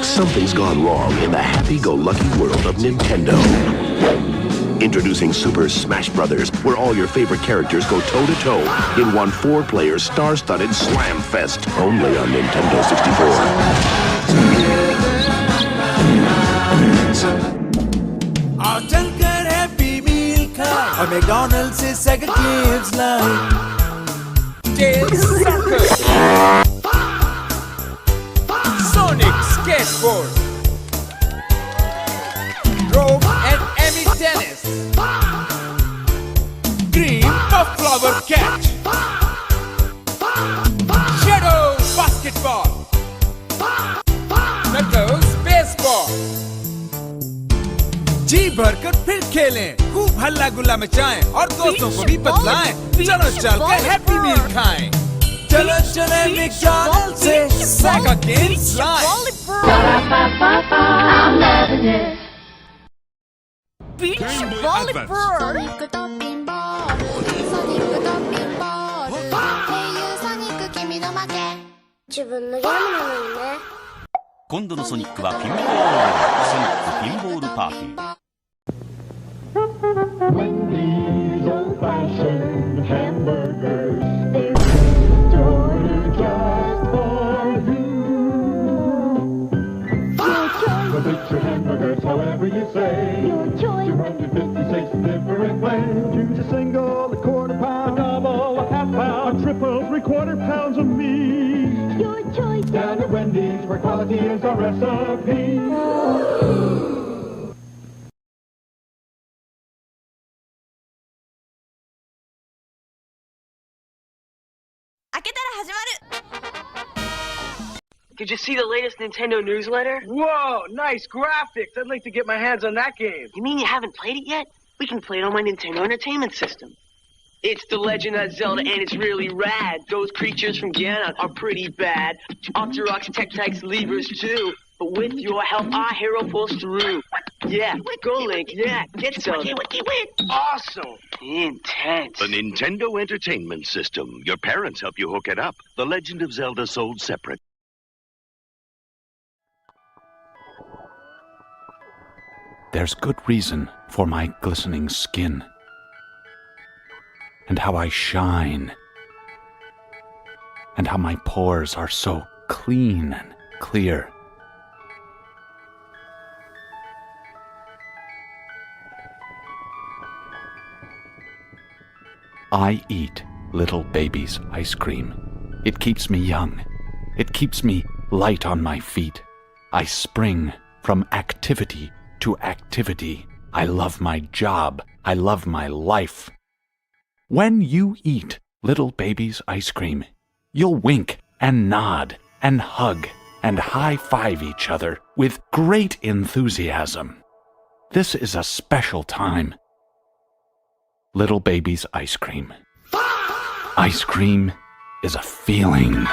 Something's gone wrong in the happy-go-lucky world of Nintendo. Introducing Super Smash Brothers, where all your favorite characters go toe-to-toe in one 4-player star-studded slam fest, only on Nintendo 64. और चलकर happy मील खाए और McDonald से सेगा clips लाए Sonic skateboard, rope and Emmy tennis, dream of flower catch, shadow basketball, knuckles baseball. जी भरकर फिर खेलें, खूब हल्ला गुल्ला मचाएं और दोस्तों को भी बतलाएं। चलो चलकर हैप्पी मील खाएं। चलो चले मैकडॉनल्ड से सेगा गेम्स लाएं। I'm loving it. Beach volleyball. Sonic 今度のソニックはピンボール。ソニックピンボールパーティー。Wendy's old-fashioned hamburgers. They're to order just for you. Your choice. So fix your hamburgers however you say. Your choice. 256 different ways. Choose a single, a quarter pound, a double, a half pound, a triple, 3/4 pounds of meat. Your choice. Down at Wendy's, where quality is our recipe. Did you see the latest Nintendo newsletter? Whoa, nice graphics. I'd like to get my hands on that game. You mean you haven't played it yet? We can play it on my Nintendo Entertainment System. It's The Legend of Zelda, and it's really rad. Those creatures from Ganon are pretty bad. Octoroks, Tektites, Levers, too. But with your help, our hero pulls through. Yeah, go Link, yeah, get Zelda. Awesome. Intense. The Nintendo Entertainment System. Your parents help you hook it up. The Legend of Zelda sold separate. There's good reason for my glistening skin, and how I shine, and how my pores are so clean and clear. I eat little baby's ice cream. It keeps me young. It keeps me light on my feet. I spring from activity to activity. I love my job. I love my life. When you eat little baby's ice cream, you'll wink and nod and hug and high-five each other with great enthusiasm. This is a special time. Little baby's ice cream. Ice cream is a feeling.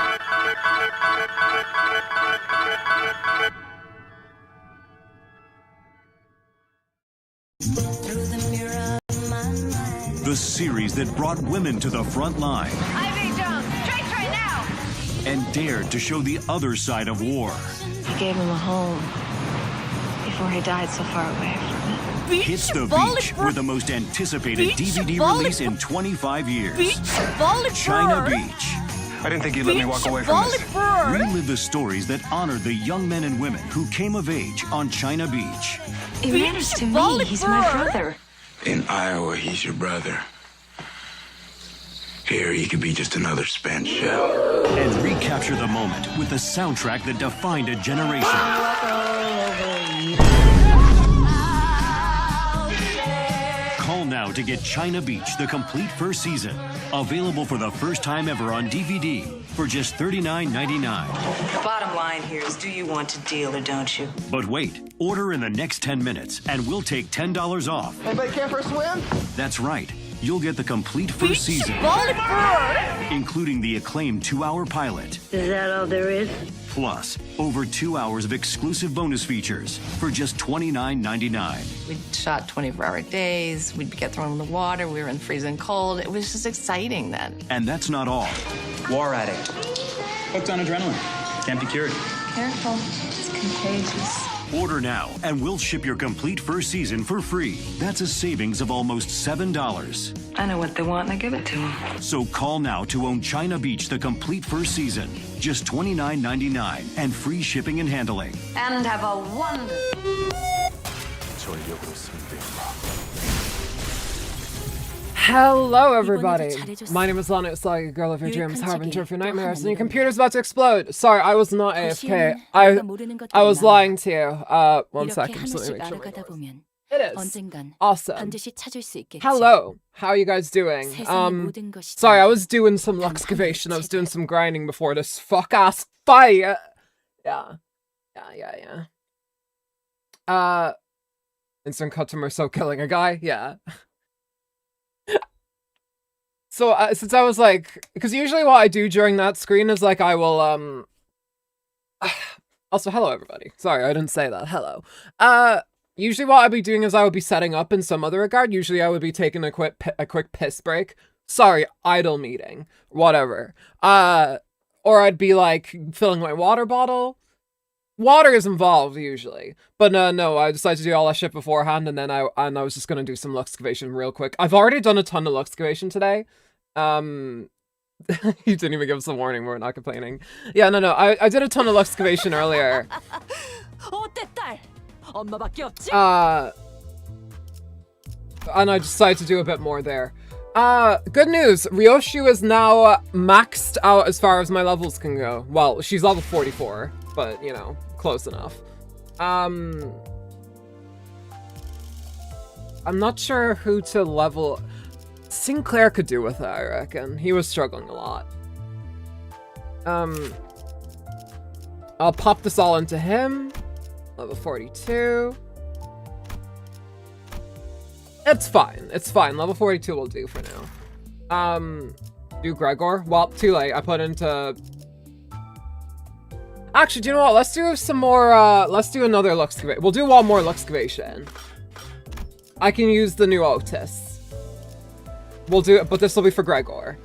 The series that brought women to the front line Ivy Jones, straight right now! and dared to show the other side of war. He gave him a home before he died so far away from it. Hits the Beach with the most anticipated DVD release in 25 years. China Beach. I didn't think you'd let me walk away from this. Relive the stories that honored the young men and women who came of age on China Beach. He matters to me. He's my brother. In Iowa, he's your brother. Here, he could be just another spent shell. And recapture the moment with the soundtrack that defined a generation. Call now to get China Beach, the complete first season. Available for the first time ever on DVD for just $39.99. The bottom line here is, do you want to deal or don't you? But wait, order in the next 10 minutes and we'll take $10 off. Anybody care for a swim? That's right. You'll get the complete first season, including the acclaimed 2-hour pilot. Is that all there is? Plus, over 2 hours of exclusive bonus features for just $29.99. We shot 24-hour days. We'd get thrown in the water. We were in freezing cold. It was just exciting then. And that's not all. War addict. Hooked on adrenaline. Can't be cured. Careful. It's contagious. Order now, and we'll ship your complete first season for free. That's a savings of almost $7. I know what they want, and I give it to them. So call now to own China Beach the complete first season. Just $29.99 and free shipping and handling. And have a wonderful... Hello, everybody. My name is Lana. It's like a girl of your dreams, harbinger of your nightmares, and your computer's about to explode. Sorry, I was not AFK. I was lying to you. 1 second. Just let me make sure. It is. Awesome. Hello. How are you guys doing? Sorry, I was doing some luxcavation. I was doing some grinding before this fuck-ass fight. Yeah. Instant cut to Merceau killing a guy. Yeah. So, since I was like, because usually what I do during that screen is like, I will, also, hello everybody. Sorry, I didn't say that. Hello. Usually what I'd be doing is I would be setting up in some other regard. Usually I would be taking a quick piss break. Sorry, idle meeting. Whatever. Or I'd be like filling my water bottle. Water is involved usually, but no, I decided to do all that shit beforehand, and then I was just gonna do some luxcavation real quick. I've already done a ton of luxcavation today. You didn't even give us a warning. We're not complaining. Yeah, no, I did a ton of luxcavation earlier. And I decided to do a bit more there. Good news. Ryoshu is now maxed out as far as my levels can go. Well, she's level 44, but you know, close enough. I'm not sure who to level. Sinclair could do with it, I reckon. He was struggling a lot. I'll pop this all into him. Level 42. It's fine. It's fine. Level 42 will do for now. Do Gregor? Well, too late. I put into... Actually, do you know what? Let's do some more, let's do another luxcavation. We'll do one more luxcavation. I can use the new Otis. We'll do it, but this will be for Gregor.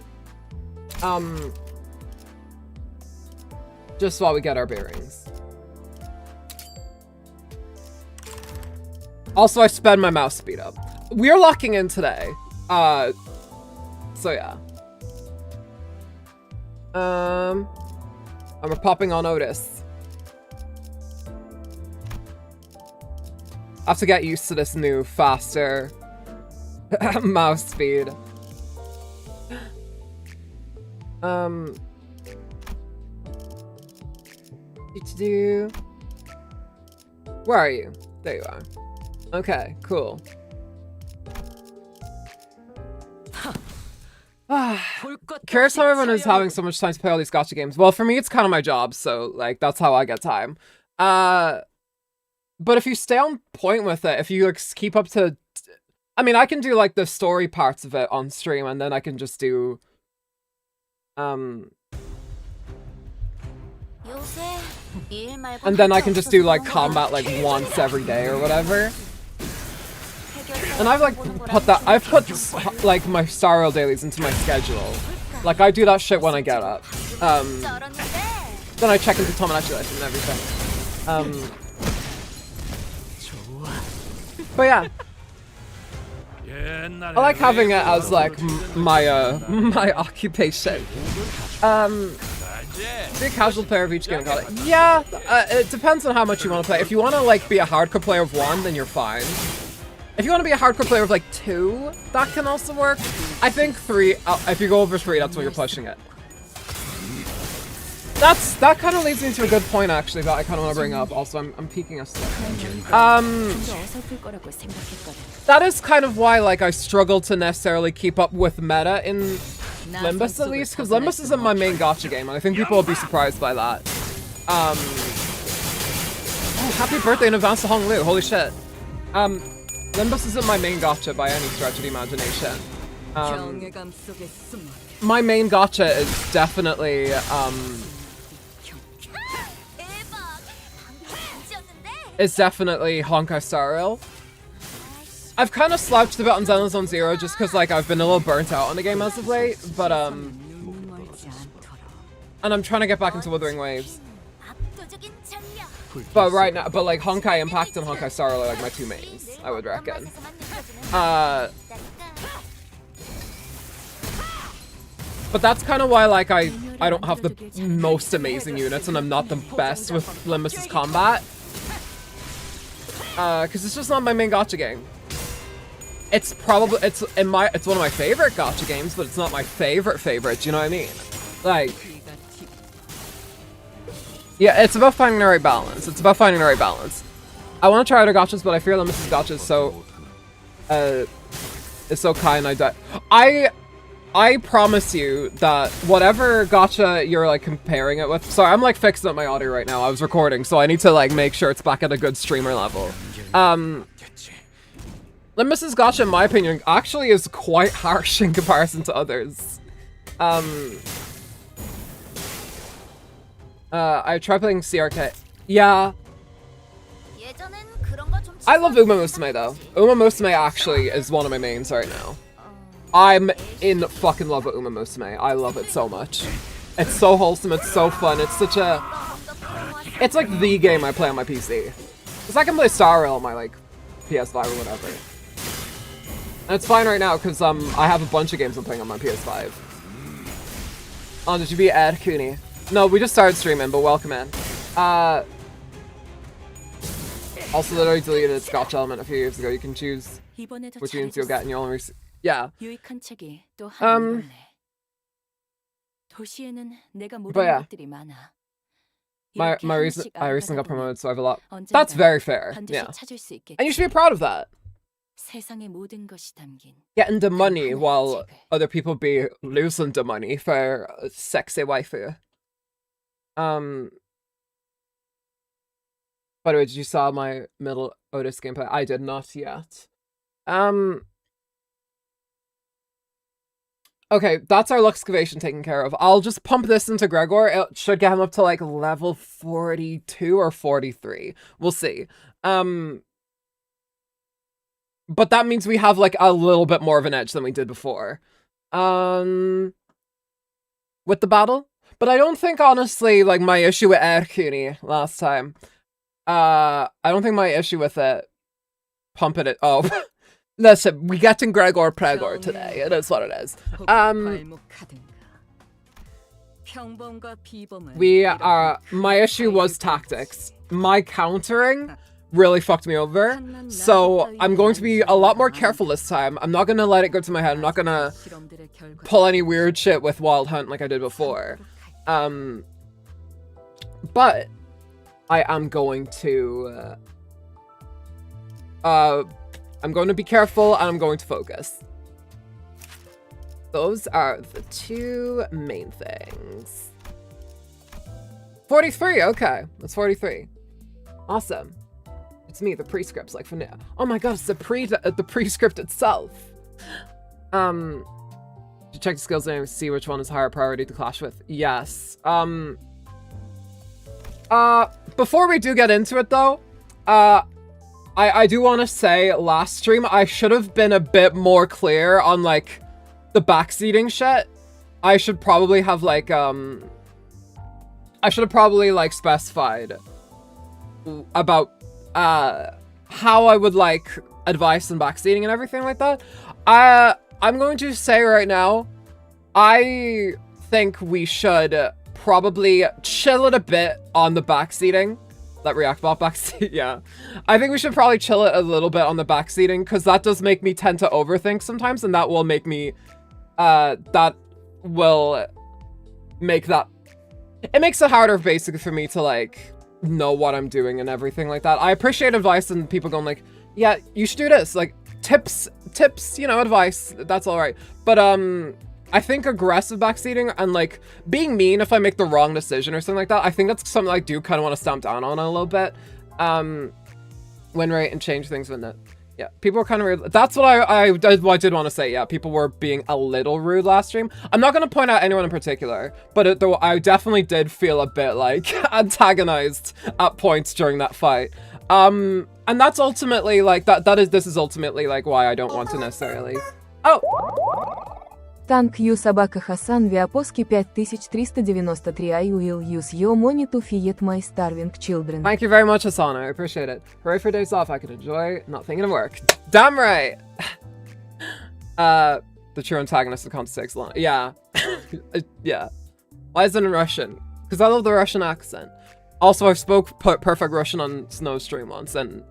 Just while we get our bearings. Also, I sped my mouse speed up. We're locking in today. So yeah. And we're popping on Otis. I have to get used to this new, faster mouse speed. Where are you? There you are. Okay, cool. Curious how everyone is having so much time to play all these gacha games. Well, for me, it's kind of my job, so like that's how I get time. But if you stay on point with it, if you like, keep up to, I mean, I can do like the story parts of it on stream, and then I can just do, and then I can just do like combat like once every day or whatever. And I've like I've put like my Star Rail dailies into my schedule. Like I do that shit when I get up. Then I check into Tomodachi Life and everything. But yeah. I like having it as like my my occupation. Be a casual player of each game. Got it. Yeah, it depends on how much you want to play. If you want to like be a hardcore player of one, then you're fine. If you want to be a hardcore player of like 2, that can also work. I think 3. If you go over 3, that's when you're pushing it. That kind of leads me to a good point actually that I kind of want to bring up. Also, I'm peeking us. That is kind of why like I struggle to necessarily keep up with meta in Limbus at least, because Limbus isn't my main gacha game, and I think people will be surprised by that. Oh, happy birthday in advance to Hong Lu! Holy shit. Limbus isn't my main gacha by any stretch of the imagination. My main gacha is definitely Honkai Star Rail. I've kind of slouched a bit on Xenozone Zero just because like I've been a little burnt out on the game as of late, but And I'm trying to get back into Wuthering Waves. But right now, but like Honkai Impact and Honkai Star are like my two mains, I would reckon. But that's kind of why like I don't have the most amazing units and I'm not the best with Limbus's combat. Cause it's just not my main gacha game. It's probably, it's one of my favorite gacha games, but it's not my favorite, do you know what I mean? Like, yeah, it's about finding the right balance. I want to try other gachas, but I fear Limbus's gacha is so kind I die. I promise you that whatever gacha you're like comparing it with, sorry, I'm like fixing up my audio right now. I was recording, so I need to like make sure it's back at a good streamer level. Limbus's gacha, in my opinion, actually is quite harsh in comparison to others. I tried playing CRK. Yeah. I love Uma Musume though. Uma Musume actually is one of my mains right now. I'm in fucking love with Uma Musume. I love it so much. It's so wholesome, it's so fun, it's such a... It's like the game I play on my PC. Because I can play Star Rail on my like PS5 or whatever. And it's fine right now because I have a bunch of games I'm playing on my PS5. Oh, did you beat Ed Cooney? No, we just started streaming, but welcome in. Also literally deleted its gotcha element a few years ago. You can choose which units you'll get and you'll only receive. Yeah. But yeah. I recently got promoted, so I have a lot. That's very fair. Yeah. And you should be proud of that. Getting the money while other people be losing the money for a sexy waifu. By the way, did you saw my middle Otis gameplay? I did not yet. Okay, that's our Luxcavation taken care of. I'll just pump this into Gregor. It should get him up to like level 42 or 43. We'll see. But that means we have like a little bit more of an edge than we did before. With the battle. But I don't think, honestly, like my issue with Erkuni last time. I don't think my issue with it pumping it. Oh, listen, we getting Gregor Pregor today. It is what it is. My issue was tactics. My countering really fucked me over. So I'm going to be a lot more careful this time. I'm not going to let it go to my head. I'm not going to pull any weird shit with Wild Hunt like I did before. But I am going to be careful and I'm going to focus. Those are the two main things. 43, okay. That's 43. Awesome. It's me, the prescripts, like for now. Oh my god, it's the prescript itself. You check the skills and see which one is higher priority to clash with. Yes. Before we do get into it though, I do want to say last stream I should have been a bit more clear on like the backseating shit. I should probably have like specified about how I would like advice and backseating and everything like that. I'm going to say right now, I think we should probably chill it a bit on the backseating. That react bot backseat, yeah. I think we should probably chill it a little bit on the backseating because that does make me tend to overthink sometimes, and that will make me, it makes it harder basically for me to like know what I'm doing and everything like that. I appreciate advice and people going like, yeah, you should do this, like tips, you know, advice, that's all right. But I think aggressive backseating and like being mean if I make the wrong decision or something like that, I think that's something I do kind of want to stamp down on a little bit. Win rate and change things with it. Yeah, people were kind of rude. That's what I did want to say. Yeah, people were being a little rude last stream. I'm not going to point out anyone in particular, but though I definitely did feel a bit like antagonized at points during that fight. And that's ultimately like this is ultimately like why I don't want to necessarily. Oh, Thank you, Собака Хасан, Виапоски 5393. I will use your money to feed my starving children. Thank you very much, Hassan. I appreciate it. Hooray for days off. I can enjoy not thinking of work. Damn right! The true antagonist of Canto 6. Yeah. Yeah. Why is it in Russian? Because I love the Russian accent. Also, I spoke perfect Russian on Snow's stream once, and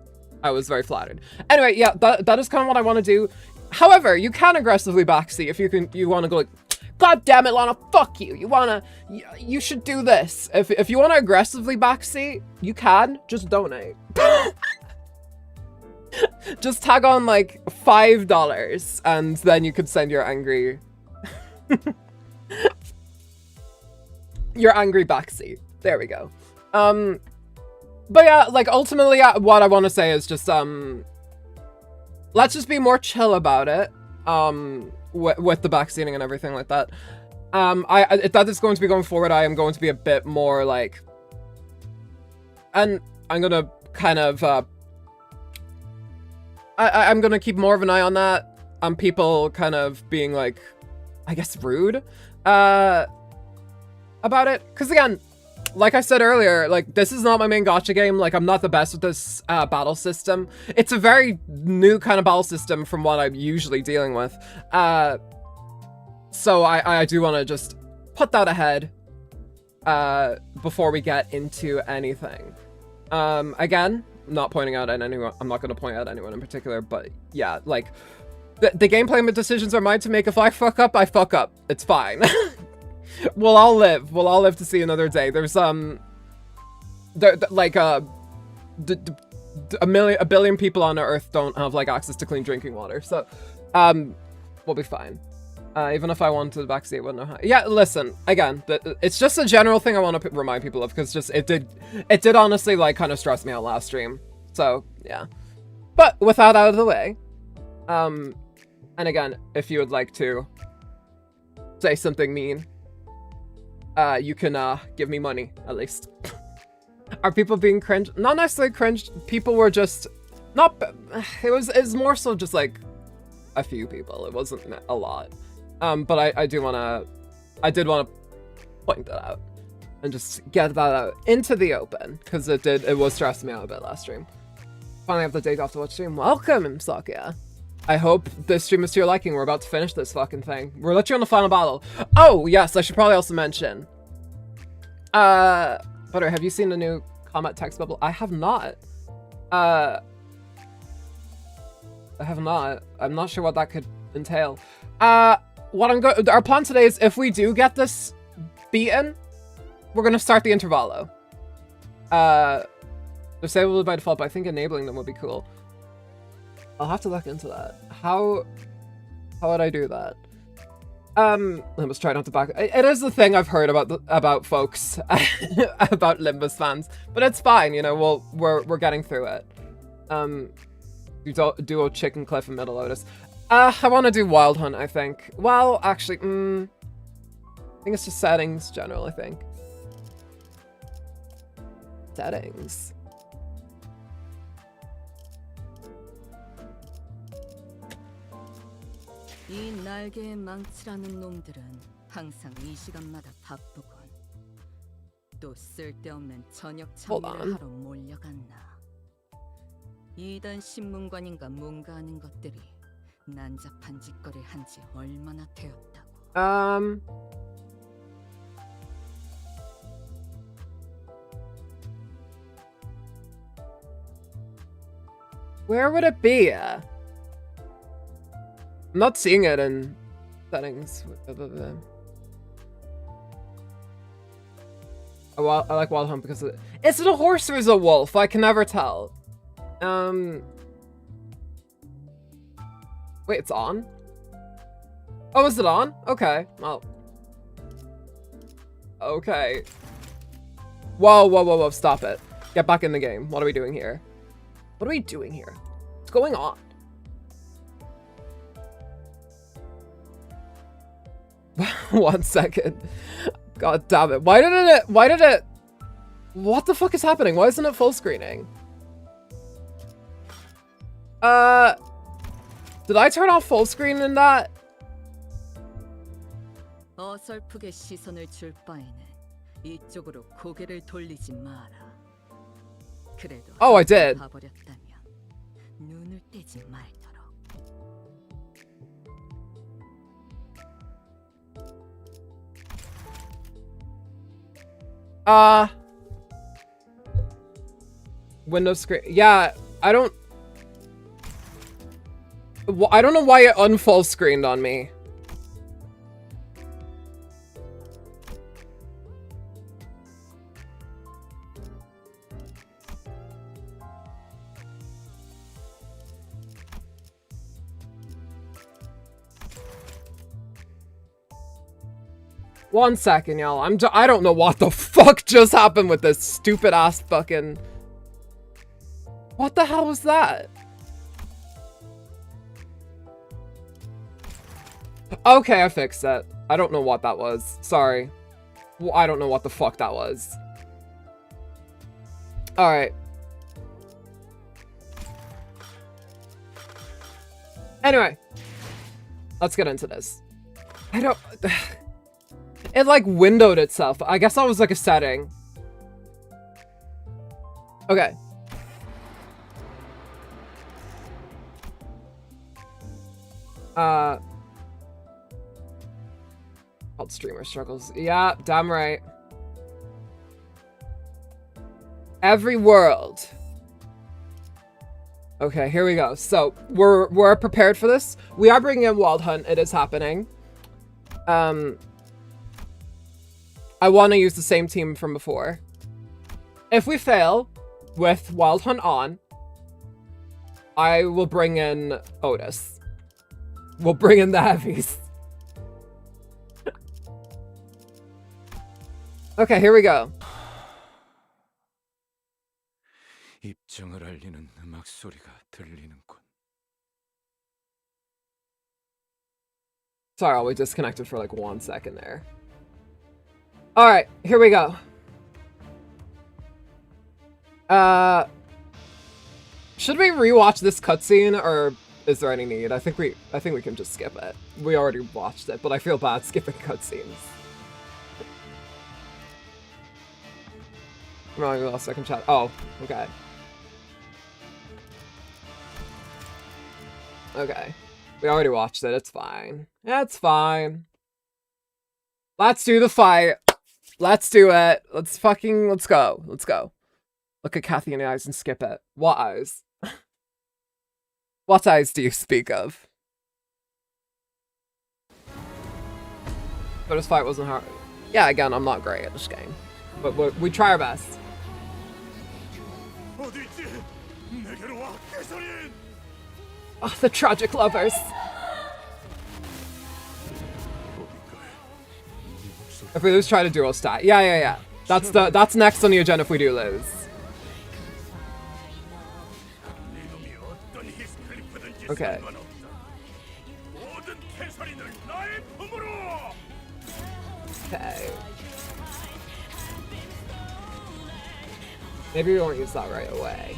I was very flattered. Anyway, yeah, that is kind of what I want to do. However, you can aggressively backseat if you want to go like, God damn it, Lana, fuck you. You should do this. If you want to aggressively backseat, you can. Just donate. Just tag on like $5 and then you could send your angry backseat. There we go. But yeah, like ultimately what I want to say is just let's just be more chill about it with the backseating and everything like that. If that is going to be going forward, I am going to be a bit more like, and I'm gonna kind of I'm gonna keep more of an eye on that, on people kind of being like, I guess, rude about it. Because again, like I said earlier, like, this is not my main gacha game. Like, I'm not the best with this battle system. It's a very new kind of battle system from what I'm usually dealing with. So I do want to just put that ahead before we get into anything. Again, not pointing out at anyone. I'm not going to point out anyone in particular, but yeah, like, the gameplay decisions are mine to make. If I fuck up, I fuck up. It's fine. We'll all live. We'll all live to see another day. There's like a billion people on Earth don't have like access to clean drinking water, so we'll be fine. Even if I wanted to backseat, I wouldn't know how. Yeah, listen, again, it's just a general thing I want to remind people of, because just it did honestly like kind of stress me out last stream. So yeah, but with that out of the way, and again, if you would like to say something mean, you can give me money at least. Are people being cringe? Not necessarily cringe. People were just not. It was more so just like a few people. It wasn't a lot. But I did want to point that out and just get that out into the open, because it was stressing me out a bit last stream. Finally have the date off to watch stream. Welcome, Imsakia. I hope this stream is to your liking. We're about to finish this fucking thing. We're literally on the final battle. Oh yes, I should probably also mention. Butter, have you seen the new combat text bubble? I have not. I have not. I'm not sure what that could entail. Our plan today is, if we do get this beaten, we're gonna start the intervallo. Disabled by default, but I think enabling them would be cool. I'll have to look into that. How would I do that? Limbus try not to back. It is the thing I've heard about folks about Limbus fans, but it's fine. You know, we're getting through it. Duo Chicken Cliff and Middle Lotus. I want to do Wild Hunt, I think. Well, actually, I think it's just settings, general, I think. Settings. 이 날개의 망치라는 놈들은 항상 이 시간마다 바쁘군. 또 쓸데없는 저녁 참여를 하러 몰려갔나. 이단 신문관인가 뭔가 하는 것들이 난잡한 짓거리를 한지 얼마나 되었다고. Where would it be? I'm not seeing it in settings. I like Wild Hunt because is it a horse or is it a wolf? I can never tell. Wait, it's on? Oh, is it on? Okay, well. Okay. Whoa, stop it. Get back in the game. What are we doing here? What are we doing here? What's going on? One second. God damn it. Why did it? What the fuck is happening? Why isn't it full screening? Did I turn off full screen in that? 어설프게 시선을 줄 바에는 이쪽으로 고개를 돌리지 마라. 그래도 Oh, I did. 봐버렸다면 눈을 떼지 말도록. Window screen. Yeah, I don't know why it unfull screened on me. One second, y'all. I don't know what the fuck just happened with this stupid ass fucking... What the hell was that? Okay, I fixed it. I don't know what that was. Sorry. Well, I don't know what the fuck that was. Alright. Anyway. Let's get into this. I don't... It like windowed itself. I guess that was like a setting. Okay. Called streamer struggles. Yeah, damn right. Every world. Okay, here we go. So we're prepared for this. We are bringing in Wild Hunt. It is happening. I want to use the same team from before. If we fail with Wild Hunt on, I will bring in Otis. We'll bring in the heavies. Okay, here we go. 입장을 알리는 음악 소리가 들리는군. Sorry, we disconnected for like 1 second there. Alright, here we go. Should we rewatch this cutscene, or is there any need? I think we can just skip it. We already watched it, but I feel bad skipping cutscenes. Wrong, we lost second chat. Oh, okay. Okay. We already watched it, it's fine. It's fine. Let's do the fight. Let's do it. Let's go. Let's go. Look at Kathy in the eyes and skip it. What eyes? What eyes do you speak of? But this fight wasn't hard. Yeah, again, I'm not great at this game. But we try our best. Oh, the tragic lovers. If we lose, try to dual stat. Yeah. That's next on the agenda if we do lose. Okay. Okay. Maybe we won't use that right away.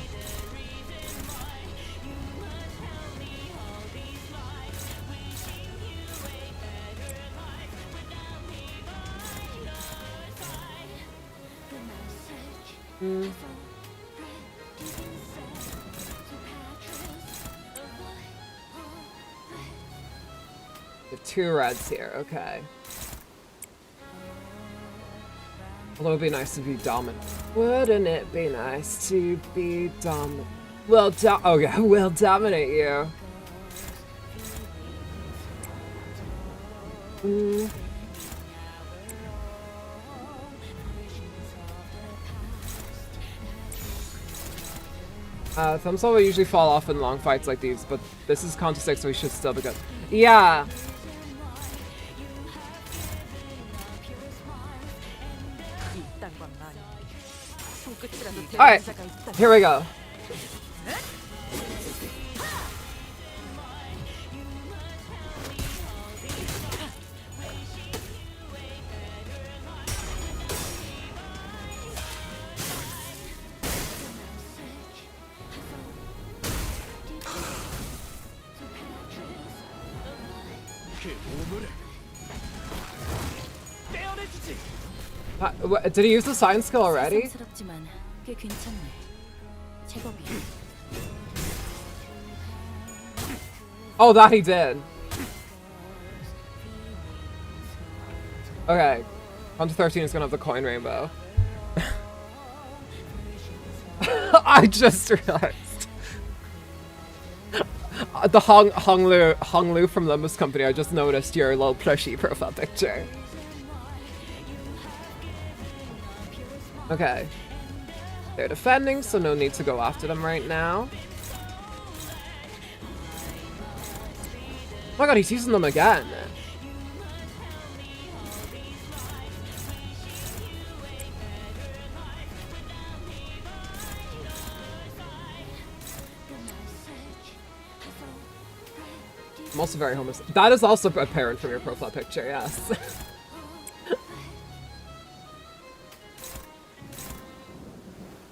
The 2 reds here, okay. Although it'd be nice to be dominant. Wouldn't it be nice to be dominant? We'll dominate you. Thumbs up will usually fall off in long fights like these, but this is Canto 6, so we should still be good. Yeah! Alright, here we go. Did he use the science skill already? Oh, that he did. Okay. Hunter 13 is gonna have the coin rainbow. I just realized. The Hong Lu from Limbus Company, I just noticed your little plushy profile picture. Okay. They're defending, so no need to go after them right now. Oh my god, he's using them again. I'm also very homosexual. That is also apparent from your profile picture, yes.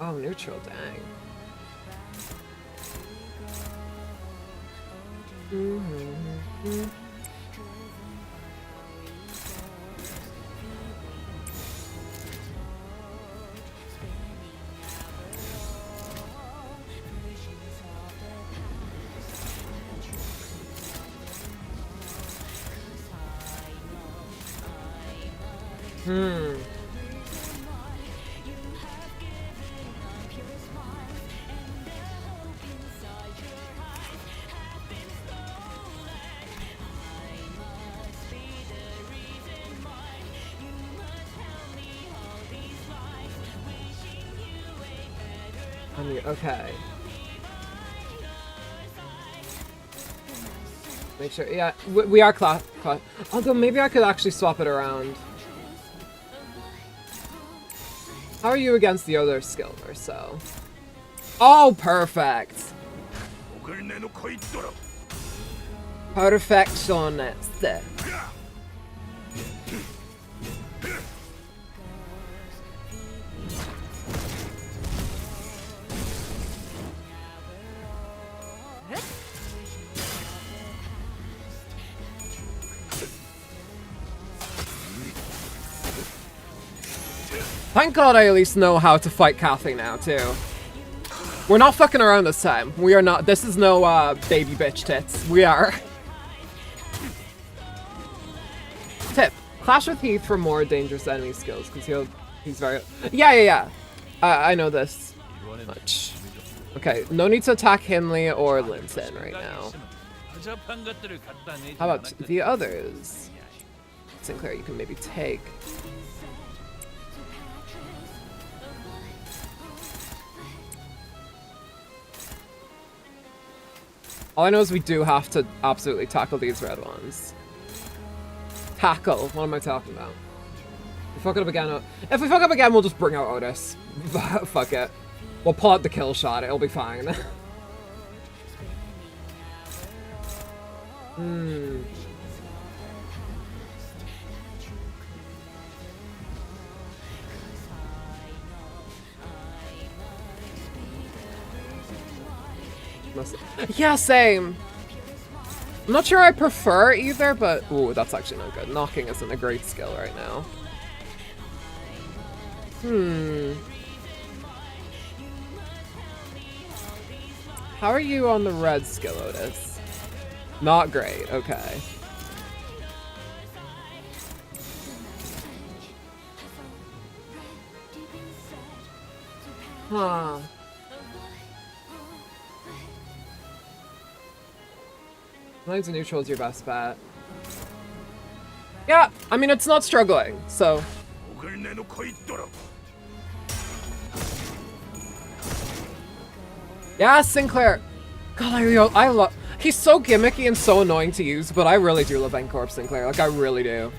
Oh, neutral, dang. Okay. Make sure, yeah, we are class. Although maybe I could actually swap it around. How are you against the other skill or so? Oh, perfect. Perfectionist. Thank God I at least know how to fight Kathy now, too. We're not fucking around this time. We are not. This is no baby bitch tits. We are. Tip. Clash with Heath for more dangerous enemy skills, because he's very... Yeah. I know this much. Okay, no need to attack Hindley or Linton right now. How about the others? Sinclair, you can maybe take... All I know is we do have to absolutely tackle these red ones. Tackle? What am I talking about? If we fuck it up again, if we fuck up again, we'll just bring out Otis. Fuck it. We'll pull out the kill shot, it'll be fine. Yeah, same. I'm not sure I prefer either, but... Ooh, that's actually not good. Knocking isn't a great skill right now. How are you on the red skill, Otis? Not great, okay. Huh. Lines and neutral is your best bet. Yeah, I mean, it's not struggling, so... Yeah, Sinclair! God, I love... He's so gimmicky and so annoying to use, but I really do love Encore Sinclair. Like, I really do.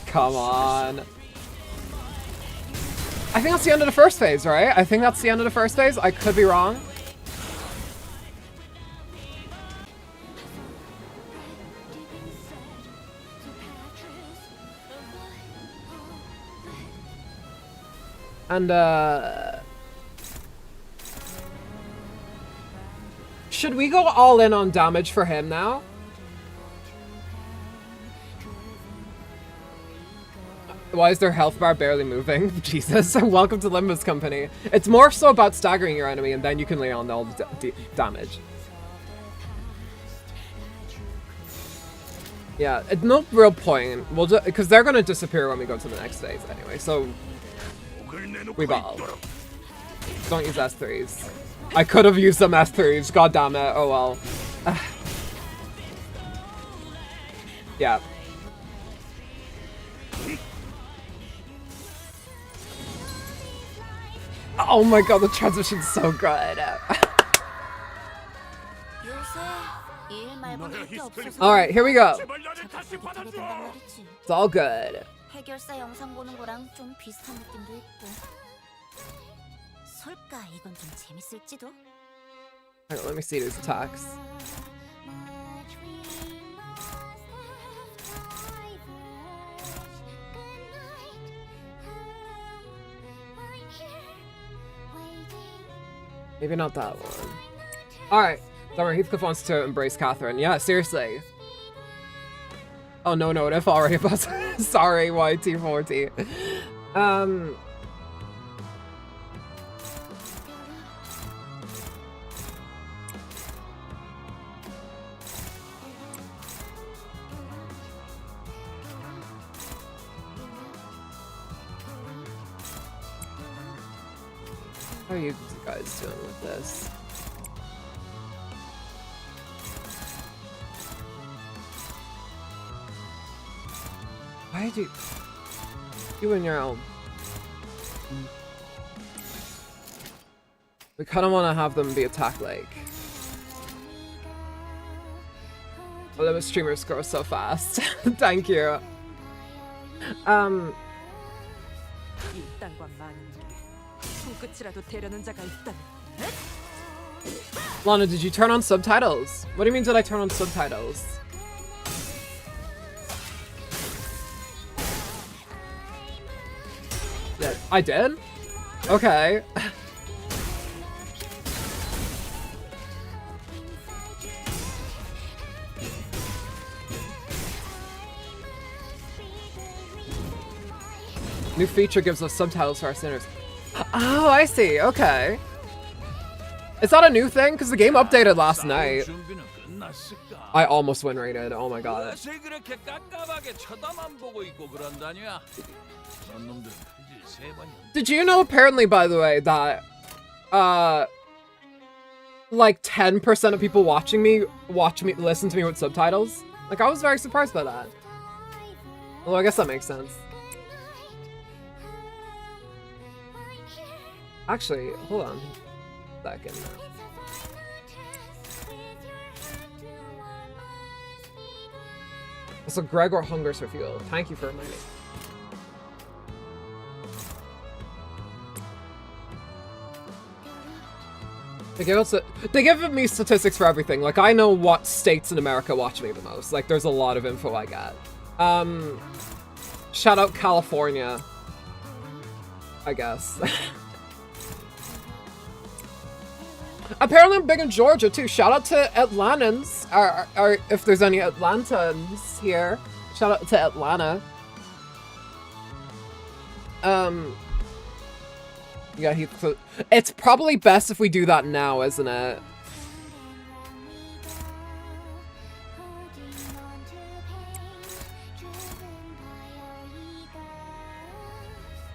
Come on. I think that's the end of the first phase, right? I think that's the end of the first phase. I could be wrong. And, should we go all in on damage for him now? Why is their health bar barely moving? Jesus, welcome to Limbus company. It's more so about staggering your enemy and then you can lay on all the damage. Yeah, it's no real point. We'll just, because they're gonna disappear when we go to the next phase anyway, so we ball. Don't use S3s. I could have used some S3s, god damn it, oh well. Yeah. Oh my god, the transition's so good. Alright, here we go. It's all good. 해결사 영상 보는 거랑 좀 비슷한 느낌도 있고. 설까 이건 좀 재밌을지도. Hang on, let me see these attacks. Maybe not that one. Alright. Don't worry, Heathcliff wants to embrace Catherine. Yeah, seriously. Oh no, no, if already about sorry, YT40. How are you guys doing with this? Why did you and your own? We kind of want to have them be attack like. Although the streamers grow so fast. Thank you. Lana, did you turn on subtitles? What do you mean did I turn on subtitles? Yeah, I did? Okay. New feature gives us subtitles for our sinners. Oh, I see. Okay. Is that a new thing? Because the game updated last night. I almost win rated. Oh my god. Did you know, apparently, by the way, that like 10% of people watching me listen to me with subtitles? Like, I was very surprised by that. Well, I guess that makes sense. Actually, hold on a second. So Gregor hungers for fuel. Thank you for reminding. They give me statistics for everything. Like, I know what states in America watch me the most. Like, there's a lot of info I get. Shout out California, I guess. Apparently I'm big in Georgia too. Shout out to Atlantans, or if there's any Atlantans here. Shout out to Atlanta. Yeah, it's probably best if we do that now, isn't it?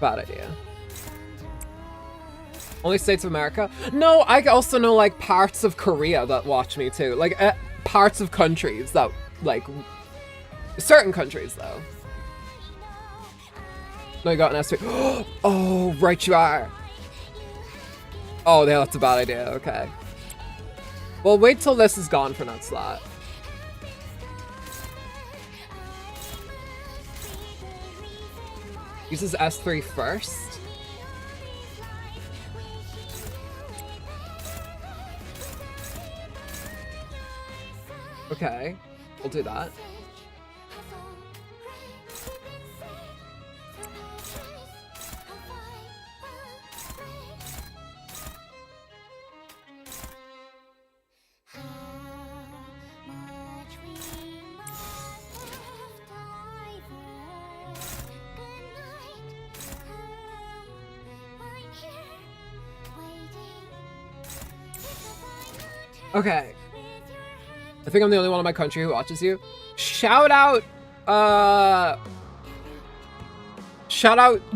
Bad idea. Only states of America? No, I also know like parts of Korea that watch me too. Like parts of countries that like certain countries though. No, you got an S3. Oh, right you are. Oh, yeah, that's a bad idea. Okay. Well, wait till this is gone for that slot. Uses S3 first. Okay, we'll do that. Okay. I think I'm the only one in my country who watches you. Shout out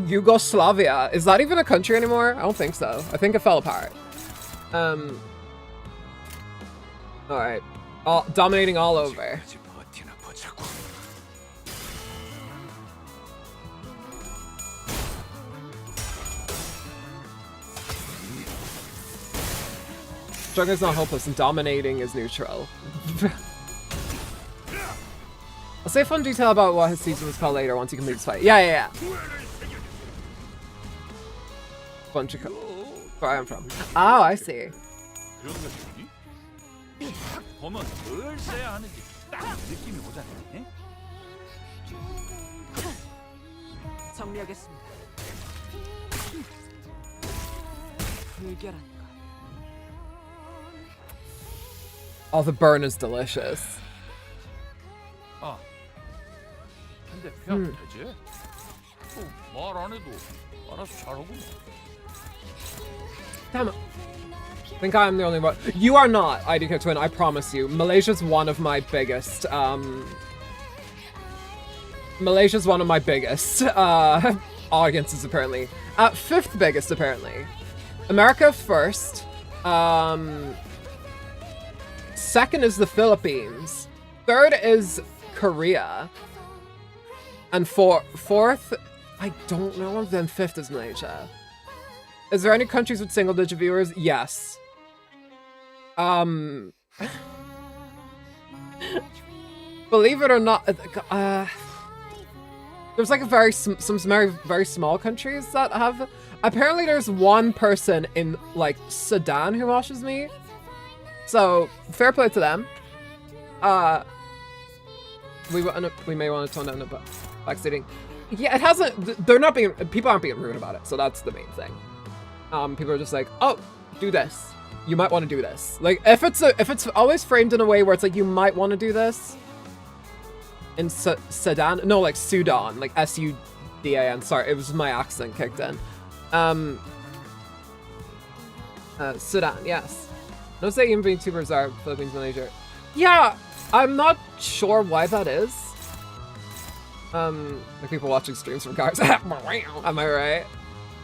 Yugoslavia. Is that even a country anymore? I don't think so. I think it fell apart. Alright. Dominating all over. Struggling is not hopeless and dominating is neutral. I'll say a fun detail about what his season was called later once you complete this fight. Yeah. Bunch of where I'm from. Oh, I see. Oh, the burn is delicious. Damn it. I think I'm the only one. You are not, IDK Twin, I promise you. Malaysia's one of my biggest, audiences, apparently. 5th biggest, apparently. America first. 2nd is the Philippines. 3rd is Korea. And 4th, I don't know, and then 5th is Malaysia. Is there any countries with single-digit viewers? Yes. Believe it or not, there's like some very small countries that have. Apparently, there's one person in like Sudan who watches me. So fair play to them. We may want to tone down the backseating. Yeah, it hasn't. People aren't being rude about it, so that's the main thing. People are just like, oh, do this. You might want to do this. Like, if it's always framed in a way where it's like, you might want to do this. In Sudan, no, like Sudan, like S-U-D-A-N. Sorry, it was my accent kicked in. Sudan, yes. No say even being Vtubers are Philippines, Malaysia. Yeah, I'm not sure why that is. Like people watching streams from cars. Am I right?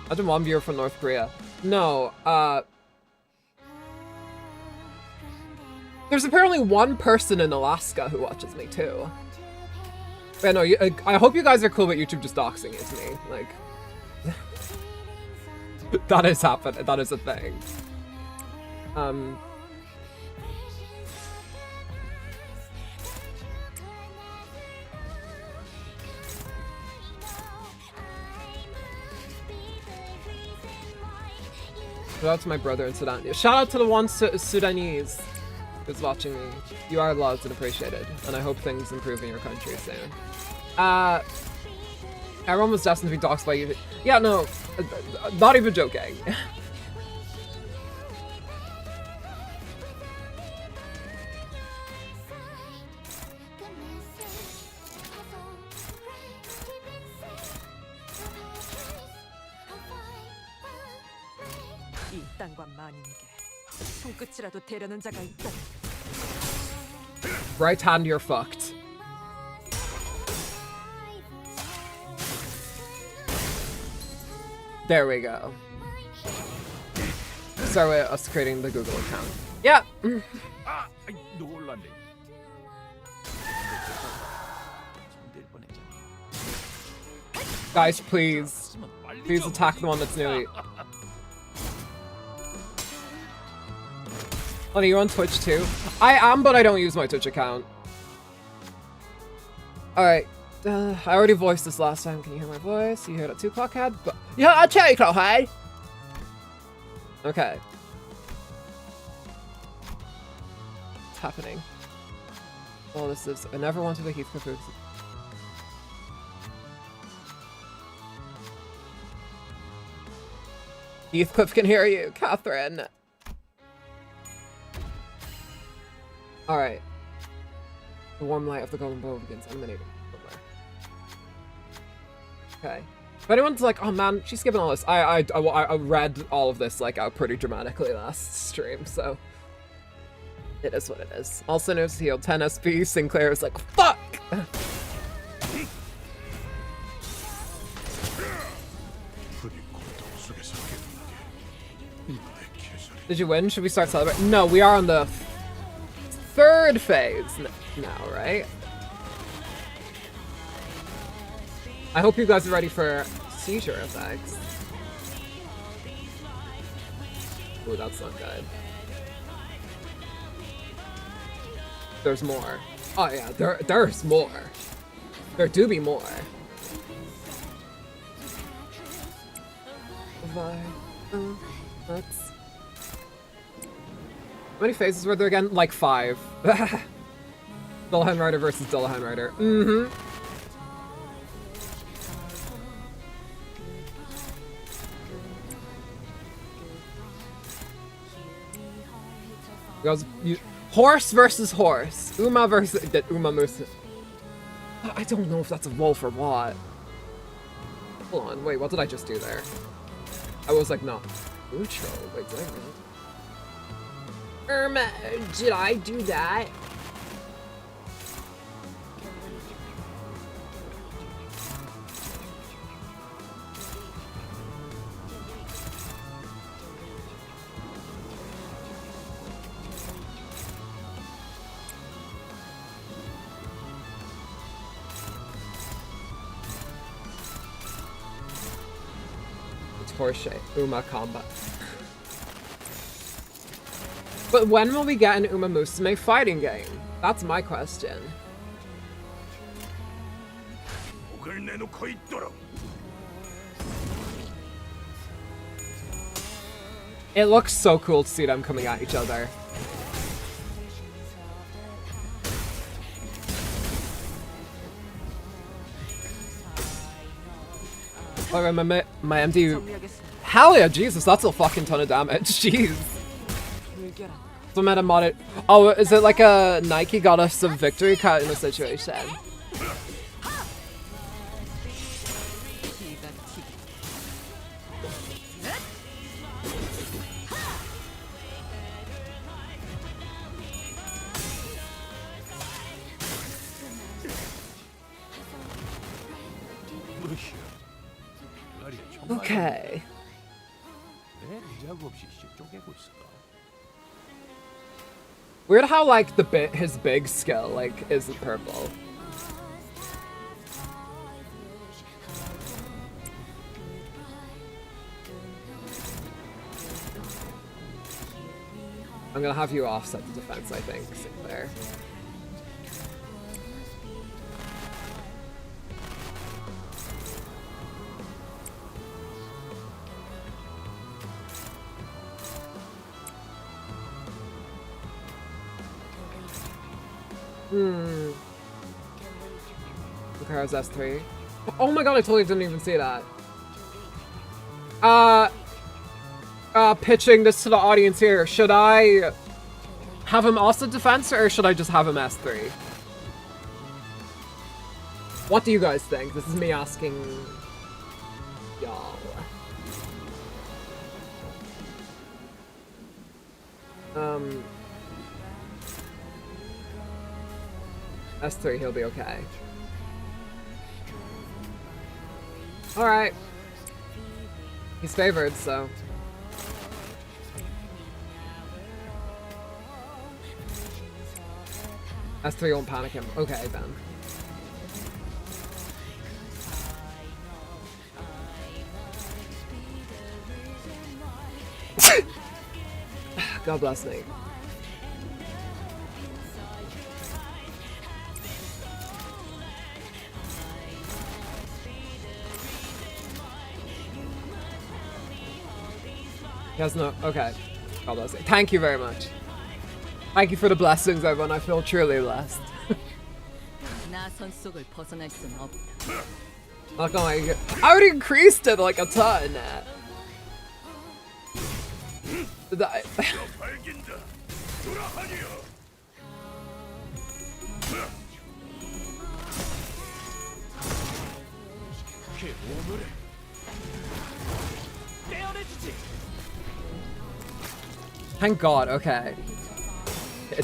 Imagine one viewer from North Korea. No, there's apparently one person in Alaska who watches me too. But no, I hope you guys are cool with YouTube just doxing it to me. Like, that is happening. That is a thing. Shout out to my brother in Sudan. Shout out to the one Sudanese who's watching me. You are loved and appreciated, and I hope things improve in your country soon. Everyone was destined to be doxed by you. Yeah, no, not even joking. Right hand, you're fucked. There we go. Start with us creating the Google account. Yeah. Guys, please. Please attack the one that's nearly... Oh, you're on Twitch too? I am, but I don't use my Twitch account. Alright. I already voiced this last time. Can you hear my voice? You hear that 2 o'clock head? But yeah, I'll tell you, Clockhead. Okay. What's happening? Well, this is... I never wanted a Heathcliff. Heathcliff can hear you, Catherine. Alright. The warm light of the golden bow begins emanating from there. Okay. If anyone's like, oh man, she's skipping all this. I read all of this like out pretty dramatically last stream, so. It is what it is. Also knows healed 10 SP. Sinclair is like, fuck! Did you win? Should we start celebrating? No, we are on the 3rd phase now, right? I hope you guys are ready for seizure effects. Ooh, that's not good. There's more. Oh yeah, there's more. There do be more. Let's... How many phases were there again? Like 5. Dullahan Rider versus Dullahan Rider. Mm-hmm. Horse versus horse. Uma versus... Uma versus... I don't know if that's a wolf or what. Hold on, wait, what did I just do there? I was like, no. Neutral? Wait, did I really? Did I do that? Horseshit. Uma combat. But when will we get an Uma Musume fighting game? That's my question. It looks so cool to see them coming at each other. Oh, my MD. Hell yeah, Jesus, that's a fucking ton of damage. Jeez. So meta modded. Oh, is it like a Nike got us a victory cut in a situation? Okay. Weird how like his big skill like is purple. I'm gonna have you offset the defense, I think, Sinclair. Lucaro's S3. Oh my god, I totally didn't even see that. Pitching this to the audience here. Should I have him also defense or should I just have him S3? What do you guys think? This is me asking y'all. S3, he'll be okay. Alright. He's favored, so. S3 won't panic him. Okay, then. God bless me. He has no... Okay. God bless me. Thank you very much. Thank you for the blessings, everyone. I feel truly blessed. Not gonna lie, I already increased it like a ton. Thank God, okay.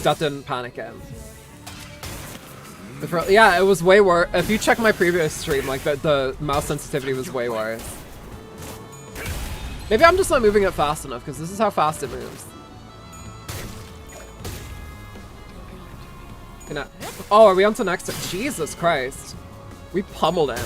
that didn't panic him. Yeah, it was way worse. If you check my previous stream, like the mouse sensitivity was way worse. Maybe I'm just not moving it fast enough, because this is how fast it moves. Oh, are we on to next? Jesus Christ. We pummeled him.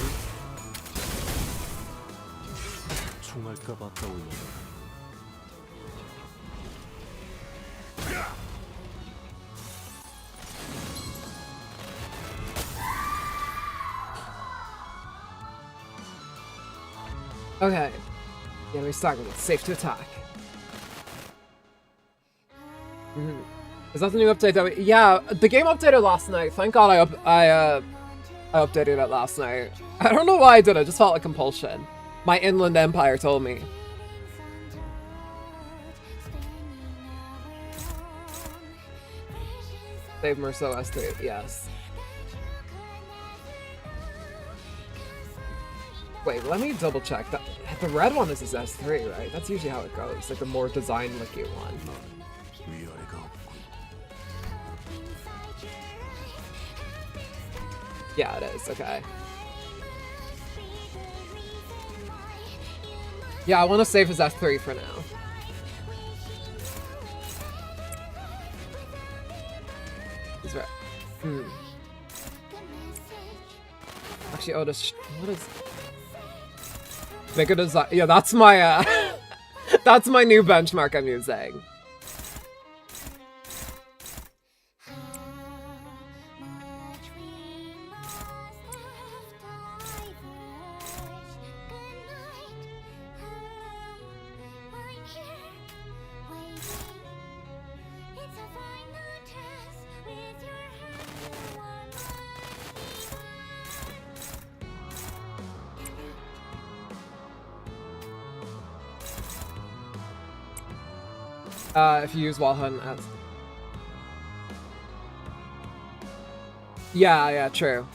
Okay. Yeah, we started. It's safe to attack. Is that the new update that we... Yeah, the game updated last night. Thank God I updated it last night. I don't know why I did it. I just felt like compulsion. My Inland Empire told me. Save Merceau S3, yes. Wait, let me double check. That the red one is his S3, right? That's usually how it goes. Like the more design-looky one. Yeah, it is. Okay. Yeah, I want to save his S3 for now. He's right. Actually, Otis, what is... Bigger design. Yeah, that's my that's my new benchmark I'm using. If you use wall hunt as... Yeah, true.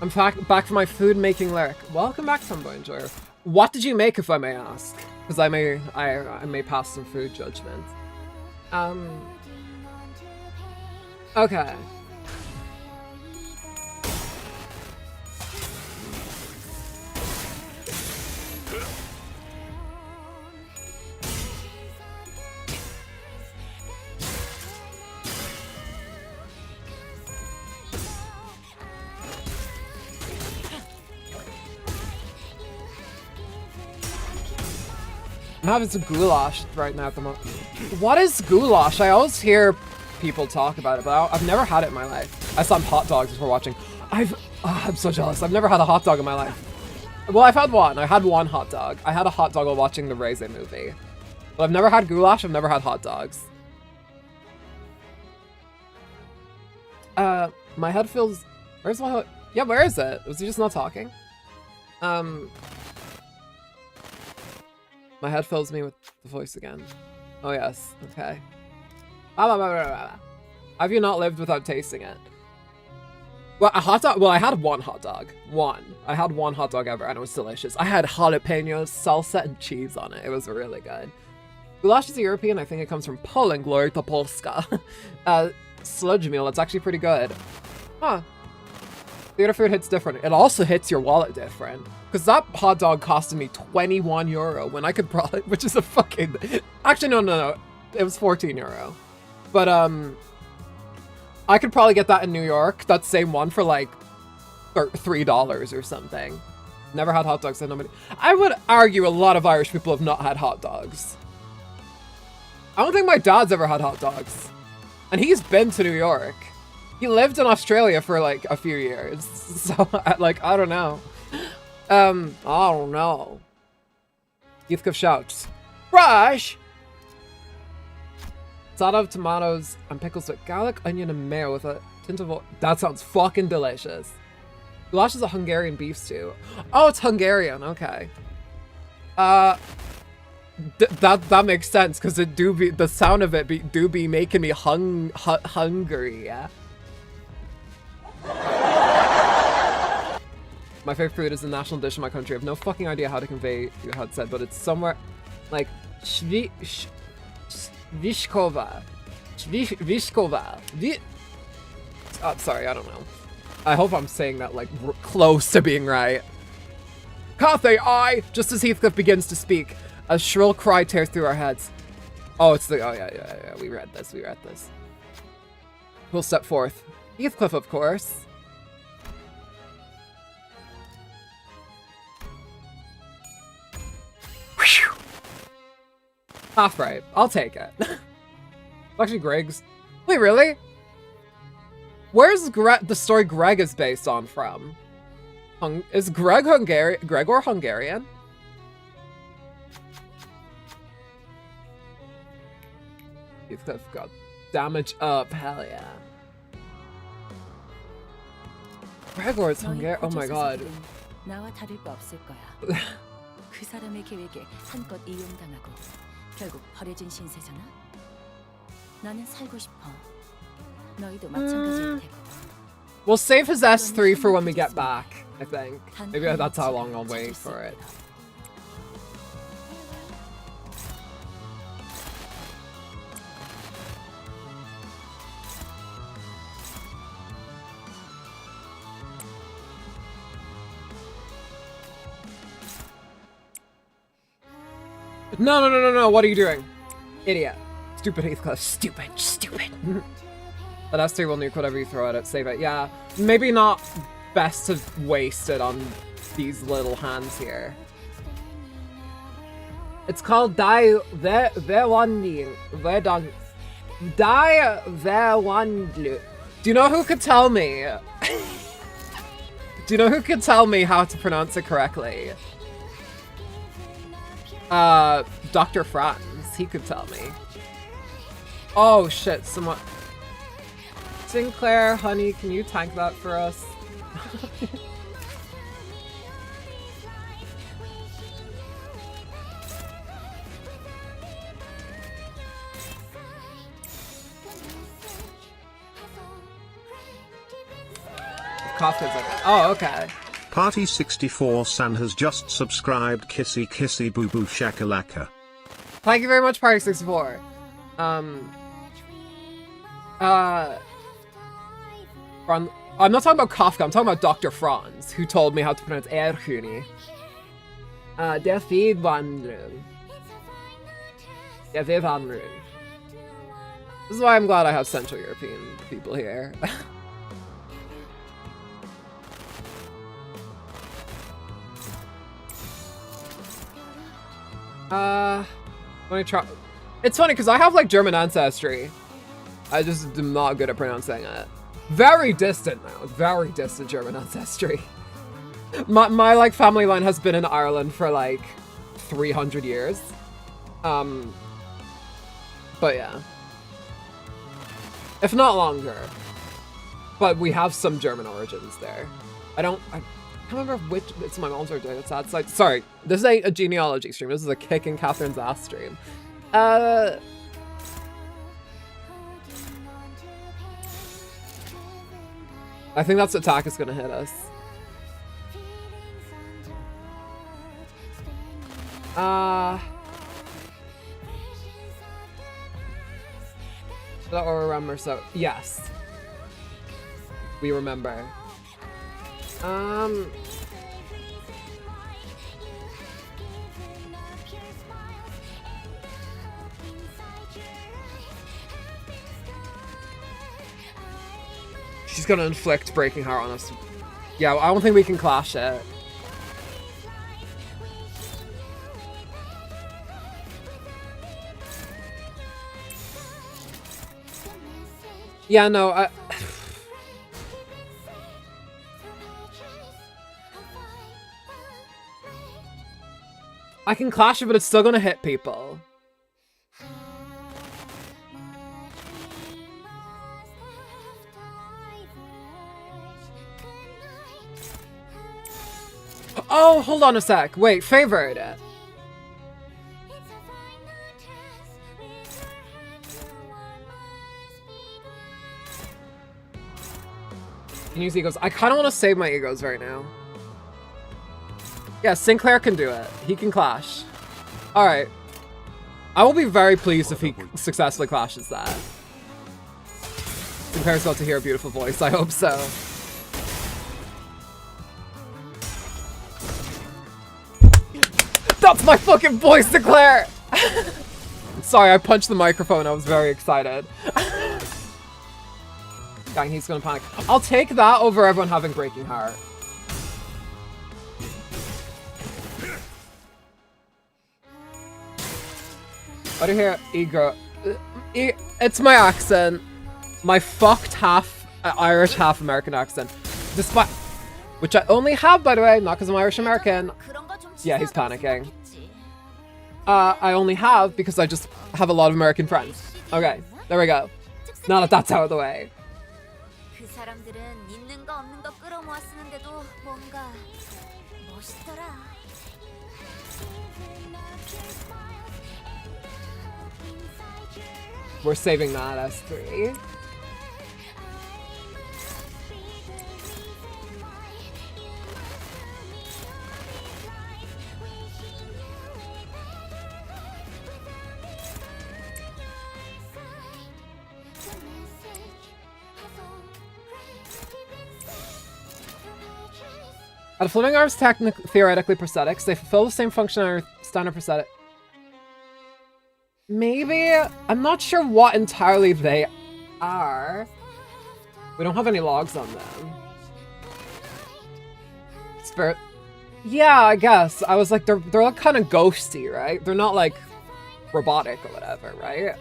I'm back for my food making lyric. Welcome back, Tomboy Enjoyer. What did you make, if I may ask? Because I may pass some food judgment. Okay. I'm having some goulash right now at the moment. What is goulash? I always hear people talk about it, but I've never had it in my life. I saw hot dogs before watching. I'm so jealous. I've never had a hot dog in my life. Well, I've had one. I had one hot dog. I had a hot dog while watching the Raisin movie. But I've never had goulash. I've never had hot dogs. My head feels... Where's my head? Yeah, where is it? Was he just not talking? My head fills me with the voice again. Oh yes, okay. Have you not lived without tasting it? Well, a hot dog, well, I had one hot dog. I had one hot dog ever and it was delicious. I had jalapenos, salsa, and cheese on it. It was really good. Goulash is a European, I think it comes from Poland, glory to Polska. Sludge meal, it's actually pretty good. Huh. Theater food hits different. It also hits your wallet different. Because that hot dog costed me 21 euro when I could probably, which is a fucking, actually no. It was 14 euro. But I could probably get that in New York, that same one, for like $3 or something. Never had hot dogs, so nobody. I would argue a lot of Irish people have not had hot dogs. I don't think my dad's ever had hot dogs. And he's been to New York. He lived in Australia for like a few years. So like, I don't know. I don't know. Heathcliff shouts, Rush! Salad of tomatoes and pickles with garlic, onion, and mayo with a tint of oil. That sounds fucking delicious. Goulash is a Hungarian beef stew. Oh, it's Hungarian. Okay. that makes sense, because it do be, the sound of it do be making me hungry, yeah. My favorite food is the national dish in my country. I have no fucking idea how to convey how it's said, but it's somewhere like Vishkova. Oh, sorry, I don't know. I hope I'm saying that like close to being right. Cathay, I! Just as Heathcliff begins to speak, a shrill cry tears through our heads. Oh, it's the, oh yeah, we read this. We'll step forth. Heathcliff, of course. Whew. Half right. I'll take it. Actually, Greg's. Wait, really? Where's the story Greg is based on from? Is Gregor Hungarian? Heathcliff got damage up. Hell yeah. Gregor's Hungarian. Oh my god. 나와 다를 바 없을 거야. 그 사람의 계획에 한껏 이용당하고 결국 버려진 신세잖아. 나는 살고 싶어. 너희도 마찬가지일 테고. We'll save his S3 for when we get back, I think. Maybe that's how long I'll wait for it. No, what are you doing? Idiot. Stupid Heathcliff. Stupid. But S3 will nuke whatever you throw at it. Save it. Yeah, maybe not best to waste it on these little hands here. It's called Die Verwandlung. Die Verwandlung. Do you know who could tell me? Do you know who could tell me how to pronounce it correctly? Dr. Franz. He could tell me. Oh shit, someone... Sinclair, honey, can you tank that for us? Kafka's like, oh, okay. Party 64 San has just subscribed. Kissy kissy boo boo shakalaka. Thank you very much, Party 64. I'm not talking about Kafka, I'm talking about Dr. Franz, who told me how to pronounce Erhuni. Der Verwandlung. Der Verwandlung. This is why I'm glad I have Central European people here. Let me try. It's funny because I have like German ancestry. I just am not good at pronouncing it. Very distant now. Very distant German ancestry. My like family line has been in Ireland for like 300 years. But yeah. If not longer. But we have some German origins there. I can't remember which it's my mom's or dad's side. Sorry, this ain't a genealogy stream. This is a kicking Catherine's ass stream. I think that's attack is gonna hit us. Or remember, so yes. We remember. She's gonna inflict breaking heart on us. Yeah, I don't think we can clash it. Yeah, no, I can clash it, but it's still gonna hit people. Oh, hold on a sec. Wait, favored. Can use egos. I kind of want to save my egos right now. Yeah, Sinclair can do it. He can clash. Alright. I will be very pleased if he successfully clashes that. Sinclair's about to hear a beautiful voice. I hope so. That's my fucking voice, Sinclair! Sorry, I punched the microphone. I was very excited. Dang, he's gonna panic. I'll take that over everyone having Breaking Heart. I do hear ego. It's my accent. My fucked half Irish, half American accent. Despite, which I only have, by the way, not because I'm Irish American. Yeah, he's panicking. I only have because I just have a lot of American friends. Okay, there we go. Now that that's out of the way. We're saving that as 3. Are the floating arms theoretically prosthetics? They fulfill the same function as standard prosthetic. Maybe? I'm not sure what entirely they are. We don't have any logs on them. Spirit. Yeah, I guess. I was like, they're like kind of ghosty, right? They're not like robotic or whatever, right?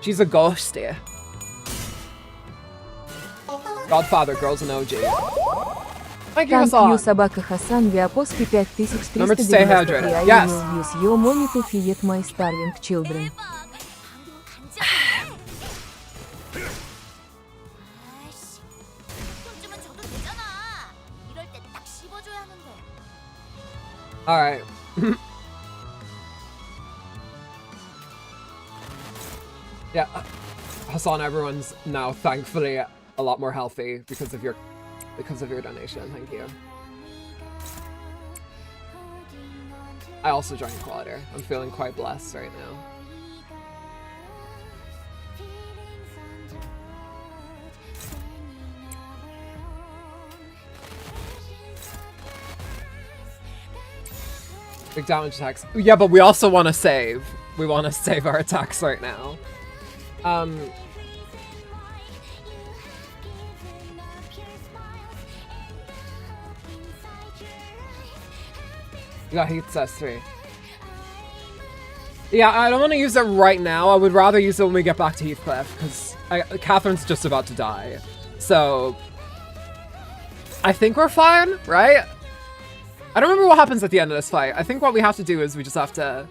She's a ghosty. Godfather, girls and OG. Thank you, Hassan. Собака Хасан Виапоски 5393. Remember to stay hydrated. Yes. Use your money to feed my starving children. Alright. Yeah, Hassan, everyone's now thankfully a lot more healthy because of your donation. Thank you. I also joined Qualitor. I'm feeling quite blessed right now. Big damage attacks. Yeah, but we also want to save. We want to save our attacks right now. You got Heath's S3. Yeah, I don't want to use it right now. I would rather use it when we get back to Heathcliff, because Catherine's just about to die. So, I think we're fine, right? I don't remember what happens at the end of this fight. I think what we have to do is we just have to...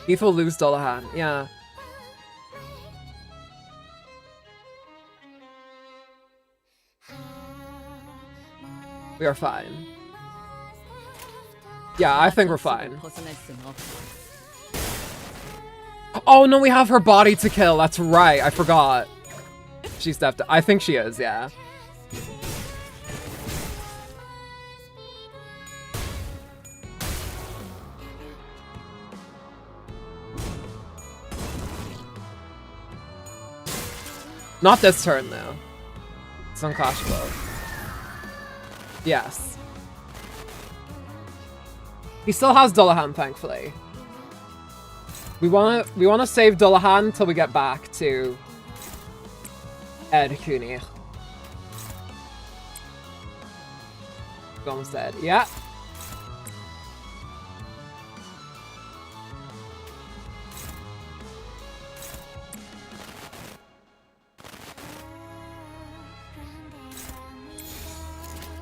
Heath will lose Dullahan, yeah. We are fine. Yeah, I think we're fine. Oh no, we have her body to kill. That's right, I forgot. She's deaf. I think she is, yeah. Not this turn, though. It's unclashable. Yes. He still has Dullahan, thankfully. We wanna save Dullahan till we get back to Ed Cooney. Almost dead. Yeah.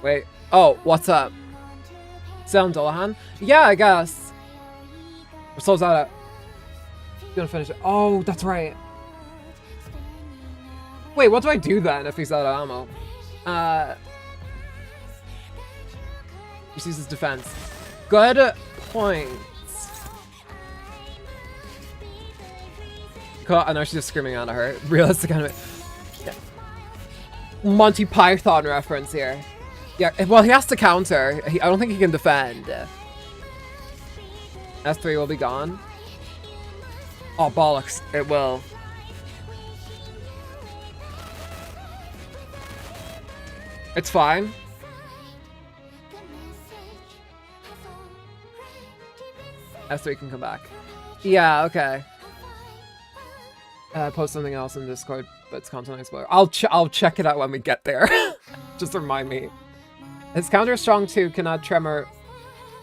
Wait. Oh, what's up? Sound Dullahan? Yeah, I guess. We're so out of... Gonna finish it. Oh, that's right. Wait, what do I do then if he's out of ammo? Just use his defense. Good points. Cool. I know she's just screaming out of her. Realistic anime. Yeah. Monty Python reference here. Yeah, well, he has to counter. I don't think he can defend. S3 will be gone. Oh, bollocks. It will. It's fine. S3 can come back. Yeah, okay. Post something else in Discord, but it's content explorer. I'll check it out when we get there. Just remind me. His counter is strong too, cannot tremor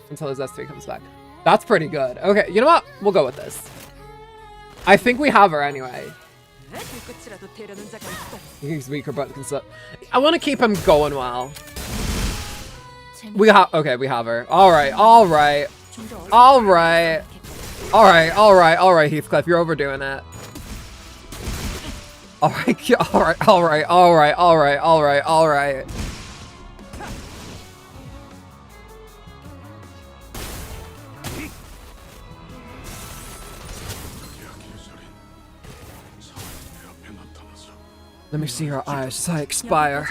until his S3 comes back. That's pretty good. Okay, you know what? We'll go with this. I think we have her anyway. He's weaker, but can still... I want to keep him going well. We have... Okay, we have her. Alright, alright. Alright. Alright, alright, alright, Heathcliff. You're overdoing it. Alright, alright, alright, alright, alright, alright, alright. Let me see your eyes as I expire.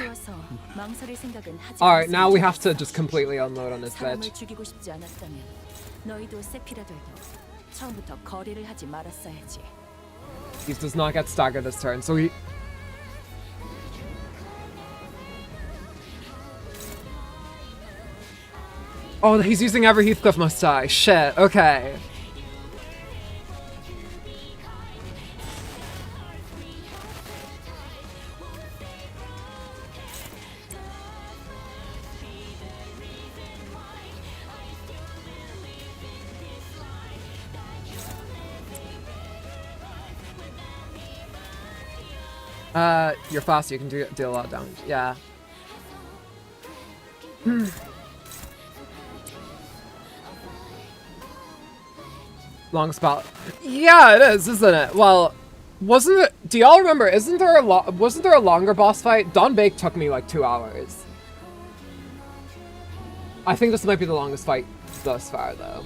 Alright, now we have to just completely unload on this bitch. He does not get staggered this turn, so he... Oh, he's using every Heathcliff must die. Shit, okay. You're fast, you can deal a lot of damage. Yeah. Long spell. Yeah, it is, isn't it? Well, wasn't it? Do y'all remember? Wasn't there a longer boss fight? Don Bake took me like 2 hours. I think this might be the longest fight thus far, though.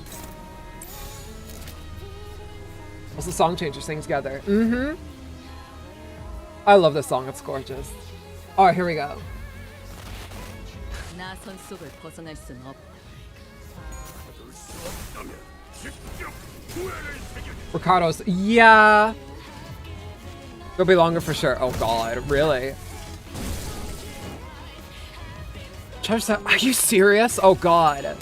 What's the song change? You're singing together. Mm-hmm. I love this song. It's gorgeous. All right, here we go. Ricardo's, yeah. It'll be longer for sure. Oh god, really? Are you serious? Oh god.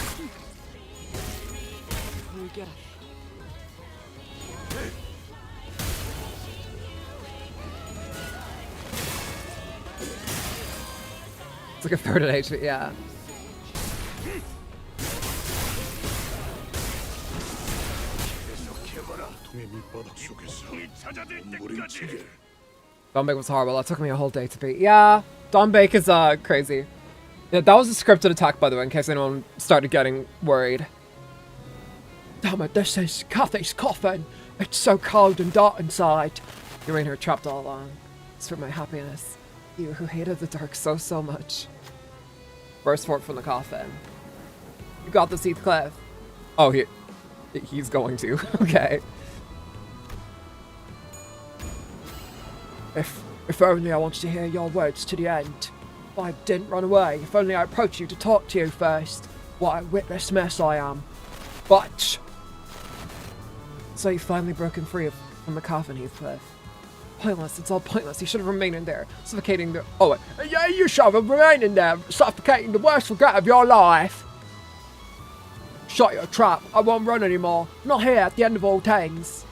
It's like a third of HP, yeah. Don Bake was horrible. That took me a whole day to beat. Yeah, Don Bake is crazy. Yeah, that was a scripted attack, by the way, in case anyone started getting worried. Damn it, this is Kathy's coffin. It's so cold and dark inside. You're in here trapped all along. It's for my happiness. You who hated the dark so much. Burst forth from the coffin. You got this, Heathcliff. Oh, he's going to. Okay. If only I wanted to hear your words to the end. If I didn't run away. If only I approached you to talk to you first. What a witless mess I am. But... So you've finally broken free from the coffin, Heathcliff. Pointless, it's all pointless. You should have remained in there, suffocating the... Oh, wait. Yeah, you should have remained in there, suffocating the worst regret of your life. Shut your trap. I won't run anymore. Not here at the end of all things.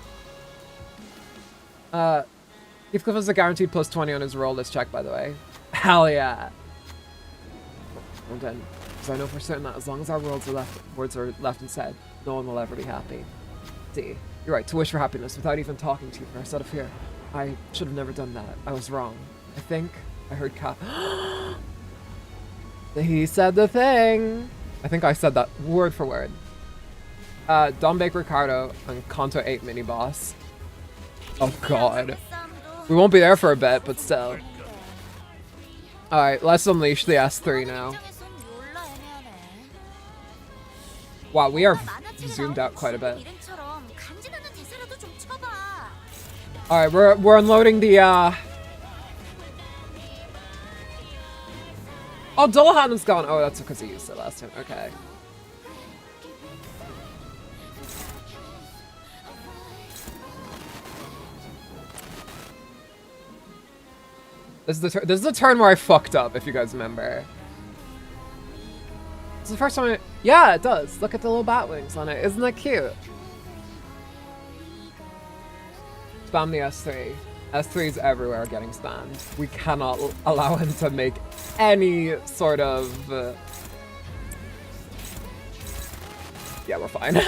Heathcliff has a guaranteed plus 20 on his roll list check, by the way. Hell yeah. Well done. Because I know for certain that as long as our words are left unsaid, no one will ever be happy. See, you're right, to wish for happiness without even talking to you first out of fear. I should have never done that. I was wrong. I think I heard He said the thing. I think I said that word for word. Don Bake Ricardo and Canto 8 mini boss. Oh god. We won't be there for a bit, but still. Alright, let's unleash the S3 now. Wow, we are zoomed out quite a bit. Alright, we're unloading the Oh, Dullahan's gone. Oh, that's because he used it last time. Okay. This is the turn where I fucked up, if you guys remember. This is the first time yeah, it does. Look at the little bat wings on it. Isn't that cute? Spam the S3. S3's everywhere getting spammed. We cannot allow him to make any sort of... Yeah, we're fine.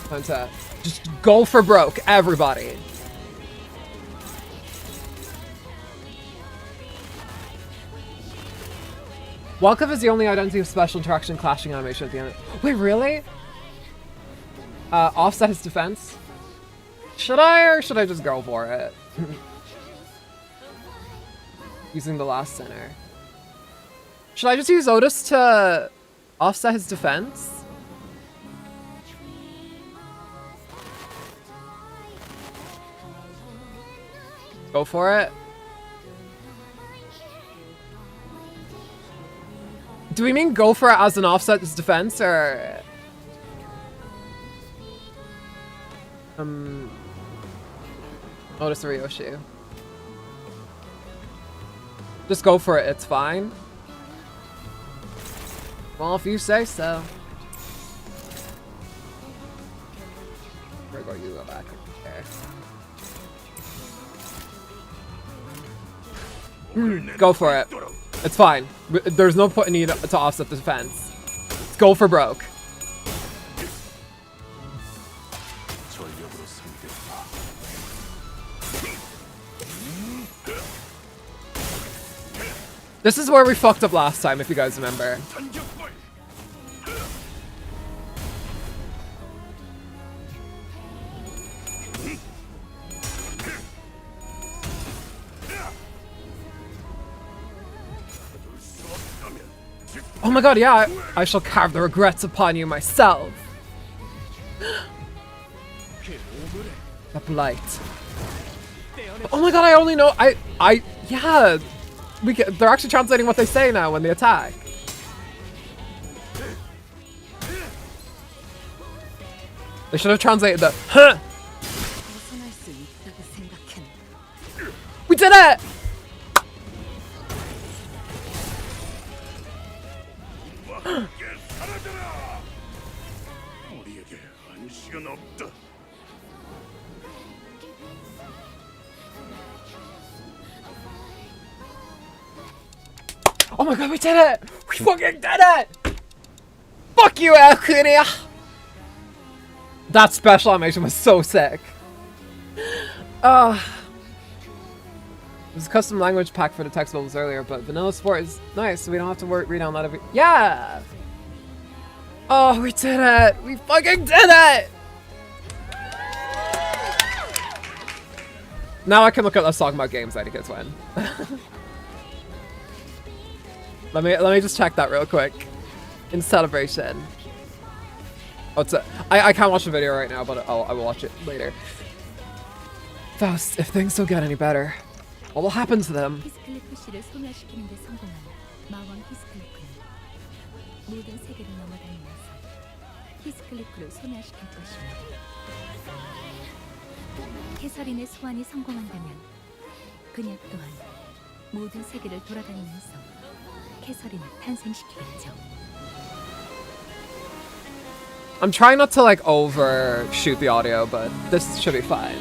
Time to just go for broke, everybody. Walkup is the only identity of special interaction clashing animation at the end. Wait, really? Offset his defense? Should I, or should I just go for it? Using the last center. Should I just use Otis to offset his defense? Go for it. Do we mean go for it as an offset his defense, or... Otis or Ryoshi? Just go for it, it's fine. Well, if you say so. Virgo, you go back. Okay. Go for it. It's fine. There's no need to offset the defense. Let's go for broke. This is where we fucked up last time, if you guys remember. Oh my god, yeah, I shall carve the regrets upon you myself. The blight. Oh my god, I only know, yeah. They're actually translating what they say now when they attack. They should have translated the huh. We did it! Oh my god, we did it! We fucking did it! Fuck you, Alcunia! That special animation was so sick. There's a custom language pack for the text bubbles earlier, but vanilla support is nice, so we don't have to read on that every— Yeah! Oh, we did it! We fucking did it! Now I can look at us talking about games I think it's when. Let me just check that real quick. In celebration. Oh, I can't watch the video right now, but I will watch it later. Faust, if things don't get any better, what will happen to them? 캐서린의 소환이 성공한다면 그녀 또한 모든 세계를 돌아다니면서 캐서린을 탄생시키겠죠. I'm trying not to like overshoot the audio, but this should be fine.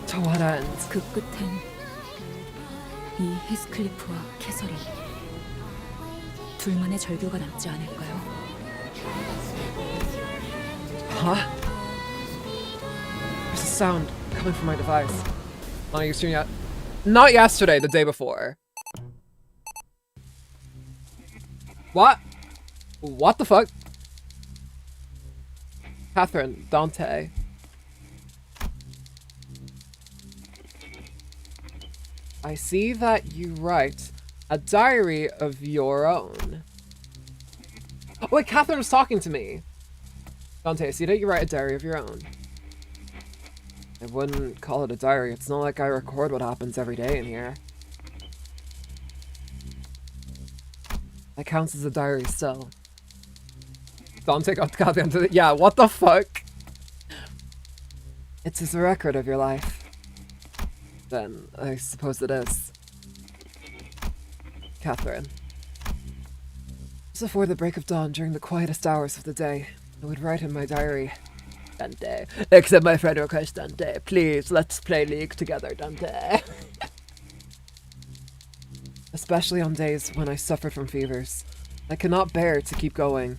To what end? 그 끝엔 이 히스클리프와 캐서린 둘만의 절교가 남지 않을까요? Huh? There's a sound coming from my device. Are you streaming yet? Not yesterday, the day before. What? What the fuck? Catherine, Dante. I see that you write a diary of your own. Oh, wait, Catherine was talking to me. Dante, I see that you write a diary of your own. I wouldn't call it a diary. It's not like I record what happens every day in here. That counts as a diary still. Dante got Catherine to the— yeah, what the fuck? It's just a record of your life. Then I suppose it is. Catherine. Just before the break of dawn, during the quietest hours of the day, I would write in my diary, Dante, accept my friend request, Dante. Please, let's play League together, Dante. Especially on days when I suffer from fevers. I cannot bear to keep going.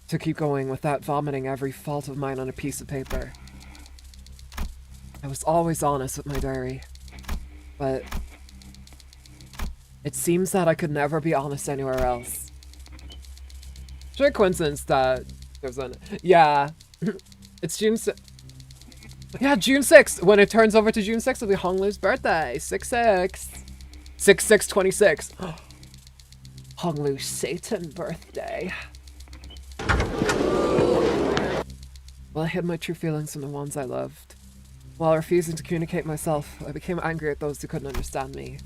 To keep going without vomiting every fault of mine on a piece of paper. I was always honest with my diary. But it seems that I could never be honest anywhere else. Sheer coincidence that there's an— yeah. It's June 6th. Yeah, June 6th. When it turns over to June 6th, it'll be Honglu's birthday. 6/6. 6/6/26. Honglu's Satan birthday. Well, I hid my true feelings from the ones I loved. While refusing to communicate myself, I became angry at those who couldn't understand me.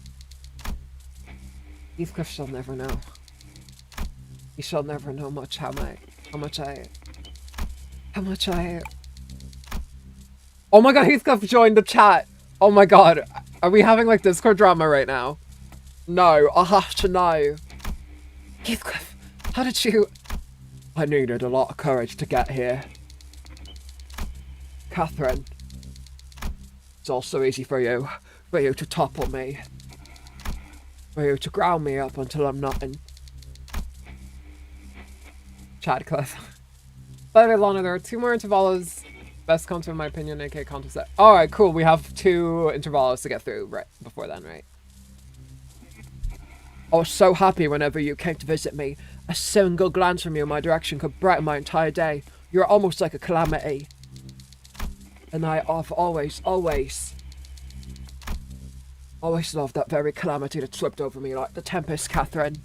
Heathcliff shall never know. He shall never know how much I... Oh my god, Heathcliff joined the chat! Oh my god, are we having like Discord drama right now? No, I have to know. Heathcliff, how did you... I needed a lot of courage to get here. Catherine, it's all so easy for you to topple me. For you to ground me up until I'm nothing. Chadcliffe. By the way, Lana, there are 2 more intervalos. Best Canto in my opinion, aka Canto set. Alright, cool. We have 2 intervalos to get through right before then, right? I was so happy whenever you came to visit me. A single glance from you in my direction could brighten my entire day. You're almost like a calamity. And I have always loved that very calamity that swept over me like the tempest, Catherine.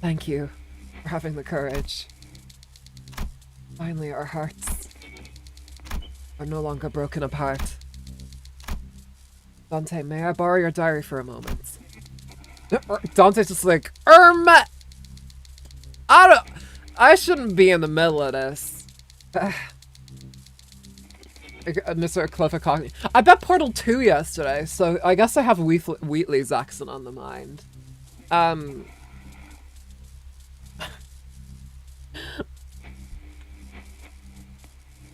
Thank you for having the courage. Finally, our hearts are no longer broken apart. Dante, may I borrow your diary for a moment? Dante's just like, I shouldn't be in the middle of this. Mr. Clifford Cockney. I bet Portal 2 yesterday, so I guess I have Wheatley's accent on the mind.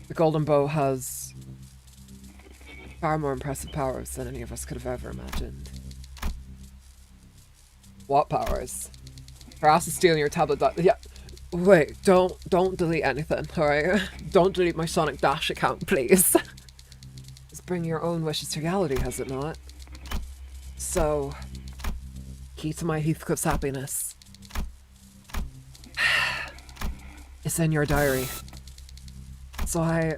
The Golden Bow has far more impressive powers than any of us could have ever imagined. What powers? Harass is stealing your tablet. Yeah. Wait, don't delete anything, alright? Don't delete my Sonic Dash account, please. It's bringing your own wishes to reality, has it not? So, key to my Heathcliff's happiness. It's in your diary. So I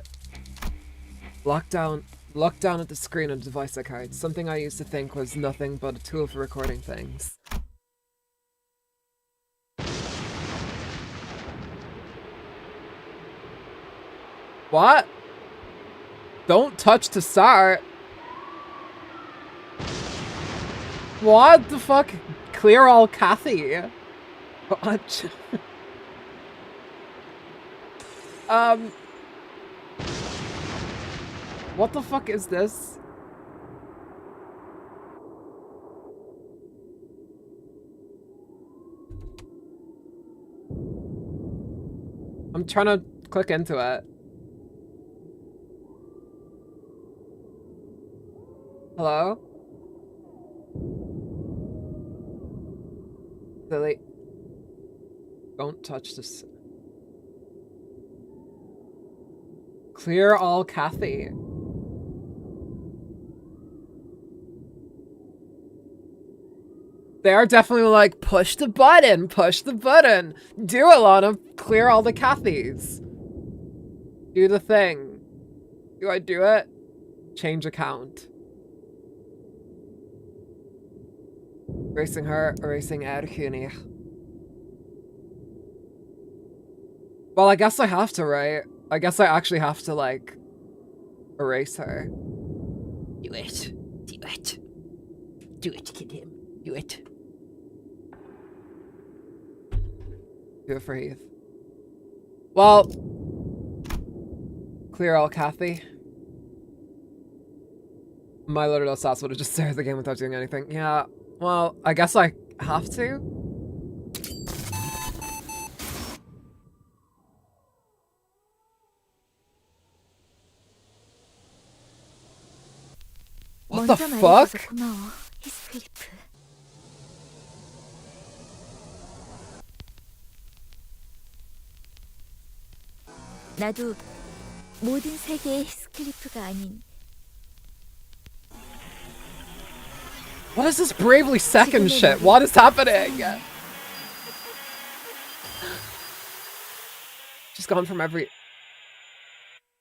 looked down at the screen of the device I carried, something I used to think was nothing but a tool for recording things. What? Don't touch to start. What the fuck? Clear all Kathy. What? What the fuck is this? I'm trying to click into it. Hello? Lily. Don't touch this. Clear all Kathy. They are definitely like, push the button, do it, Lana, clear all the Cathys. Do the thing. Do I do it? Change account. Erasing her, erasing Erhuni. Well, I guess I have to, right? I guess I actually have to, like, erase her. Do it. Do it. Do it, kid him. Do it. Do it for Heath. Well, clear all Kathy. My literal sauce would have just started the game without doing anything. Yeah, well, I guess I have to. What the fuck? 나도 모든 세계의 히스클리프가 아닌. What is this bravely second shit? What is happening? She's gone from every...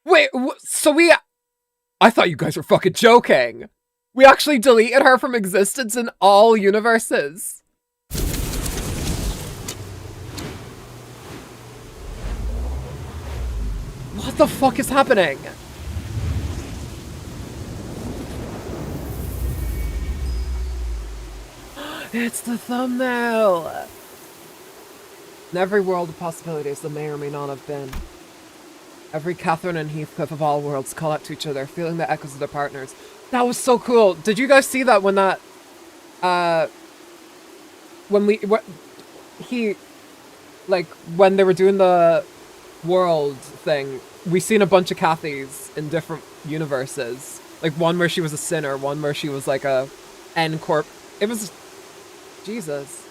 Wait, so we... I thought you guys were fucking joking. We actually deleted her from existence in all universes. What the fuck is happening? It's the thumbnail! In every world of possibilities there may or may not have been. Every Catherine and Heathcliff of all worlds call out to each other, feeling the echoes of their partners. That was so cool! Did you guys see that when that... when they were doing the world thing, we seen a bunch of Cathys in different universes. Like one where she was a sinner, one where she was like a N-corp. It was... Jesus.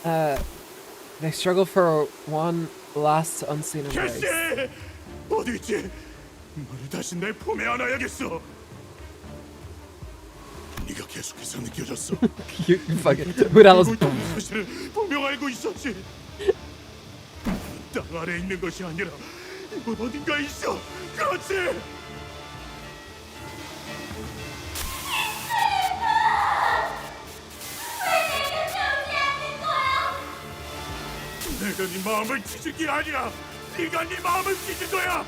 They struggle for one last unseen embrace. 어디 있지? 너를 다시 내 품에 안아야겠어. 네가 계속해서 느껴졌어. You fucking... Who the hell is... 사실을 분명 알고 있었지. 땅 아래 있는 것이 아니라 이곳 어딘가 있어. 그렇지. 내가 네 마음을 찢은 게 아니라 네가 네 마음을 찢은 거야.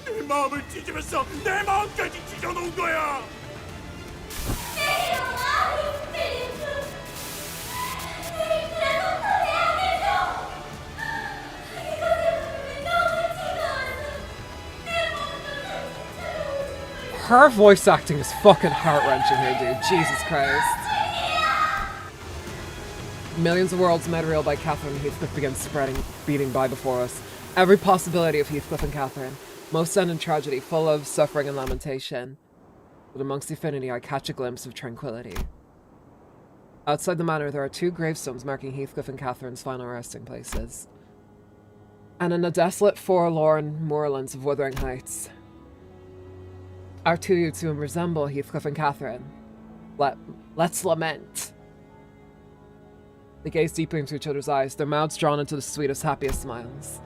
내 마음을 찢으면서 내 마음까지 찢어놓은 거야. Her voice acting is fucking heart-wrenching here, dude. Jesus Christ. Millions of worlds made real by Catherine and Heathcliff begin beating by before us. Every possibility of Heathcliff and Catherine. Most end in tragedy, full of suffering and lamentation. But amongst the affinity, I catch a glimpse of tranquility. Outside the manor, there are 2 gravestones marking Heathcliff and Catherine's final resting places. And in the desolate, forlorn moorlands of Wuthering Heights, our 2 youths who resemble Heathcliff and Catherine. Let's lament. They gaze deeply into each other's eyes, their mouths drawn into the sweetest, happiest smiles.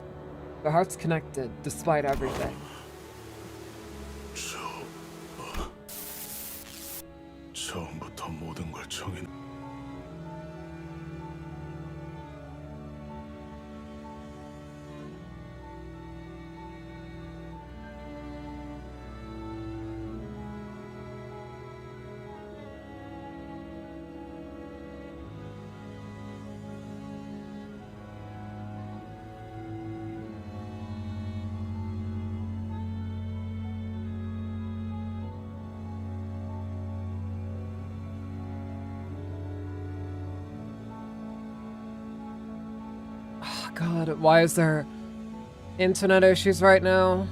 Their hearts connected, despite everything. 처음부터 모든 걸 정해. God, why is there internet issues right now?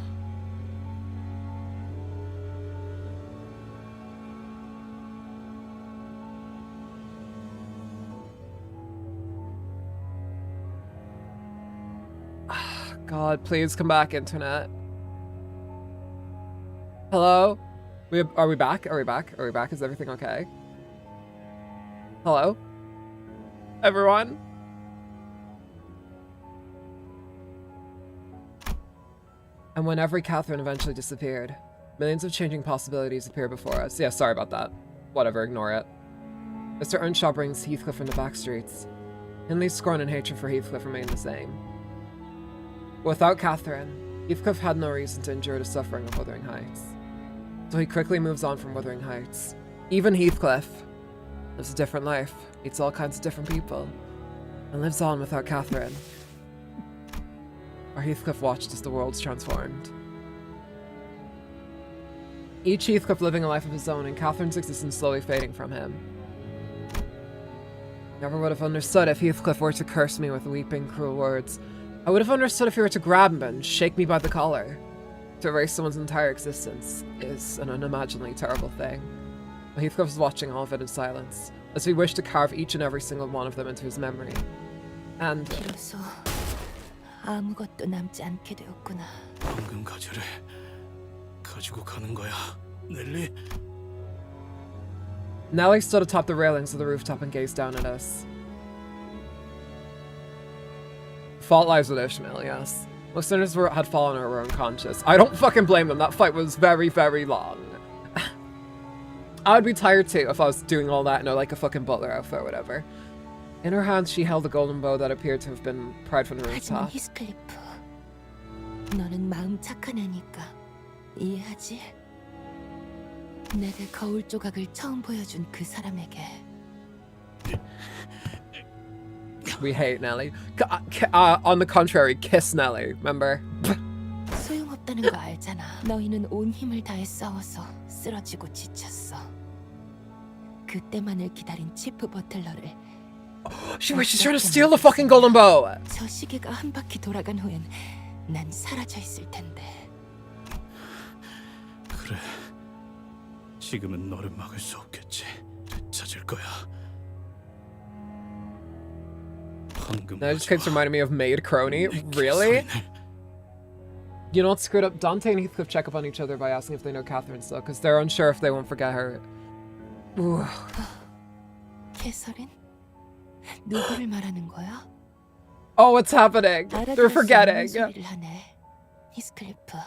God, please come back, internet. Hello? Are we back? Are we back? Are we back? Is everything okay? Hello? Everyone? And when every Catherine eventually disappeared, millions of changing possibilities appeared before us. Yeah, sorry about that. Whatever, ignore it. Mr. Earnshaw brings Heathcliff from the back streets. Hindley's scorn and hatred for Heathcliff remain the same. Without Catherine, Heathcliff had no reason to endure the suffering of Wuthering Heights. So he quickly moves on from Wuthering Heights. Even Heathcliff lives a different life, meets all kinds of different people, and lives on without Catherine. Our Heathcliff watched as the world's transformed. Each Heathcliff living a life of his own, and Catherine's existence slowly fading from him. Never would have understood if Heathcliff were to curse me with weeping, cruel words. I would have understood if he were to grab me and shake me by the collar. To erase someone's entire existence is an unimaginably terrible thing. But Heathcliff was watching all of it in silence, as he wished to carve each and every single one of them into his memory. And... 아무것도 남지 않게 되었구나. 방금 가지를 가지고 가는 거야, 넬리? Nellie stood atop the railings of the rooftop and gazed down at us. Fault lies with Ishmael, yes. Listeners had fallen or were unconscious. I don't fucking blame them. That fight was very, very long. I would be tired too if I was doing all that in like a fucking butler outfit or whatever. In her hands, she held a golden bow that appeared to have been pried from the rooftop. 하지만 히스클리프, 너는 마음 착한 애니까 이해하지? 내게 거울 조각을 처음 보여준 그 사람에게. We hate Nelly. On the contrary, kiss Nelly. Remember? 소용없다는 거 알잖아. 너희는 온 힘을 다해 싸워서 쓰러지고 지쳤어. 그때만을 기다린 치프 버틀러를. She's trying to steal the fucking golden bow. 저 시계가 한 바퀴 돌아간 후엔 난 사라져 있을 텐데. 그래. 지금은 너를 막을 수 없겠지. 찾을 거야. That just keeps reminding me of Maid Crony. Really? You know what screwed up? Dante and Heathcliff check up on each other by asking if they know Catherine still, because they're unsure if they won't forget her. 캐서린? 누구를 말하는 거야? Oh, what's happening? They're forgetting. 소리를 하네. 히스클리프.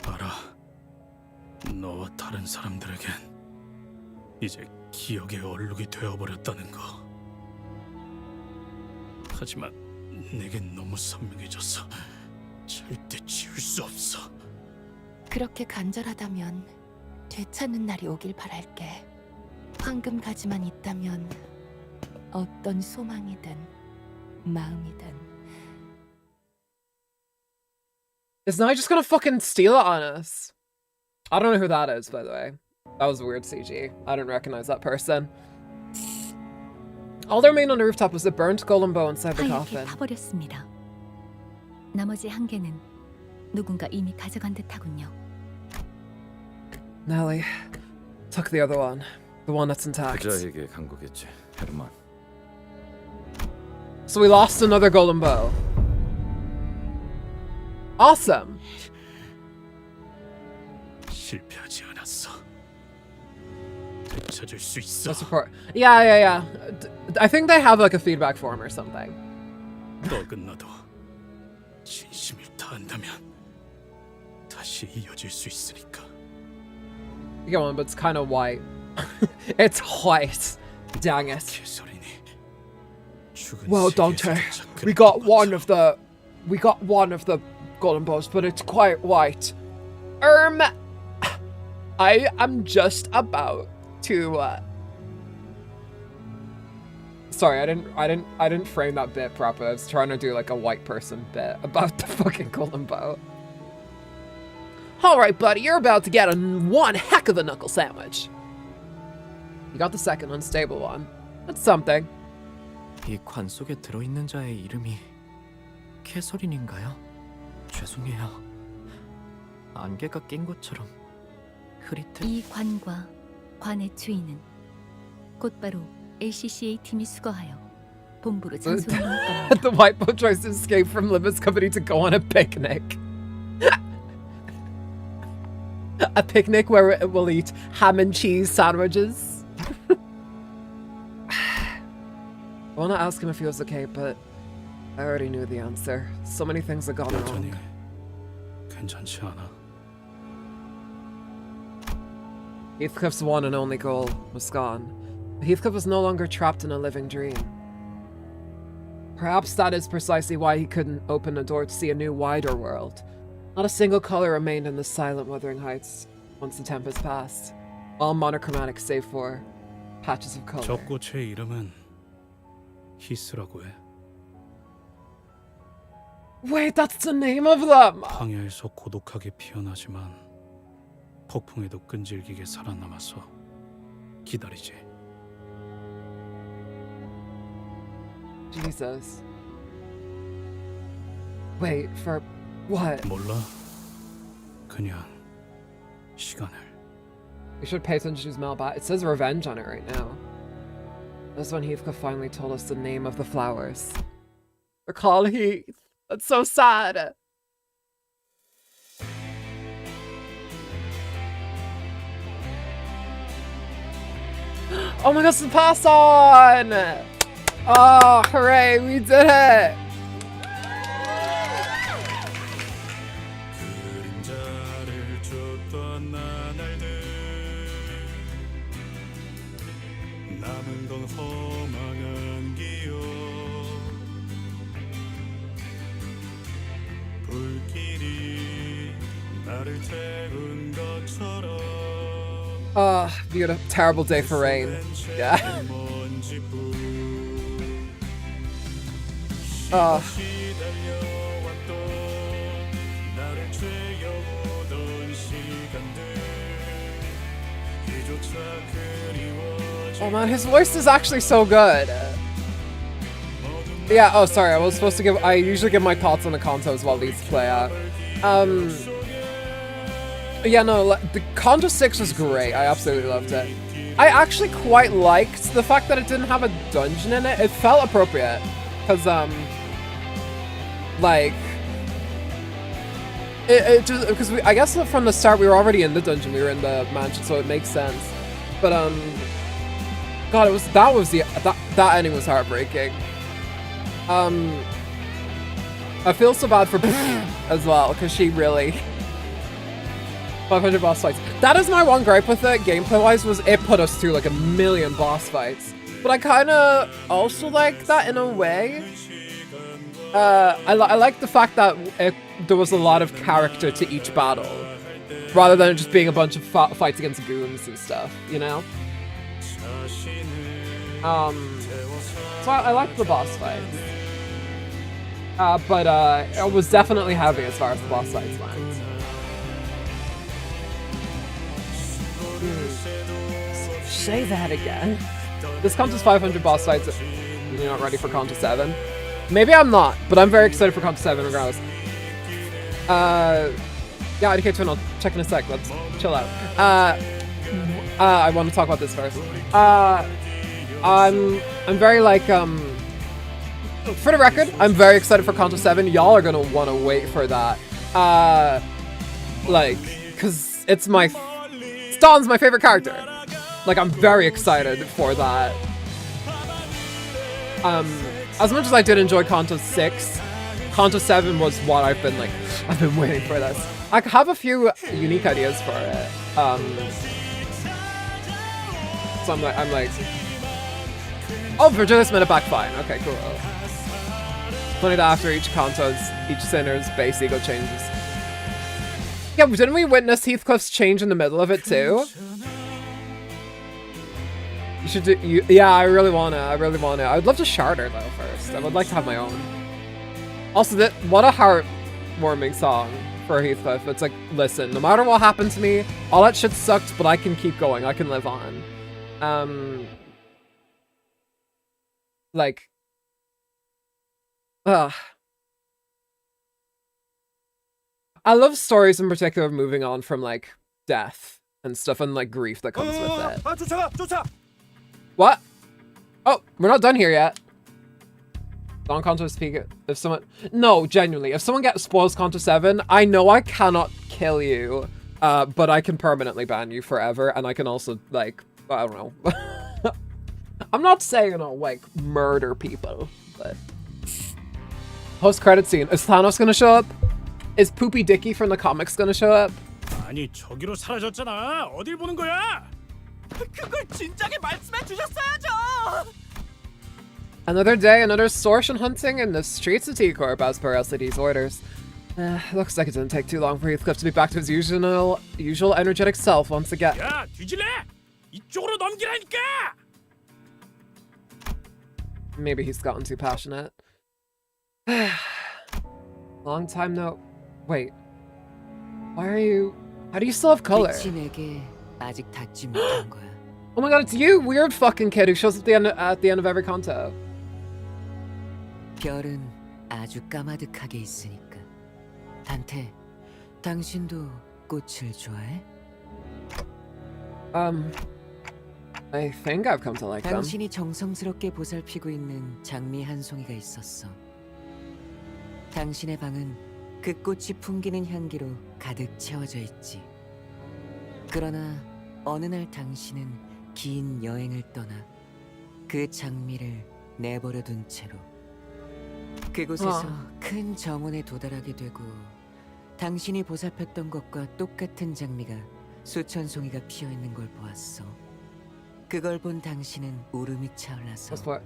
알아. 너와 다른 사람들에겐 이제 기억의 얼룩이 되어버렸다는 거. 하지만 내겐 너무 선명해졌어. 절대 지울 수 없어. 그렇게 간절하다면 되찾는 날이 오길 바랄게. 황금 가지만 있다면 어떤 소망이든 마음이든. Is Nye just gonna fucking steal it on us? I don't know who that is, by the way. That was a weird CG. I didn't recognize that person. All there remained on the rooftop was a burnt golden bow inside the coffin. 타버렸습니다. 나머지 한 개는 누군가 이미 가져간 듯하군요. Nelly took the other one, the one that's intact. 그자에게 간 거겠지, 헤르만. So we lost another golden bow. Awesome. 실패하지 않았어. 되찾을 수 있어. That's support. Yeah. I think they have like a feedback form or something. 또 끝나도 진심을 다한다면 다시 이어질 수 있으니까. You get one, but it's kind of white. It's white. Dang it. Well, Dante, we got one of the golden bows, but it's quite white. I am just about to. Sorry, I didn't frame that bit properly. I was trying to do like a white person bit about the fucking golden bow. All right, buddy, you're about to get one heck of a knuckle sandwich. You got the second unstable one. That's something. 이 관 속에 들어있는 자의 이름이 캐서린인가요? 죄송해요. 안개가 낀 것처럼 흐릿해. 이 관과 관의 주인은 곧바로 LCCA 팀이 수거하여 본부로 전송할 겁니다. The white boat tries to escape from Limbus Company to go on a picnic. A picnic where it will eat ham and cheese sandwiches. I want to ask him if he was okay, but I already knew the answer. So many things had gone wrong. 괜찮지 않아? Heathcliff's one and only goal was gone. Heathcliff was no longer trapped in a living dream. Perhaps that is precisely why he couldn't open a door to see a new, wider world. Not a single color remained in the silent Wuthering Heights once the tempest passed. All monochromatic save for patches of color. 저 꽃의 이름은 히스라고 해. Wait, that's the name of them! 황야에서 고독하게 피어나지만 폭풍에도 끈질기게 살아남아서 기다리지. Jesus. Wait, for what? 몰라. 그냥 시간을. We should pay attention to his mailbox. It says revenge on it right now. That's when Heathcliff finally told us the name of the flowers. Recall Heath. That's so sad. Oh my god, it's the pass on! Oh, hooray, we did it! Oh, beautiful, terrible day for rain. Yeah. Oh. Oh man, his voice is actually so good. Yeah, oh sorry, I was supposed to give, I usually give my thoughts on the Canto as well, leads to play out. Yeah, no, the Canto 6 was great, I absolutely loved it. I actually quite liked the fact that it didn't have a dungeon in it. It felt appropriate, because, like, it just, because I guess from the start we were already in the dungeon, we were in the mansion, so it makes sense. But, God, that ending was heartbreaking. I feel so bad for as well, because she really... 500 boss fights. That is my one gripe with it, gameplay-wise, was it put us through like a million boss fights. But I kind of also like that in a way. I like the fact that there was a lot of character to each battle, rather than just being a bunch of fights against goons and stuff, you know? So I liked the boss fights. But it was definitely heavy as far as the boss fights went. Say that again. This Canto's 500 boss fights. You're not ready for Canto 7? Maybe I'm not, but I'm very excited for Canto 7 regardless. Yeah, IDK Twin, I'll check in a sec. Let's chill out. I want to talk about this first. I'm very like, for the record, I'm very excited for Canto 7. Y'all are gonna want to wait for that. Like, cause it's Dawn's my favorite character. Like, I'm very excited for that. As much as I did enjoy Canto 6, Canto 7 was what I've been waiting for this. I have a few unique ideas for it. So I'm like, oh, Virgilius made it back fine. Okay, cool. Funny that after each sinner's base ego changes. Yeah, didn't we witness Heathcliff's change in the middle of it too? You should do, yeah, I really wanna. I would love to charter though first. I would like to have my own. Also, what a heartwarming song for Heathcliff. It's like, listen, no matter what happened to me, all that shit sucked, but I can keep going. I can live on. Like, I love stories in particular of moving on from like death and stuff and like grief that comes with it. What? Oh, we're not done here yet. Don't Canto speak it. If someone... No, genuinely. If someone spoils Canto 7, I know I cannot kill you, but I can permanently ban you forever, and I can also, like... I don't know. I'm not saying I'll, like, murder people, but... Post-credit scene. Is Thanos gonna show up? Is Poopy Dicky from the comics gonna show up? 아니 저기로 사라졌잖아. 어딜 보는 거야? 그걸 진작에 말씀해 주셨어야죠. Another day, another extortion hunting in the streets of T-Corp as per LCD's orders. Looks like it didn't take too long for Heathcliff to be back to his usual energetic self once again. 야, 뒤질래? 이쪽으로 넘기라니까. Maybe he's gotten too passionate. Long time no... Wait. Why are you... How do you still have color? Oh my god, it's you, weird fucking kid who shows up at the end of every Canto. 별은 아주 까마득하게 있으니까. 단테, 당신도 꽃을 좋아해? I think I've come to like them. 당신이 정성스럽게 보살피고 있는 장미 한 송이가 있었어. 당신의 방은 그 꽃이 풍기는 향기로 가득 채워져 있지. 그러나 어느 날 당신은 긴 여행을 떠나 그 장미를 내버려 둔 채로 그곳에서 큰 정원에 도달하게 되고 당신이 보살폈던 것과 똑같은 장미가 수천 송이가 피어 있는 걸 보았어. 그걸 본 당신은 울음이 차올라서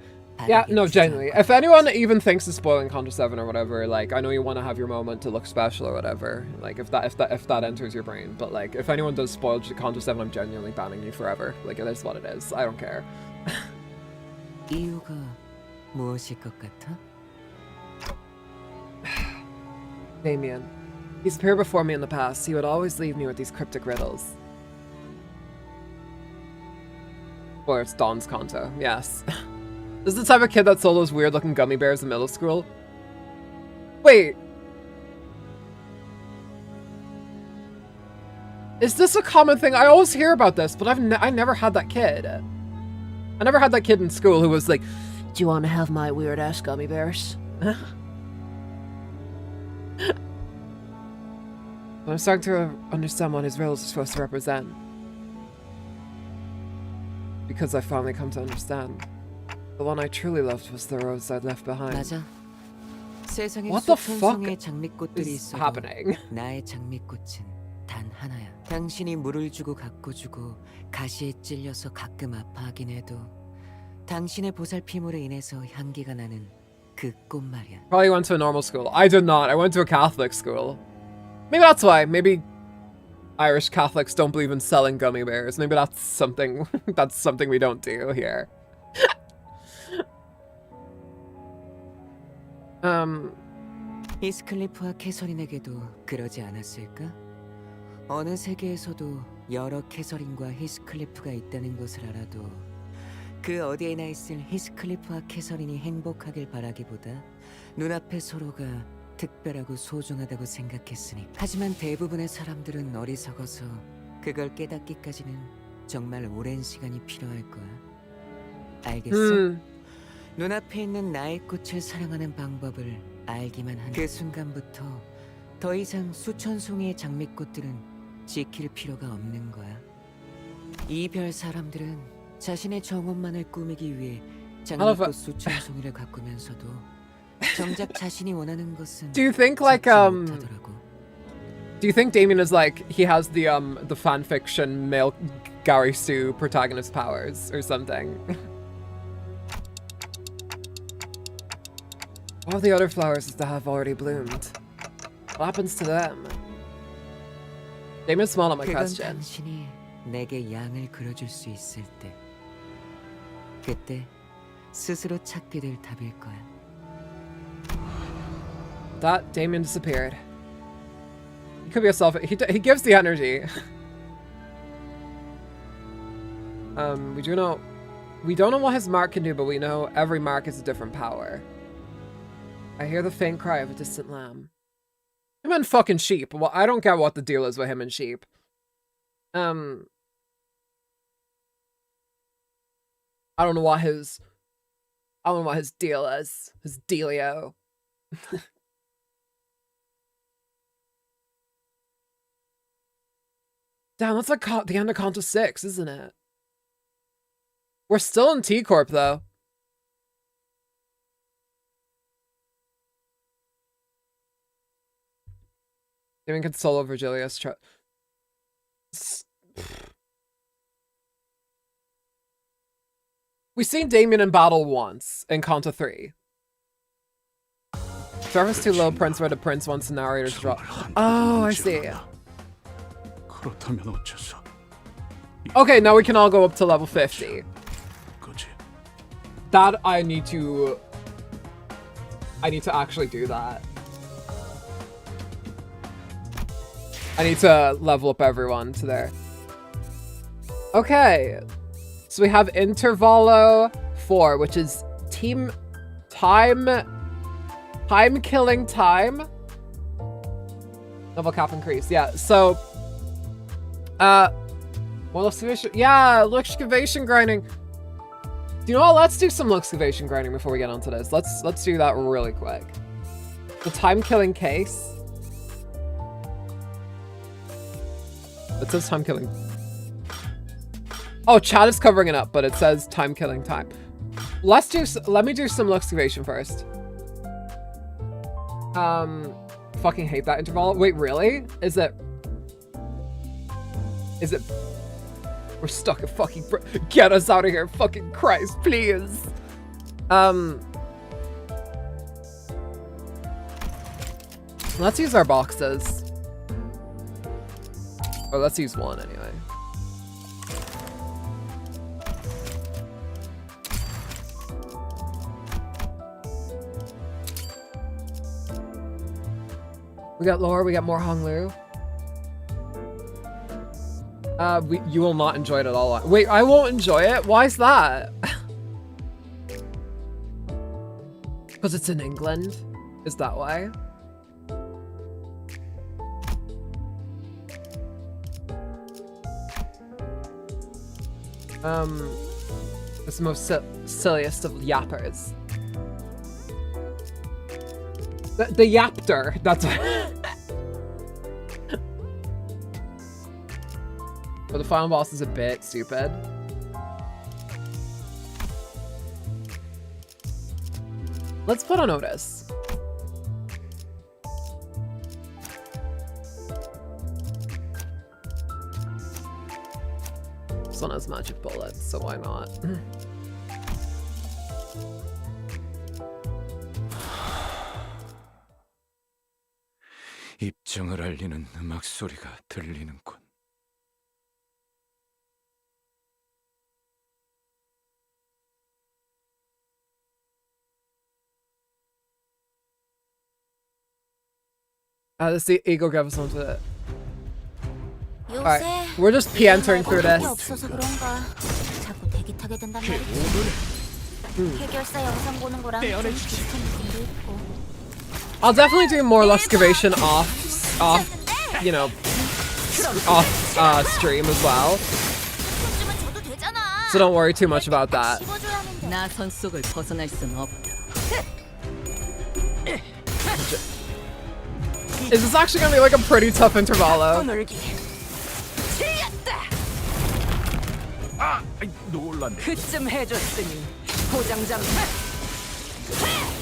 Yeah, no, genuinely. If anyone even thinks of spoiling Canto 7 or whatever, like, I know you want to have your moment to look special or whatever, like, if that enters your brain, but like, if anyone does spoil Canto 7, I'm genuinely banning you forever. Like, it is what it is. I don't care. 이유가 무엇일 것 같아? Damien. He's appeared before me in the past. He would always leave me with these cryptic riddles. Or it's Dawn's Canto. Yes. This is the type of kid that sold those weird-looking gummy bears in middle school. Wait. Is this a common thing? I always hear about this, but I never had that kid. I never had that kid in school who was like, "Do you want to have my weird-ass gummy bears?" I'm starting to understand what his riddles are supposed to represent. Because I finally come to understand. The one I truly loved was the rose I'd left behind. 맞아. 세상에 What the 수천 fuck 송이의 장미꽃들이 is 있어도 happening? 나의 장미꽃은 단 하나야. 당신이 물을 주고 가꿔주고 가시에 찔려서 가끔 아파하긴 해도 당신의 보살핌으로 인해서 향기가 나는 그 꽃 말이야. Probably went to a normal school. I did not. I went to a Catholic school. Maybe that's why. Maybe Irish Catholics don't believe in selling gummy bears. Maybe that's something we don't do here. 히스클리프와 캐서린에게도 그러지 않았을까? 어느 세계에서도 여러 캐서린과 히스클리프가 있다는 것을 알아도 그 어디에나 있을 히스클리프와 캐서린이 행복하길 바라기보다 눈앞의 서로가 특별하고 소중하다고 생각했으니. 하지만 대부분의 사람들은 어리석어서 그걸 깨닫기까지는 정말 오랜 시간이 필요할 거야. 알겠어? 눈앞에 있는 나의 꽃을 사랑하는 방법을 알기만 한 그 순간부터 더 이상 수천 송이의 장미꽃들은 지킬 필요가 없는 거야. 이 별 사람들은 자신의 정원만을 꾸미기 위해 장미꽃 수천 송이를 가꾸면서도 정작 자신이 원하는 것은 Do you think like Do you think Damien is like he has the fanfiction male Gary Sue protagonist powers or something? All the other flowers that have already bloomed. What happens to them? Damien smiled at my question. 당신이 내게 양을 그려줄 수 있을 때, 그때 스스로 찾게 될 답일 거야. That Damien disappeared. He could be a self. He gives the energy. We don't know what his mark can do, but we know every mark is a different power. I hear the faint cry of a distant lamb. Him and fucking sheep. Well, I don't get what the deal is with him and sheep. I don't know what his deal is. His dealio. Damn, that's like the end of Canto 6, isn't it? We're still in T Corp though. Damien can solo Virgilius. We've seen Damien in battle once in Canto 3. Service too low, Prince where the Prince wants the narrator's drop. Oh, I see. Okay, now we can all go up to level 50. That I need to actually do that. I need to level up everyone to there. Okay. So we have Intervallo 4, which is time killing time. Level cap increase. Yeah. So well, excavation. Yeah, excavation grinding. Do you know what? Let's do some excavation grinding before we get onto this. Let's do that really quick. The time killing case. It says time killing. Oh, chat is covering it up, but it says time killing time. Let me do some excavation first. Fucking hate that interval. Wait, really? Is it? We're stuck at fucking. Get us out of here, fucking Christ, please. Let's use our boxes. Or let's use one anyway. We got lore, we got more Honglu. You will not enjoy it at all. Wait, I won't enjoy it? Why is that? Because it's in England? Is that why? It's the most silliest of yappers. The yapter, that's what. But the final boss is a bit stupid. Let's put on Otis. This one has magic bullets, so why not? 입장을 알리는 음악 소리가 들리는군. Let's see, Eagle grab us onto it. Alright, we're just p-entering through this. I'll definitely do more excavation off stream as well. So don't worry too much about that. Is this actually gonna be like a pretty tough intervallo?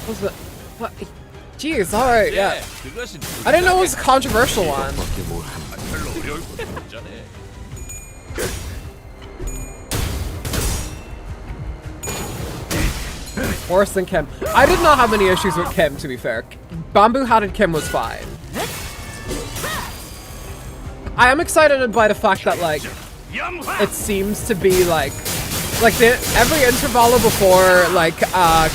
What's that? What? Jeez, alright, yeah. I didn't know it was a controversial one. Worse than Kim. I did not have any issues with Kim, to be fair. Bamboo-hatted Kim was fine. I am excited by the fact that, like, it seems to be, like every intervallo before, like,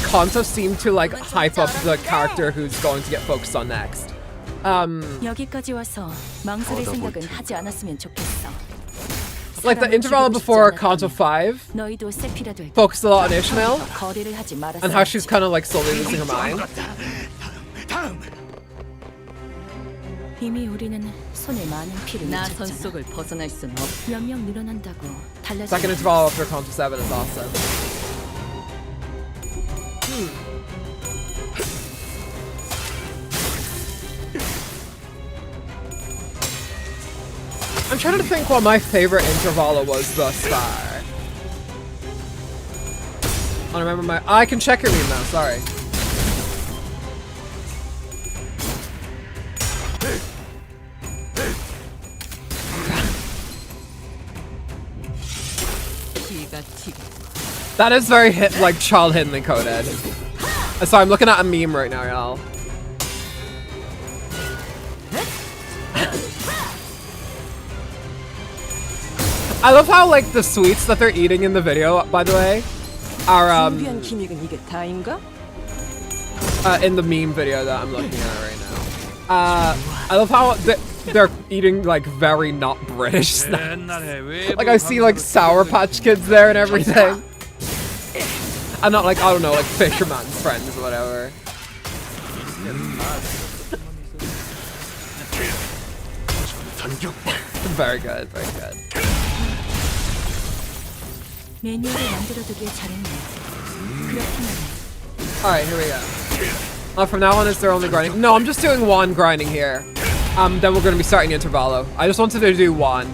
Canto seemed to, like, hype up the character who's going to get focused on next. Like, the intervallo before Canto 5 focused a lot on Ishmael and how she's kind of, like, slowly losing her mind. Second interval after Canto 7 is awesome. I'm trying to think what my favorite intervallo was thus far. I remember my. I can check your meme now. Sorry. That is very like child hidden coded. So I'm looking at a meme right now, y'all. I love how like the sweets that they're eating in the video, by the way, are in the meme video that I'm looking at right now. I love how they're eating like very not British snacks. Like I see like Sour Patch Kids there and everything. And not like, I don't know, like Fisherman's Friends or whatever. Very good, very good. Alright, here we go. From now on, is there only grinding? No, I'm just doing one grinding here. Then we're going to be starting Intervallo. I just wanted to do one.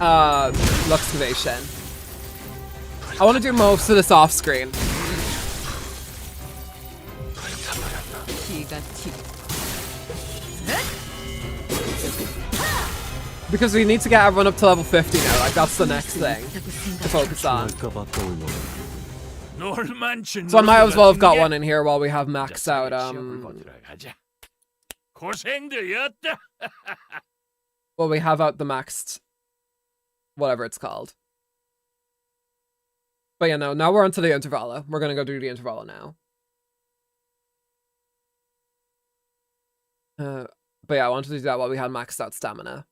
Luxtivation. I want to do most of this off screen. Because we need to get everyone up to level 50 now. Like, that's the next thing to focus on. So I might as well have got one in here while we have maxed out, well, we have out the maxed, whatever it's called. But yeah, no, now we're onto the Intervallo. We're gonna go do the Intervallo now. But yeah, I wanted to do that while we had maxed out stamina.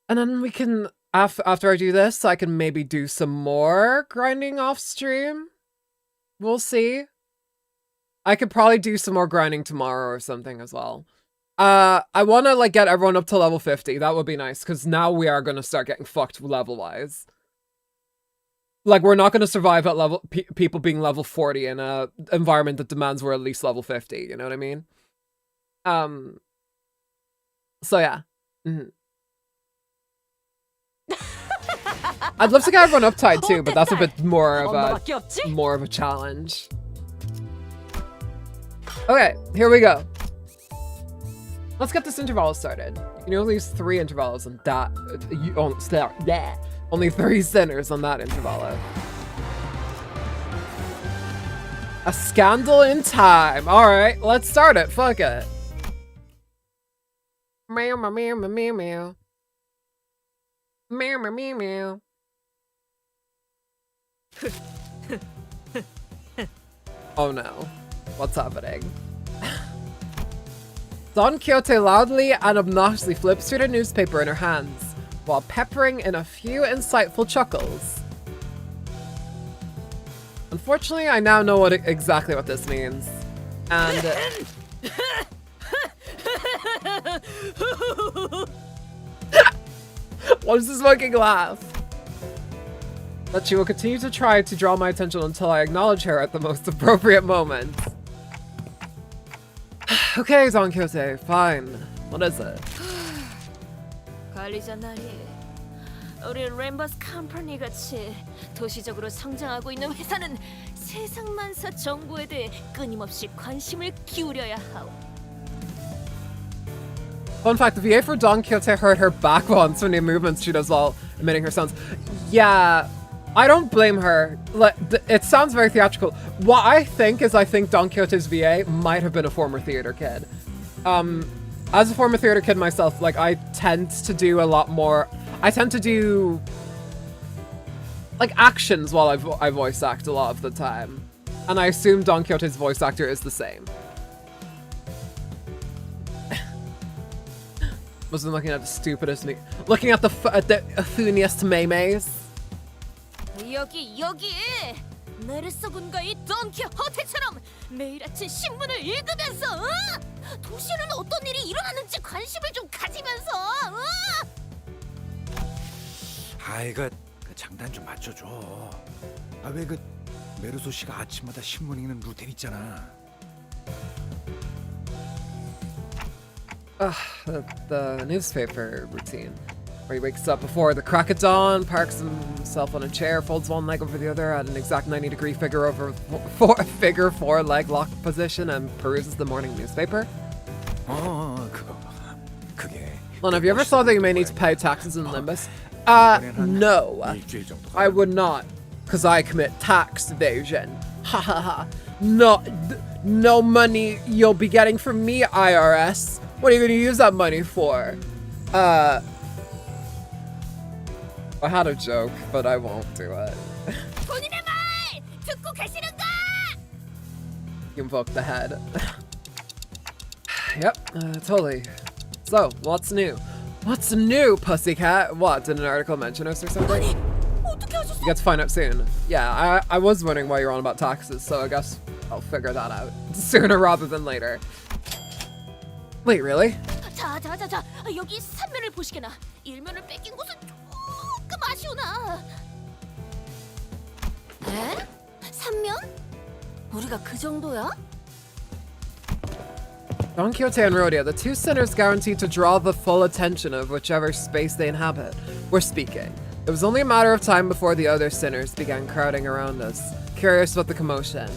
And then we can, after I do this, I can maybe do some more grinding off stream. We'll see. I could probably do some more grinding tomorrow or something as well. I want to like get everyone up to level 50. That would be nice, because now we are going to start getting fucked level-wise. Like, we're not going to survive at level people being level 40 in a environment that demands we're at least level 50. You know what I mean? So yeah. I'd love to get everyone uptight too, but that's a bit more of a challenge. Okay, here we go. Let's get this interval started. You can only use 3 intervals on that. Only 3 sinners on that interval. A scandal in time. All right, let's start it. Fuck it. Meow meow meow meow meow. Meow meow meow meow. Oh no. What's happening? Don Quixote loudly and obnoxiously flips through the newspaper in her hands, while peppering in a few insightful chuckles. Unfortunately, I now know exactly what this means. And... what is this fucking laugh? That she will continue to try to draw my attention until I acknowledge her at the most appropriate moment. Okay, Don Quixote, fine. What is it? 관리자나리, 우리 램버스 컴퍼니 같이 도시적으로 성장하고 있는 회사는 세상 만사 정보에 대해 끊임없이 관심을 기울여야 하오. Fun fact, the VA for Don Quixote hurt her back once when the movements she does while emitting her sounds. Yeah, I don't blame her. It sounds very theatrical. What I think Don Quixote's VA might have been a former theater kid. As a former theater kid myself, like, I tend to do a lot more... I tend to do... like, actions while I voice act a lot of the time. And I assume Don Quixote's voice actor is the same. Wasn't looking at the stupidest me. Looking at the funniest memes. 여기 메르소군과의 돈키호테처럼 매일 아침 신문을 읽으면서 도시는 어떤 일이 일어나는지 관심을 좀 가지면서 이거 장단 좀 맞춰줘. 왜 그 메르소 씨가 아침마다 신문 읽는 루틴 있잖아. The newspaper routine. where he wakes up before the crack of dawn, parks himself on a chair, folds one leg over the other at an exact 90-degree figure four leg lock position, and peruses the morning newspaper. Lon, have you ever thought that you may need to pay taxes in Limbus? No. I would not, because I commit tax evasion. Ha ha ha. No money you'll be getting from me, IRS. What are you going to use that money for? I had a joke, but I won't do it. Invoke the head. Yep, totally. So, what's new? What's new, pussycat? What, did an article mention us or something? You get to find out soon. Yeah, I was wondering why you're on about taxes, so I guess I'll figure that out sooner rather than later. Wait, really? 자, 여기 3면을 보시게나. 1면을 뺏긴 곳은 조금 아쉬우나. 에? 3면? 우리가 그 정도야? Don Quixote and Rhodia, the two sinners guaranteed to draw the full attention of whichever space they inhabit, were speaking. It was only a matter of time before the other sinners began crowding around us, curious about the commotion.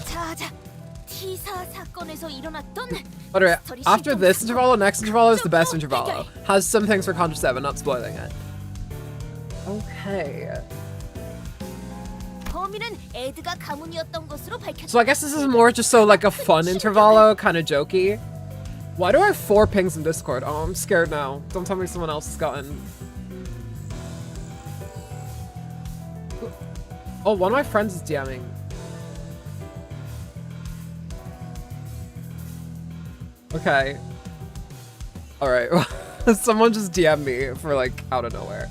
But after this intervalo, next intervalo is the best intervalo. Has some things for contracept, but not spoiling it. Okay. So I guess this is more just so like a fun intervalo, kind of jokey. Why do I have 4 pings in Discord? Oh, I'm scared now. Don't tell me someone else has gotten... Oh, one of my friends is DMing. Okay. Alright. Someone just DM'd me for like out of nowhere.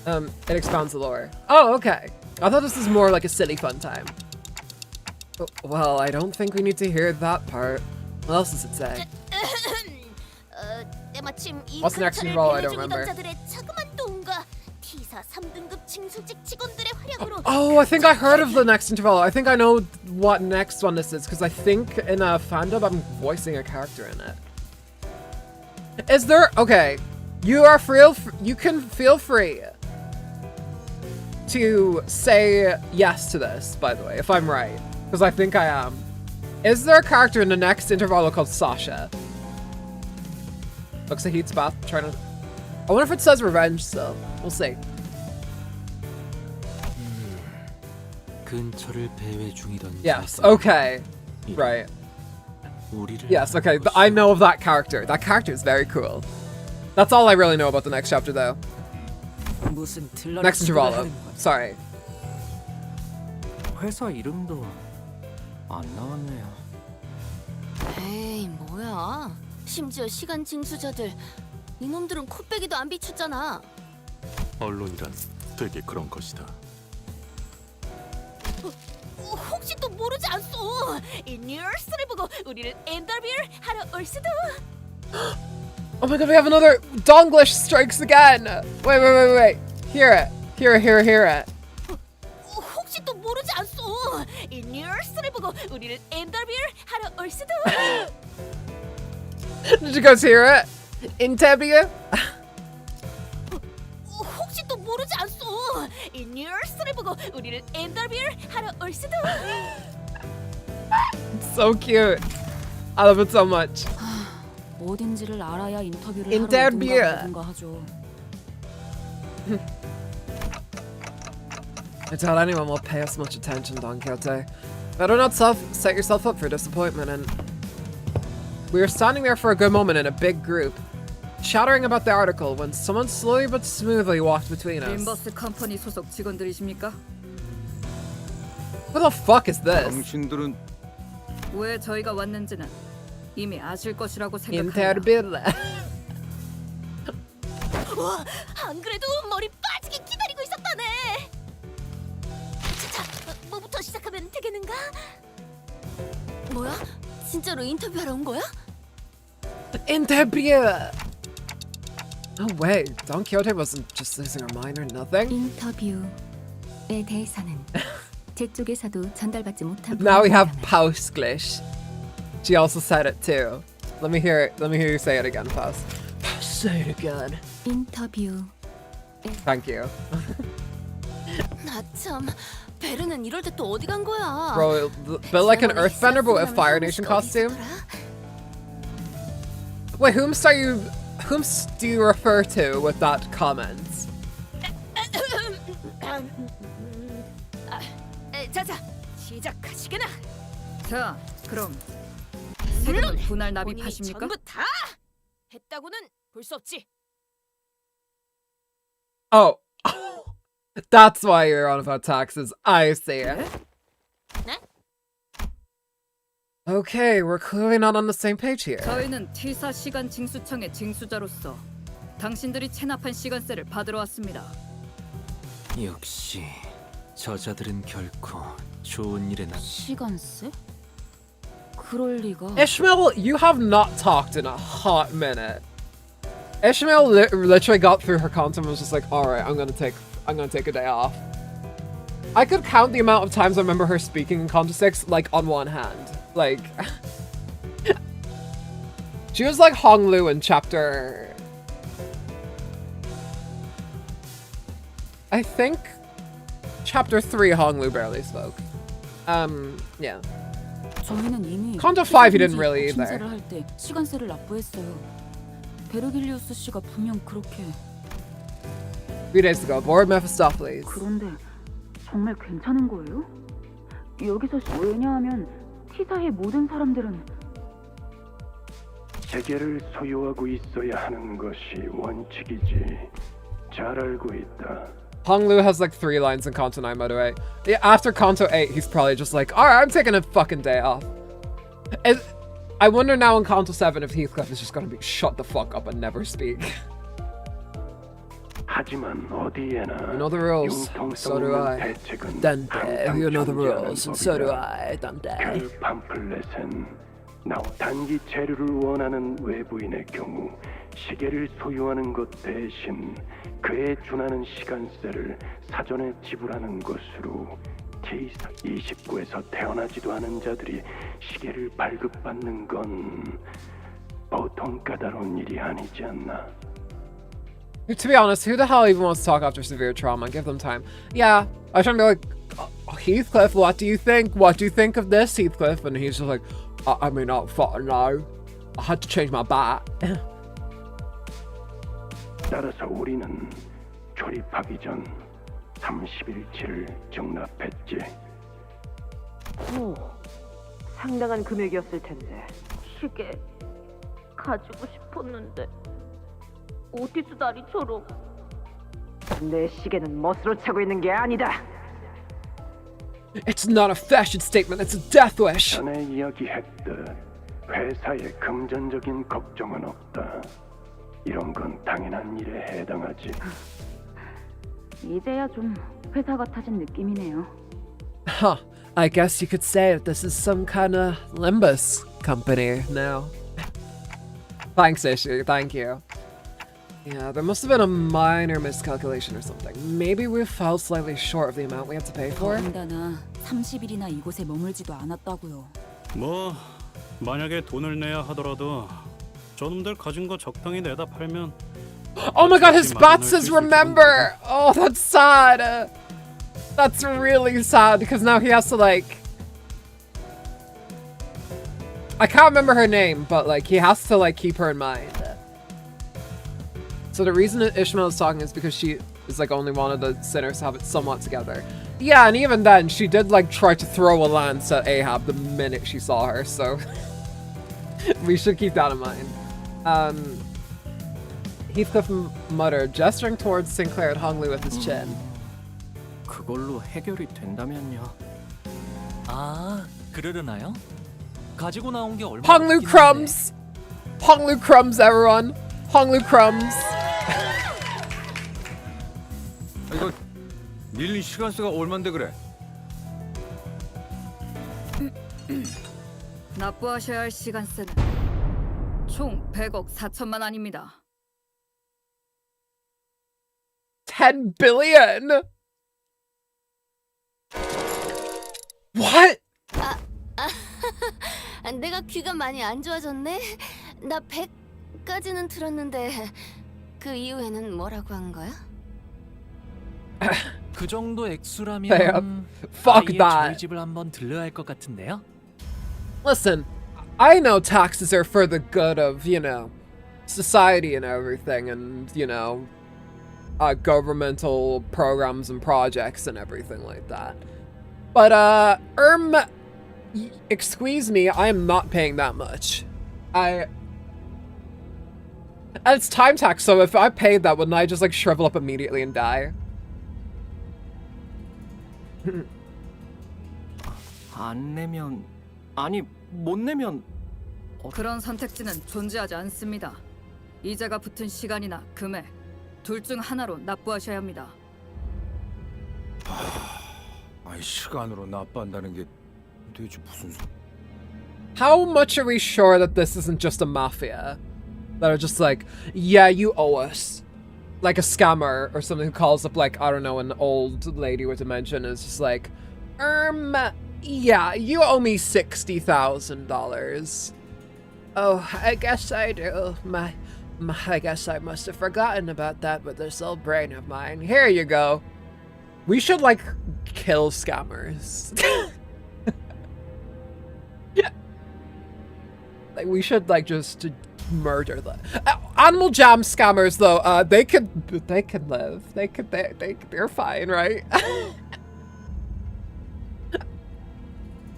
It expounds the lore. Oh, okay. I thought this was more like a silly fun time. Well, I don't think we need to hear that part. What else does it say? What's the next interval? I don't remember. Oh, I think I heard of the next interval. I think I know what next one this is, because I think in a fandom I'm voicing a character in it. Is there... Okay. You can feel free to say yes to this, by the way, if I'm right. Because I think I am. Is there a character in the next intervalo called Sasha? Looks like he's about trying to... I wonder if it says revenge still. We'll see. Yes, okay. Right. Yes, okay. I know of that character. That character is very cool. That's all I really know about the next chapter, though. Next intervalo. Sorry. 회사 이름도 안 나왔네요. 에이, 뭐야. 심지어 시간 징수자들. 이놈들은 코빼기도 안 비췄잖아. 언론이란 되게 그런 것이다. 혹시 또 모르지 않소? 이 뉴스를 보고 우리를 인터뷰를 하러 올 수도. Oh my god, we have another Donglish strikes again! Wait. Hear it. Hear it. 혹시 또 모르지 않소? 이 뉴스를 보고 우리를 인터뷰를 하러 올 수도. Did you guys hear it? Interview? 혹시 또 모르지 않소? 이 뉴스를 보고 우리를 인터뷰를 하러 올 수도. It's so cute. I love it so much. 어딘지를 알아야 인터뷰를 하러 오든가 하죠. I doubt anyone will pay us much attention, Don Quixote. Better not set yourself up for disappointment. And we were standing there for a good moment in a big group, chattering about the article, when someone slowly but smoothly walked between us. 림버스 컴퍼니 소속 직원들이십니까? Who the fuck is this? 당신들은 왜 저희가 왔는지는 이미 아실 것이라고 생각합니다. 와, 안 그래도 머리 빠지게 기다리고 있었다네. 자, 뭐부터 시작하면 되겠는가? 뭐야? 진짜로 인터뷰하러 온 거야? Interview! No way, Don Quixote wasn't just losing her mind or nothing. 인터뷰에 대해서는 제 쪽에서도 전달받지 못한. Now we have Pausglish. She also said it too. Let me hear you say it again, Paus. Say it again. 인터뷰 Thank you. 나 참, 베르는 이럴 때 또 어디 간 거야? Bro, built like an earthbender but with Fire Nation costume? Wait, whom do you refer to with that comment? 자자, 시작하시게나. 자, 그럼 세금을 분할 본인이 납입하십니까? 전부 다 했다고는 볼 수 없지. Oh, that's why you're on about taxes. I see. Okay, we're clearly not on the same page here. 저희는 T사 시간 징수청의 징수자로서 당신들이 체납한 시간세를 받으러 왔습니다. 역시 저자들은 결코 좋은 일에 나. 시간세? 그럴 리가. Ishmael, you have not talked in a hot minute. Ishmael literally got through her content and was just like, "All right, I'm gonna take a day off." I could count the amount of times I remember her speaking in Canto 6 like on one hand. Like, she was like Hong Lu in chapter, I think, chapter 3. Hong Lu barely spoke. Yeah. 저희는 이미 Canto 5 he didn't really either. 심사를 할 때 시간세를 납부했어요. 베르길리우스 씨가 분명 그렇게. 3 days ago, board Mephistopheles. 그런데 정말 괜찮은 거예요? 여기서 왜냐하면 T사의 모든 사람들은 세계를 소유하고 있어야 하는 것이 원칙이지. 잘 알고 있다. Hong Lu has like 3 lines in Canto 9, by the way. Yeah, after Canto 8, he's probably just like, alright, I'm taking a fucking day off. I wonder now in Canto 7 if Heathcliff is just gonna be shut the fuck up and never speak. 하지만 어디에나 You know the rules, so do I. Dante, you know the rules, so do I, Dante. 그 팜플렛은 나 단기 체류를 원하는 외부인의 경우 시계를 소유하는 것 대신 그에 준하는 시간세를 사전에 지불하는 것으로 T29에서 태어나지도 않은 자들이 시계를 발급받는 건 보통 까다로운 일이 아니지 않나. To be honest, who the hell even wants to talk after severe trauma? Give them time. Yeah, I was trying to be like, Heathcliff, what do you think? What do you think of this, Heathcliff? And he's just like, I mean, I fucking know. I had to change my bat. 따라서 우리는 조립하기 전 30일치를 적납했지. 오, 상당한 금액이었을 텐데. 시계 가지고 싶었는데 오티스 다리처럼. 내 시계는 멋으로 차고 있는 게 아니다. It's not a fashion statement, it's a death wish. 전에 이야기했듯 회사에 금전적인 걱정은 없다. 이런 건 당연한 일에 해당하지. 이제야 좀 회사 같아진 느낌이네요. Huh, I guess you could say that this is some kind of Limbus company now. Thanks, Issue, thank you. Yeah, there must have been a minor miscalculation or something. Maybe we fell slightly short of the amount we had to pay for. 더군다나 30일이나 이곳에 머물지도 않았다고요. 뭐 만약에 돈을 내야 하더라도 저놈들 가진 거 적당히 내다 팔면. Oh my god, his bat says remember! Oh, that's sad. That's really sad because now he has to like... I can't remember her name, but like he has to like keep her in mind. So the reason that Ishmael is talking is because she is like only one of the sinners to have it somewhat together. Yeah, and even then, she did like try to throw a lance at Ahab the minute she saw her, so we should keep that in mind. Heathcliff muttered, gesturing towards Sinclair and Hong Lu with his chin. 그걸로 해결이 된다면요. 아, 그러려나요? 가지고 나온 게 얼마? Hong Lu crumbs! Hong Lu crumbs, everyone! Hong Lu crumbs! 이거 밀린 시간수가 얼만데 그래? 납부하셔야 할 시간세는 총 100억 4천만 원입니다. 10 billion? What? 내가 귀가 많이 안 좋아졌네. 나 100까지는 들었는데 그 이후에는 뭐라고 한 거야? 그 정도 Damn. 액수라면 Fuck 아예 that. 저희 집을 한번 들러야 할 것 같은데요. Listen, I know taxes are for the good of, you know, society and everything, and, you know, governmental programs and projects and everything like that. But, excuse me, I am not paying that much. And it's time tax, so if I paid that, wouldn't I just, like, shrivel up immediately and die? 안 내면 아니 못 내면 그런 선택지는 존재하지 않습니다. 이자가 붙은 시간이나 금액 둘 중 하나로 납부하셔야 합니다. 아이 시간으로 납부한다는 게 도대체 무슨 소? How much are we sure that this isn't just a mafia? That are just like, yeah, you owe us. Like a scammer or something who calls up, like, I don't know, an old lady with dementia and is just like, yeah, you owe me $60,000. Oh, I guess I do. I guess I must have forgotten about that with this old brain of mine. Here you go. We should, like, kill scammers. Yeah. Like, we should, like, just murder them. Animal Jam scammers, though, they can live. They're fine, right?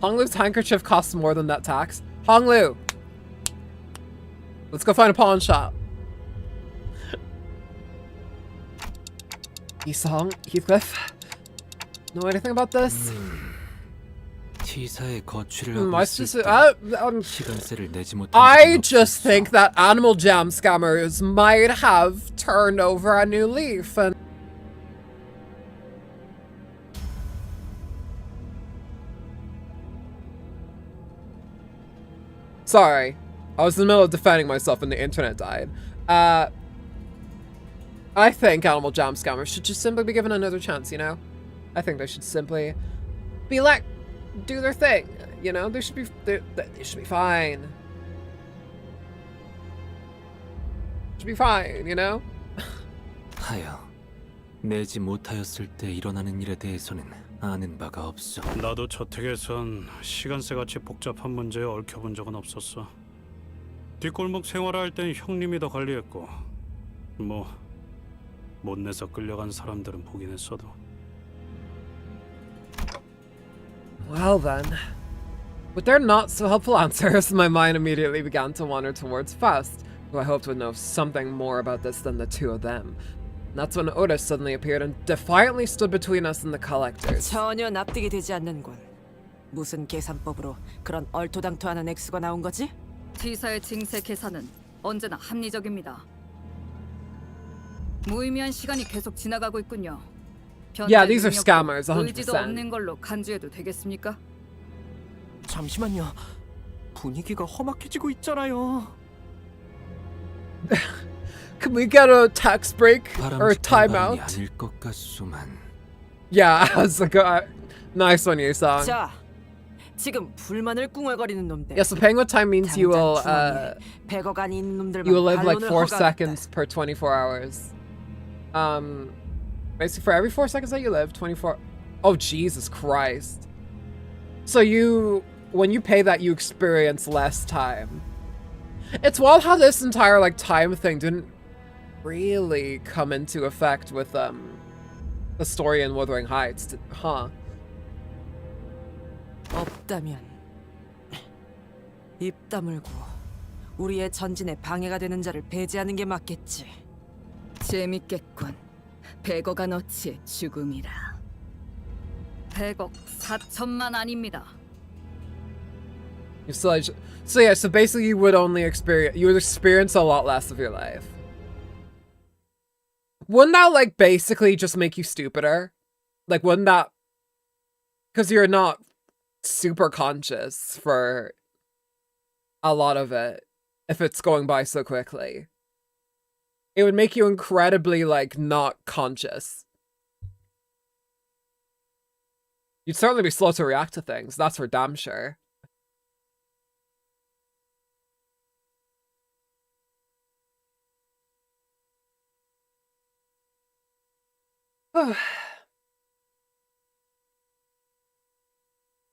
Honglu's handkerchief costs more than that tax. Honglu! Let's go find a pawn shop. Isong, Heathcliff, know anything about this? T사의 거취를 하고 I 있을 just, 시간세를 내지 못한 I just think that Animal Jam scammers might have turned over a new leaf and sorry, I was in the middle of defending myself and the internet died. I think Animal Jam scammers should just simply be given another chance, you know? I think they should simply be let do their thing, you know? They should be fine. Should be fine, you know? 하여 내지 못하였을 때 일어나는 일에 대해서는 아는 바가 없어. 나도 저택에선 시간세같이 복잡한 문제에 얽혀본 적은 없었어. 뒷골목 생활할 땐 형님이 더 관리했고 뭐 못 내서 끌려간 사람들은 보긴 했어도. Well then, with their not so helpful answers, my mind immediately began to wander towards Faust, who I hoped would know something more about this than the two of them. And that's when Otis suddenly appeared and defiantly stood between us and the collectors. 전혀 납득이 되지 않는군. 무슨 계산법으로 그런 얼토당토하는 액수가 나온 거지? T사의 징세 계산은 언제나 합리적입니다. 무의미한 시간이 계속 지나가고 있군요. Yeah, these are scammers, 100%. 의지도 없는 걸로 간주해도 되겠습니까? 잠시만요. 분위기가 험악해지고 있잖아요. Can we get a tax break or a 바람직한 timeout? 발언이 아닐 것 같소만. Yeah, I was like, nice one, Yusong. 자, 지금 불만을 꿍얼거리는 놈들. Yeah, so paying what time means you will, 100억 안 있는 놈들만 you will live like 반론을 4 허가한다. seconds per 24 hours. Basically for every 4 seconds that you live, 24. Oh, Jesus Christ. So when you pay that, you experience less time. It's wild how this entire, like, time thing didn't really come into effect with, the story in Wuthering Heights, huh? 없다면 입 다물고 우리의 전진에 방해가 되는 자를 배제하는 게 맞겠지. 재밌겠군. 100억 어치의 죽음이라. 100억 4천만 아닙니다. So yeah, so basically you would experience a lot less of your life. Wouldn't that, like, basically just make you stupider? Like, wouldn't that, because you're not super conscious for a lot of it, if it's going by so quickly. It would make you incredibly, like, not conscious. You'd certainly be slow to react to things, that's for damn sure.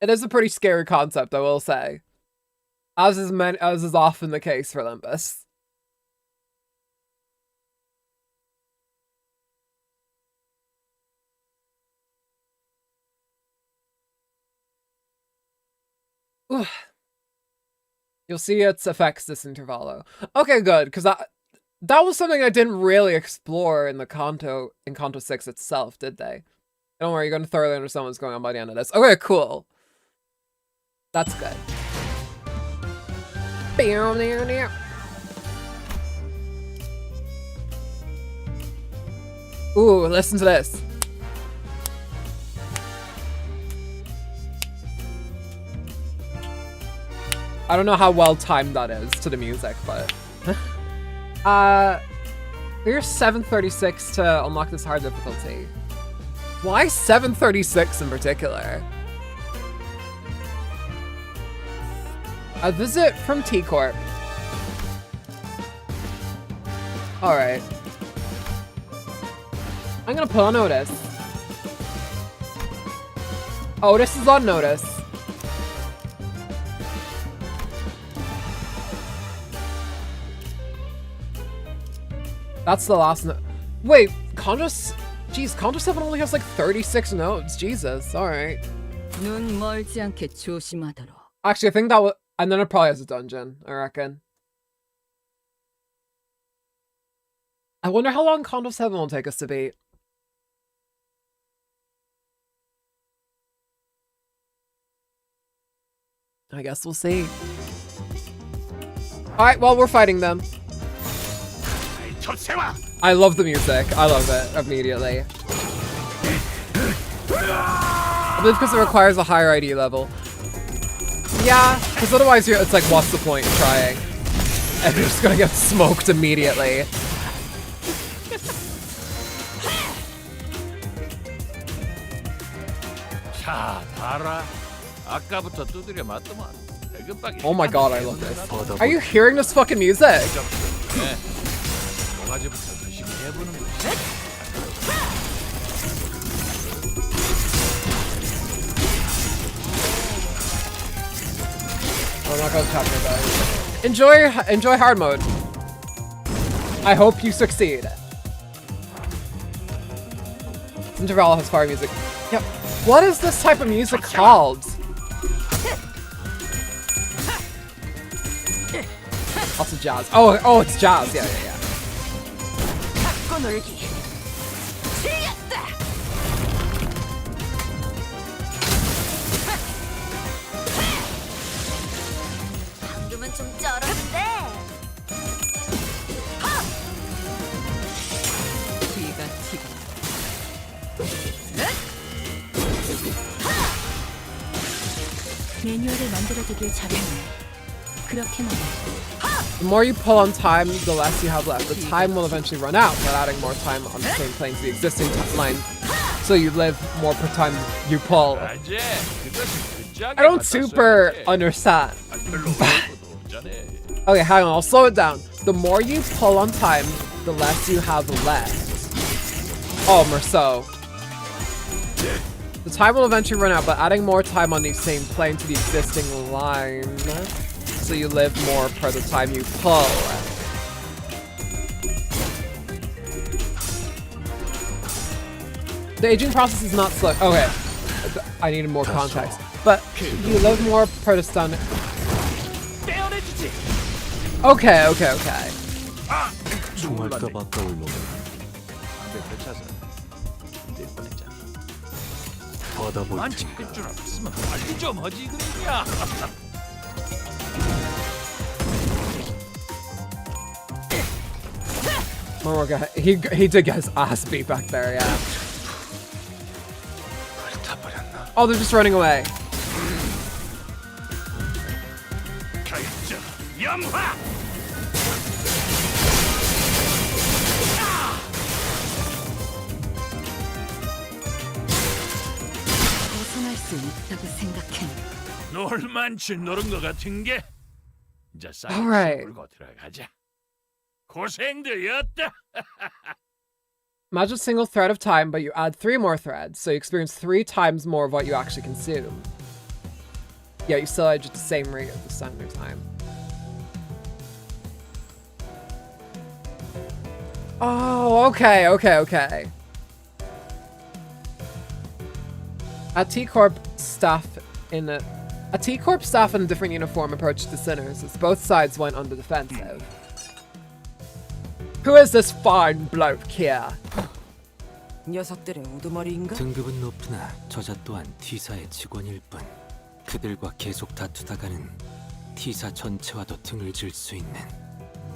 It is a pretty scary concept, I will say. As is often the case for Limbus. Ooh. You'll see its effects this intervallo. Okay, good, because that was something I didn't really explore in the Canto 6 itself, did they? Don't worry, you're gonna thoroughly understand what's going on by the end of this. Okay, cool. That's good. Ooh, listen to this. I don't know how well timed that is to the music, but we're 736 to unlock this hard difficulty. Why 736 in particular? A visit from T-Corp. Alright. I'm gonna put on Otis. Otis is on notice. That's the last note. Wait, Canto 7 only has like 36 notes. Jesus, alright. Actually, I think that was... And then it probably has a dungeon, I reckon. I wonder how long Canto 7 will take us to beat. I guess we'll see. Alright, well, we're fighting them. I love the music. I love it immediately. I believe because it requires a higher ID level. Yeah, because otherwise it's like, what's the point in trying? And you're just gonna get smoked immediately. Oh my god, I love this. Are you hearing this fucking music? I'm not gonna chapter guys. Enjoy hard mode. I hope you succeed. This interval has fire music. Yep. What is this type of music called? Also jazz. Oh, it's jazz. Yeah. The more you pull on time, the less you have left. The time will eventually run out, but adding more time on the same plane to the existing timeline, so you live more per time you pull. I don't super understand. Okay, hang on, I'll slow it down. The more you pull on time, the less you have left. Oh, Merceau. The time will eventually run out, but adding more time on the same plane to the existing line, so you live more per the time you pull. The aging process is not slow. Okay, I needed more context. But you live more per the stun. Okay. Oh my god, he did get his ass beat back there, yeah. Oh, they're just running away. Alright. Imagine a single thread of time, but you add 3 more threads, so you experience 3 times more of what you actually consume. Yeah, you still age at the same rate at the standard time. Oh, okay. A T-Corp staff in a T-Corp staff in a different uniform approached the sinners as both sides went on the defensive. Who is this fine bloke here? 녀석들의 우두머리인가? 등급은 높으나 저자 또한 T사의 직원일 뿐. 그들과 계속 다투다가는 T사 전체와도 등을 질 수 있는.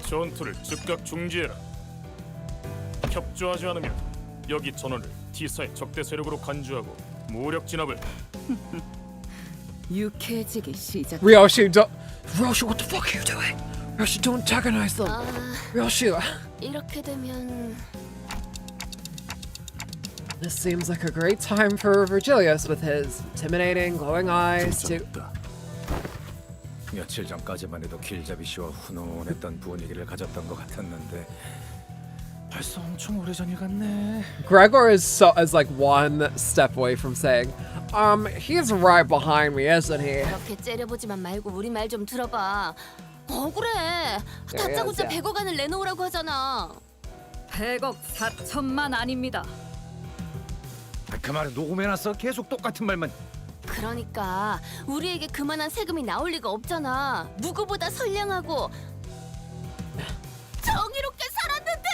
전투를 즉각 중지해라. 협조하지 않으면 여기 전원을 T사의 적대 세력으로 간주하고 무력 진압을. 유쾌해지기 시작. Ryoshi, what the fuck are you doing? Ryoshi, don't antagonize them. Ryoshi. 이렇게 되면 This seems like a great time for Virgilius with his intimidating, glowing eyes to... 며칠 전까지만 해도 길잡이 씨와 훈훈했던 분위기를 가졌던 것 같았는데 벌써 엄청 오래전 일 같네. Gregor is like one step away from saying, he's right behind me, isn't he? 그렇게 째려보지만 말고 우리 말 좀 들어봐. 억울해. 다짜고짜 100억 원을 내놓으라고 하잖아. 100억 4천만 아닙니다. 그 말은 녹음해놨어. 계속 똑같은 말만. 그러니까 우리에게 그만한 세금이 나올 리가 없잖아. 누구보다 선량하고 정의롭게 살았는데.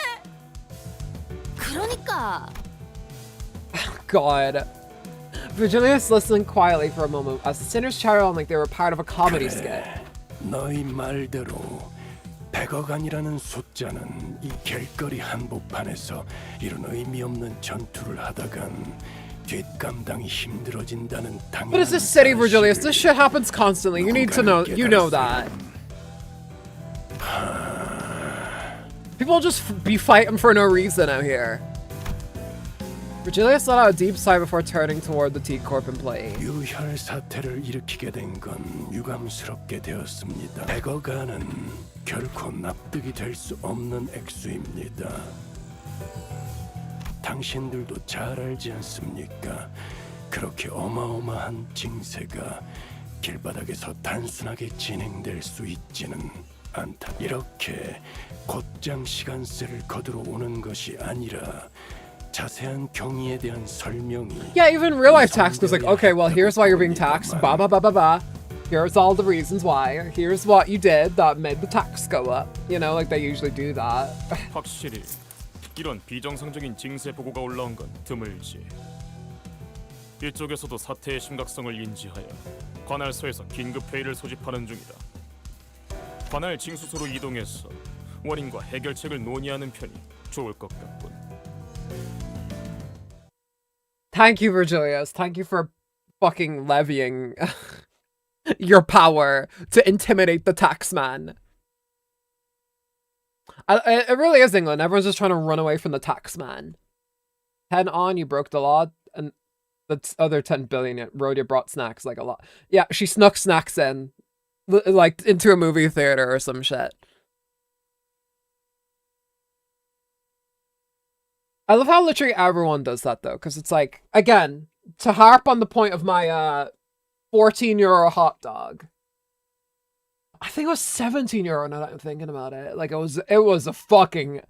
그러니까. God. Virgilius listened quietly for a moment as the sinners chatted on like they were part of a comedy skit. 너희 말대로 100억 원이라는 숫자는 이 길거리 한복판에서 이런 의미 없는 전투를 하다간 뒷감당이 힘들어진다는 당연한 But it's a city, Virgilius. This shit happens constantly. You need to know. You know that. People just be fighting for no reason out here. Virgilius let out a deep sigh before turning toward the T-Corp employee. 유혈 사태를 일으키게 된 건 유감스럽게 되었습니다. 100억 원은 결코 납득이 될 수 없는 액수입니다. 당신들도 잘 알지 않습니까? 그렇게 어마어마한 징세가 길바닥에서 단순하게 진행될 수 있지는 않다. 이렇게 곧장 시간세를 거두러 오는 것이 아니라 자세한 경위에 대한 설명이. Yeah, even real life tax goes like, okay, well, here's why you're being taxed. Ba ba ba ba ba. Here's all the reasons why. Here's what you did that made the tax go up. You know, like they usually do that. 확실히 이런 비정상적인 징세 보고가 올라온 건 드물지. 이쪽에서도 사태의 심각성을 인지하여 관할서에서 긴급 회의를 소집하는 중이다. 관할 징수소로 이동해서 원인과 해결책을 논의하는 편이 좋을 것 같군. Thank you, Virgilius. Thank you for fucking levying your power to intimidate the taxman. It really is England. Everyone's just trying to run away from the taxman. 10 on, you broke the law, and the other 10 billion, Rhodia brought snacks, like a lot. Yeah, she snuck snacks in, like, into a movie theater or some shit. I love how literally everyone does that, though, because it's like, again, to harp on the point of my 14-euro hot dog. I think it was 17 euro now that I'm thinking about it. Like, it was a fucking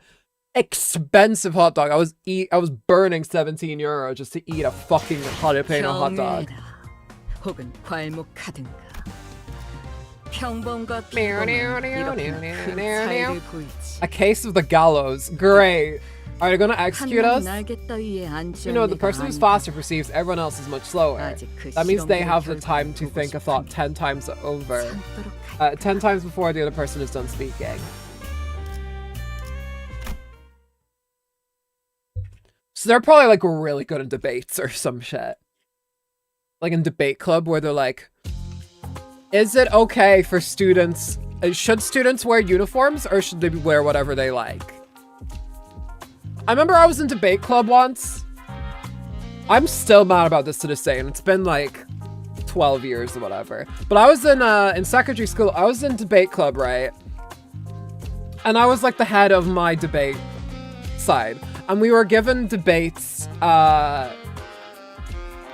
expensive hot dog. I was burning 17 euro just to eat a fucking jalapeno hot dog. 혹은 괄목하든가. 평범과 비범은 이렇게 큰 차이를 보이지. A case of the gallows. Great. Are they gonna execute us? You know, the person who's faster perceives everyone else is much slower. That means they have the time to think a thought 10 times over. 10 times before the other person is done speaking. So they're probably like really good in debates or some shit. Like in debate club where they're like, is it okay for students, should students wear uniforms or should they wear whatever they like? I remember I was in debate club once. I'm still mad about this to this day, and it's been like 12 years or whatever. But I was in secondary school. I was in debate club, right? And I was like the head of my debate side. And we were given debates,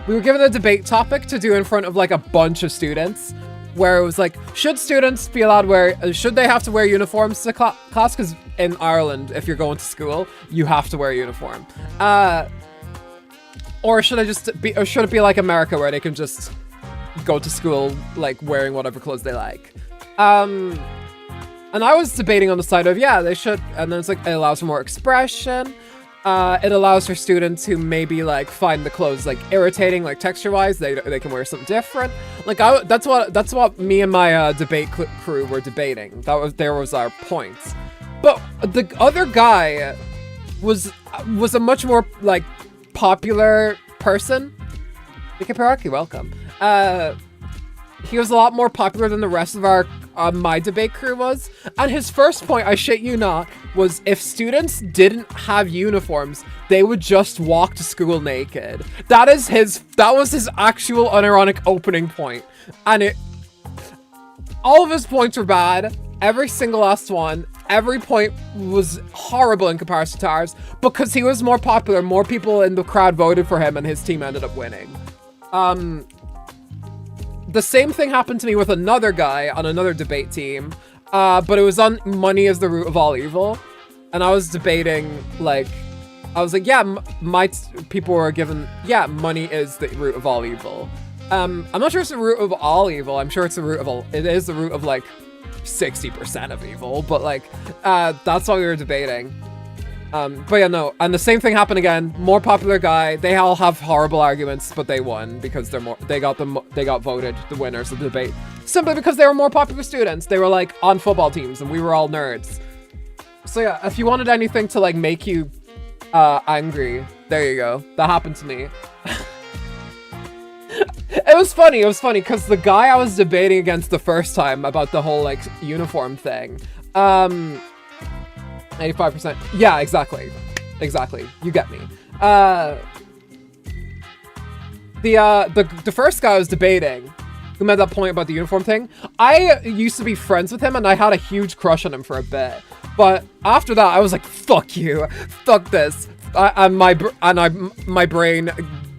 we were given a debate topic to do in front of like a bunch of students. where it was like, should students be allowed to wear, should they have to wear uniforms to class? Because in Ireland, if you're going to school, you have to wear a uniform. Or should it be like America, where they can just go to school like wearing whatever clothes they like? And I was debating on the side of, yeah, they should. And then it's like, it allows for more expression. It allows for students who maybe like find the clothes like irritating, like texture-wise, they can wear something different. Like that's what me and my debate crew were debating. There was our points. But the other guy was a much more like popular person. Mika Peraki, welcome. He was a lot more popular than the rest of our my debate crew was. And his first point, I shit you not, was if students didn't have uniforms, they would just walk to school naked. That was his actual unironic opening point. And all of his points were bad. Every single last one. Every point was horrible in comparison to ours. Because he was more popular, more people in the crowd voted for him, and his team ended up winning. The same thing happened to me with another guy on another debate team, but it was on money is the root of all evil. And I was debating, like, I was like, yeah, people were given, yeah, money is the root of all evil. I'm not sure it's the root of all evil. I'm sure it's the root of it is the root of like 60% of evil, but like, that's what we were debating. But yeah, no, and the same thing happened again. More popular guy. They all have horrible arguments, but they won because they got voted the winners of the debate simply because they were more popular students. They were like on football teams, and we were all nerds. So yeah, if you wanted anything to like make you angry, there you go. That happened to me. It was funny because the guy I was debating against the first time about the whole like uniform thing, 85%. Yeah, exactly. You get me. The first guy I was debating, who made that point about the uniform thing, I used to be friends with him and I had a huge crush on him for a bit. But after that, I was like, fuck you, fuck this. My brain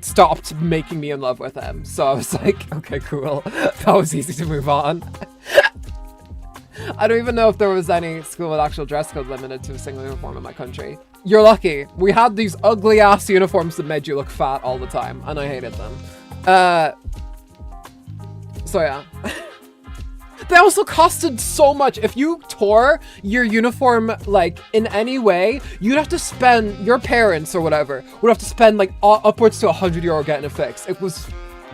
stopped making me in love with him. So I was like, okay, cool. That was easy to move on. I don't even know if there was any school with actual dress code limited to a single uniform in my country. You're lucky. We had these ugly ass uniforms that made you look fat all the time, and I hated them. So yeah. They also costed so much. If you tore your uniform, like, in any way, you'd have to spend, your parents or whatever, would have to spend, like, upwards to €100 getting it fixed. It was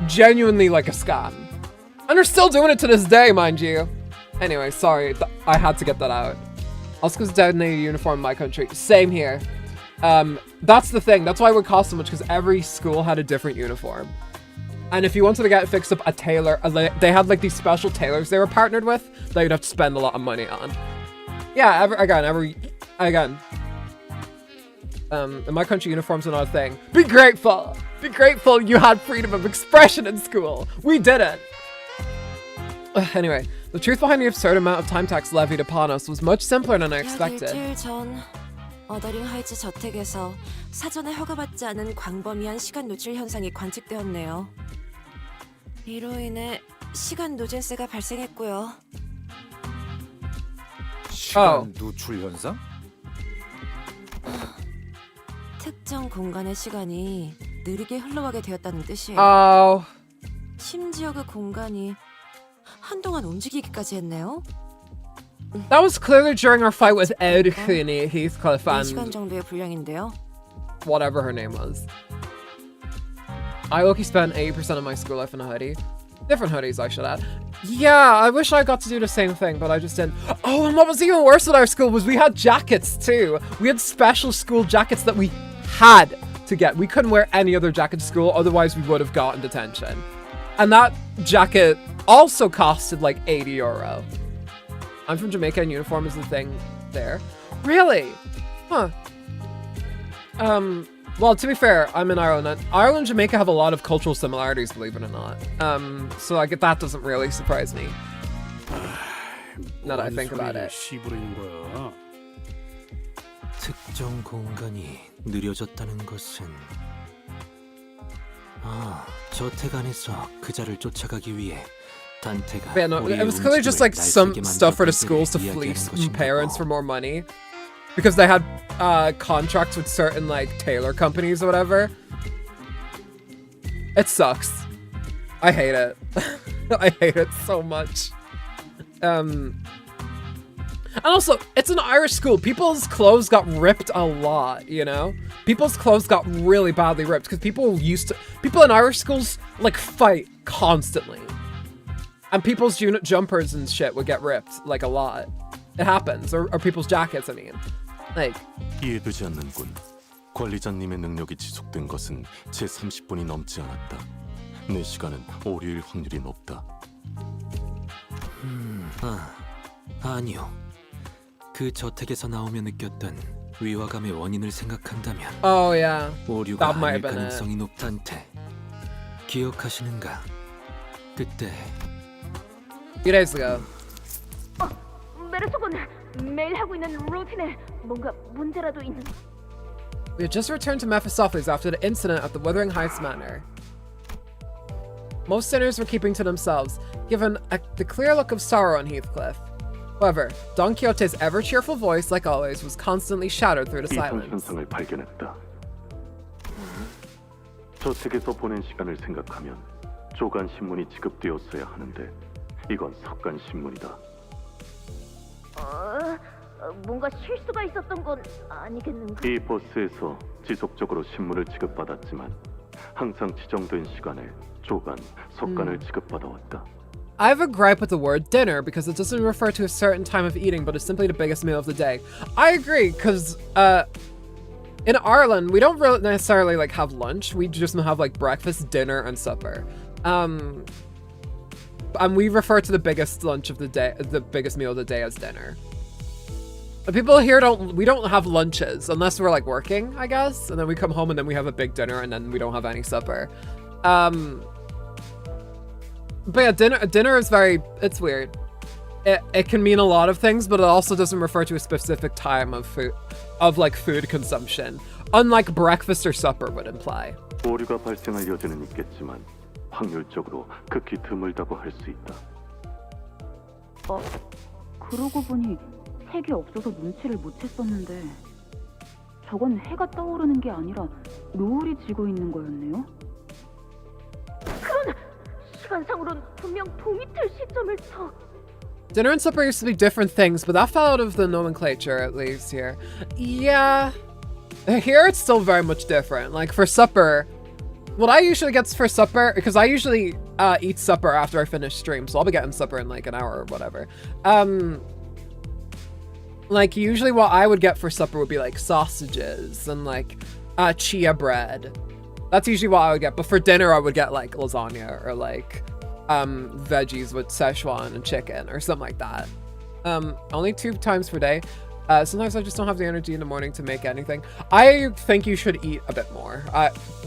genuinely like a scam. And they're still doing it to this day, mind you. Anyway, sorry, I had to get that out. Oscar's donated a uniform in my country. Same here. That's the thing. That's why it would cost so much, because every school had a different uniform. And if you wanted to get it fixed up, a tailor, they had like these special tailors they were partnered with that you'd have to spend a lot of money on. Yeah, again. In my country, uniforms are not a thing. Be grateful! Be grateful you had freedom of expression in school. We didn't. Anyway, the truth behind the absurd amount of time tax levied upon us was much simpler than I expected. 어더링 하이츠 저택에서 사전에 허가받지 않은 광범위한 시간 노출 현상이 관측되었네요. 이로 인해 시간 누진세가 발생했고요. 시간 누출 현상? 특정 공간의 시간이 느리게 흘러가게 되었다는 뜻이에요. 심지어 그 공간이 한동안 움직이기까지 했네요. That was clearly during our fight with Edhuni Heathcliff and 4시간 정도의 분량인데요. whatever her name was. I low-key spent 80% of my school life in a hoodie. Different hoodies, I should add. Yeah, I wish I got to do the same thing, but I just didn't. Oh, and what was even worse at our school was we had jackets too. We had special school jackets that we had to get. We couldn't wear any other jacket to school, otherwise we would have gotten detention. And that jacket also costed like €80. I'm from Jamaica and uniform is the thing there. Really? Huh. Well, to be fair, I'm in Ireland. And Ireland and Jamaica have a lot of cultural similarities, believe it or not. So like that doesn't really surprise me. Now that I think about it. 특정 공간이 느려졌다는 것은 저택 안에서 그자를 쫓아가기 위해 단테가 Yeah, no, it was clearly just like some stuff for the schools to fleece parents for more money. Because they had contracts with certain like tailor companies or whatever. It sucks. I hate it. I hate it so much. And also, it's an Irish school. People's clothes got ripped a lot, you know? People's clothes got really badly ripped because people in Irish schools like fight constantly. And people's unit jumpers and shit would get ripped like a lot. It happens. Or people's jackets, I mean. Like. 이해되지 않는군. 관리자님의 능력이 지속된 것은 제 30분이 넘지 않았다. 내 시간은 오류일 확률이 높다. 아니요. 그 저택에서 나오며 느꼈던 위화감의 원인을 생각한다면 Oh yeah. 오류가 That might 아닐 have been it. 가능성이 높단테. 기억하시는가? 그때 2 days ago. 메르소군 매일 하고 있는 루틴에 뭔가 문제라도 있는. We had just returned to Mephistopheles after the incident at the Wuthering Heights Manor. Most sinners were keeping to themselves, given the clear look of sorrow on Heathcliff. However, Don Quixote's ever-cheerful voice, like always, was constantly shattered through the silence. 현상을 발견했다. 저택에서 보낸 시간을 생각하면 조간 신문이 지급되었어야 하는데 이건 석간 신문이다. 뭔가 실수가 있었던 건 아니겠는가? 이 버스에서 지속적으로 신문을 지급받았지만 항상 지정된 시간에 조간, 석간을 지급받아왔다. I have a gripe with the word dinner because it doesn't refer to a certain time of eating, but it's simply the biggest meal of the day. I agree, because in Ireland, we don't really necessarily like have lunch. We just have like breakfast, dinner, and supper. And we refer to the biggest lunch of the day, the biggest meal of the day as dinner. But people here we don't have lunches unless we're like working, I guess. And then we come home and then we have a big dinner and then we don't have any supper. But yeah, dinner is it's weird. It can mean a lot of things, but it also doesn't refer to a specific time of food consumption, unlike breakfast or supper would imply. 오류가 발생할 여지는 있겠지만 확률적으로 극히 드물다고 할 수 있다. 그러고 보니 색이 없어서 눈치를 못 챘었는데 저건 해가 떠오르는 게 아니라 노을이 지고 있는 거였네요. 그런 시간상으론 분명 도미틀 시점을 더. Dinner and supper used to be different things, but that fell out of the nomenclature, at least here. Yeah. Here it's still very much different. Like for supper, what I usually get for supper, because I usually eat supper after I finish stream, so I'll be getting supper in like an hour or whatever. Like usually what I would get for supper would be like sausages and like chia bread. That's usually what I would get. But for dinner, I would get like lasagna or like veggies with Szechuan and chicken or something like that. Only 2 times per day. Sometimes I just don't have the energy in the morning to make anything. I think you should eat a bit more.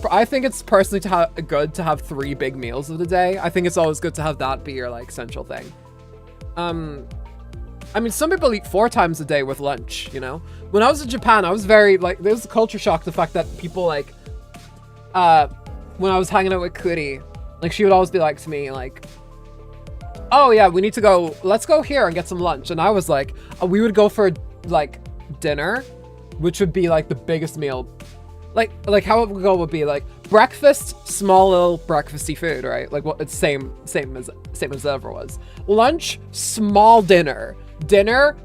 I think it's personally good to have 3 big meals of the day. I think it's always good to have that be your like central thing. I mean, some people eat 4 times a day with lunch, you know? When I was in Japan, I was very like, there was a culture shock, the fact that people like, when I was hanging out with Kuri, like she would always be like to me like, oh yeah, let's go here and get some lunch. And I was like, we would go for like dinner, which would be like the biggest meal. Like how it would go would be like breakfast, small little breakfasty food, right? Like what it's same as it ever was. Lunch, small dinner. Dinner,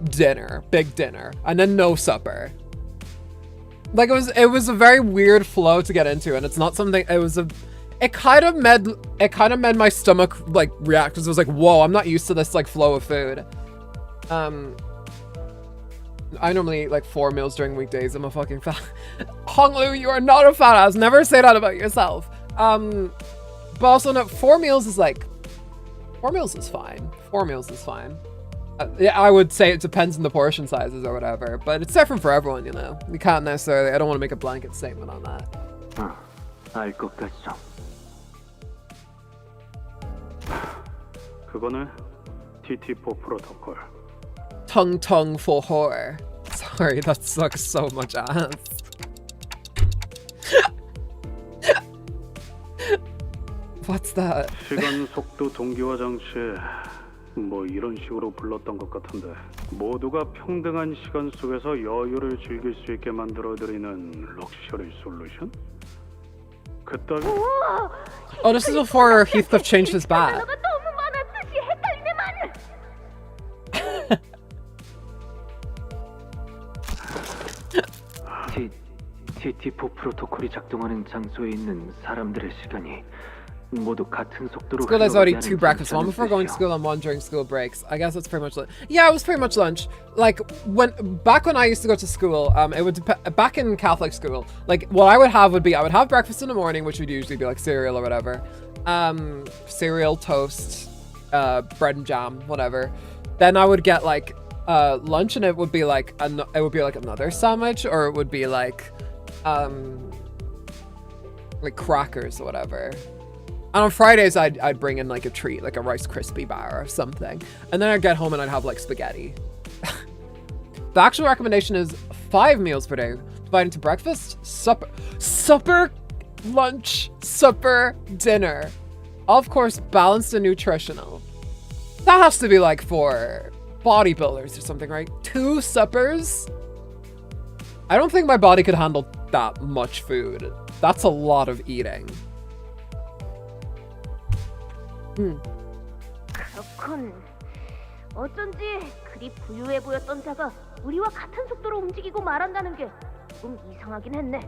big dinner, and then no supper. Like it was a very weird flow to get into, and it's not something. It kind of made my stomach like react, because it was like, whoa, I'm not used to this like flow of food. I normally eat like 4 meals during weekdays. I'm a fucking fat. Honglu, you are not a fat ass. Never say that about yourself. But also no, 4 meals is fine. 4 meals is fine. Yeah, I would say it depends on the portion sizes or whatever, but it's different for everyone, you know. You can't necessarily, I don't want to make a blanket statement on that. 알 것 같죠. 그거는 TT4 프로토콜. Tung for horror. Sorry, that sucks so much ass. What's that? 시간 속도 동기화 장치 뭐 이런 식으로 불렀던 것 같은데 모두가 평등한 시간 속에서 여유를 즐길 수 있게 만들어드리는 럭셔리 솔루션? 그따위 Oh, this is before Heathcliff changed his bat. 너무 많아 뜻이 헷갈리네만. TT4 프로토콜이 작동하는 장소에 있는 사람들의 시간이 모두 같은 속도로 School has already 흘러가지 2 않은 breakfasts, one 장점을 before going to 뜻이요. school and one during school breaks. I guess that's pretty much lunch. Yeah, it was pretty much lunch. Like back when I used to go to school, it would back in Catholic school. Like what I would have would be I would have breakfast in the morning, which would usually be like cereal or whatever, cereal, toast, bread and jam, whatever. Then I would get like lunch, and it would be like another sandwich, or it would be like crackers or whatever. And on Fridays, I'd bring in like a treat, like a Rice Krispie bar or something. And then I'd get home and I'd have like spaghetti. The actual recommendation is 5 meals per day, divided into breakfast, supper, lunch, supper, dinner. Of course, balanced and nutritional. That has to be like for bodybuilders or something, right? 2 suppers? I don't think my body could handle that much food. That's a lot of eating. 그렇군. 어쩐지 그리 부유해 보였던 자가 우리와 같은 속도로 움직이고 말한다는 게 조금 이상하긴 했네.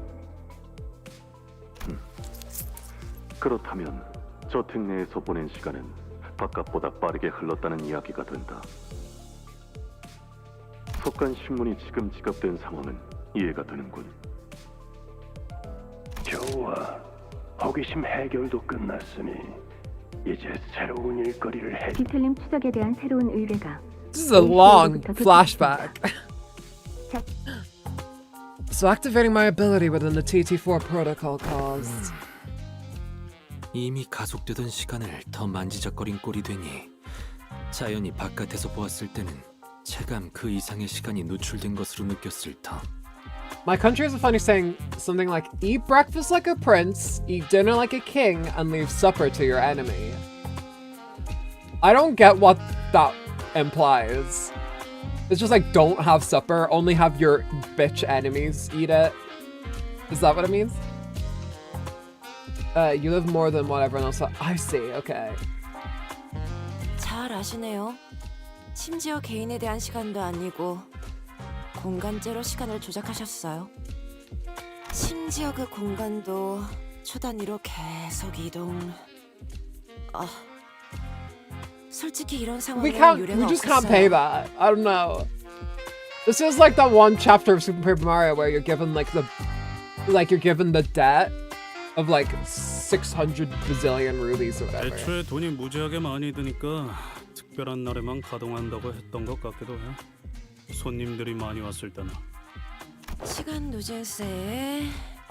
그렇다면 저택 내에서 보낸 시간은 바깥보다 빠르게 흘렀다는 이야기가 된다. 속간 신문이 지금 지급된 상황은 이해가 되는군. 좋아. 호기심 해결도 끝났으니 이제 새로운 일거리를 해. 비틀림 추적에 대한 새로운 의뢰가. This is a long flashback. So activating my ability within the TT4 protocol caused. 이미 가속되던 시간을 더 만지작거린 꼴이 되니 자연히 바깥에서 보았을 때는 체감 그 이상의 시간이 노출된 것으로 느꼈을 터. My country has a funny saying, something like, eat breakfast like a prince, eat dinner like a king, and leave supper to your enemy. I don't get what that implies. It's just like, don't have supper, only have your bitch enemies eat it. Is that what it means? You live more than what everyone else. I see, okay. 잘 아시네요. 심지어 개인에 대한 시간도 아니고 공간제로 시간을 조작하셨어요. 심지어 그 공간도 초단위로 계속 이동. 솔직히 이런 상황은 유례가 We just can't pay 없었어요. that. I don't know. This is like that one chapter of Super Paper Mario where you're given you're given the debt of like 600 bazillion rubies or whatever. 애초에 돈이 무지하게 많이 드니까 특별한 날에만 가동한다고 했던 것 같기도 해. 손님들이 많이 왔을 때나. 시간 누진세에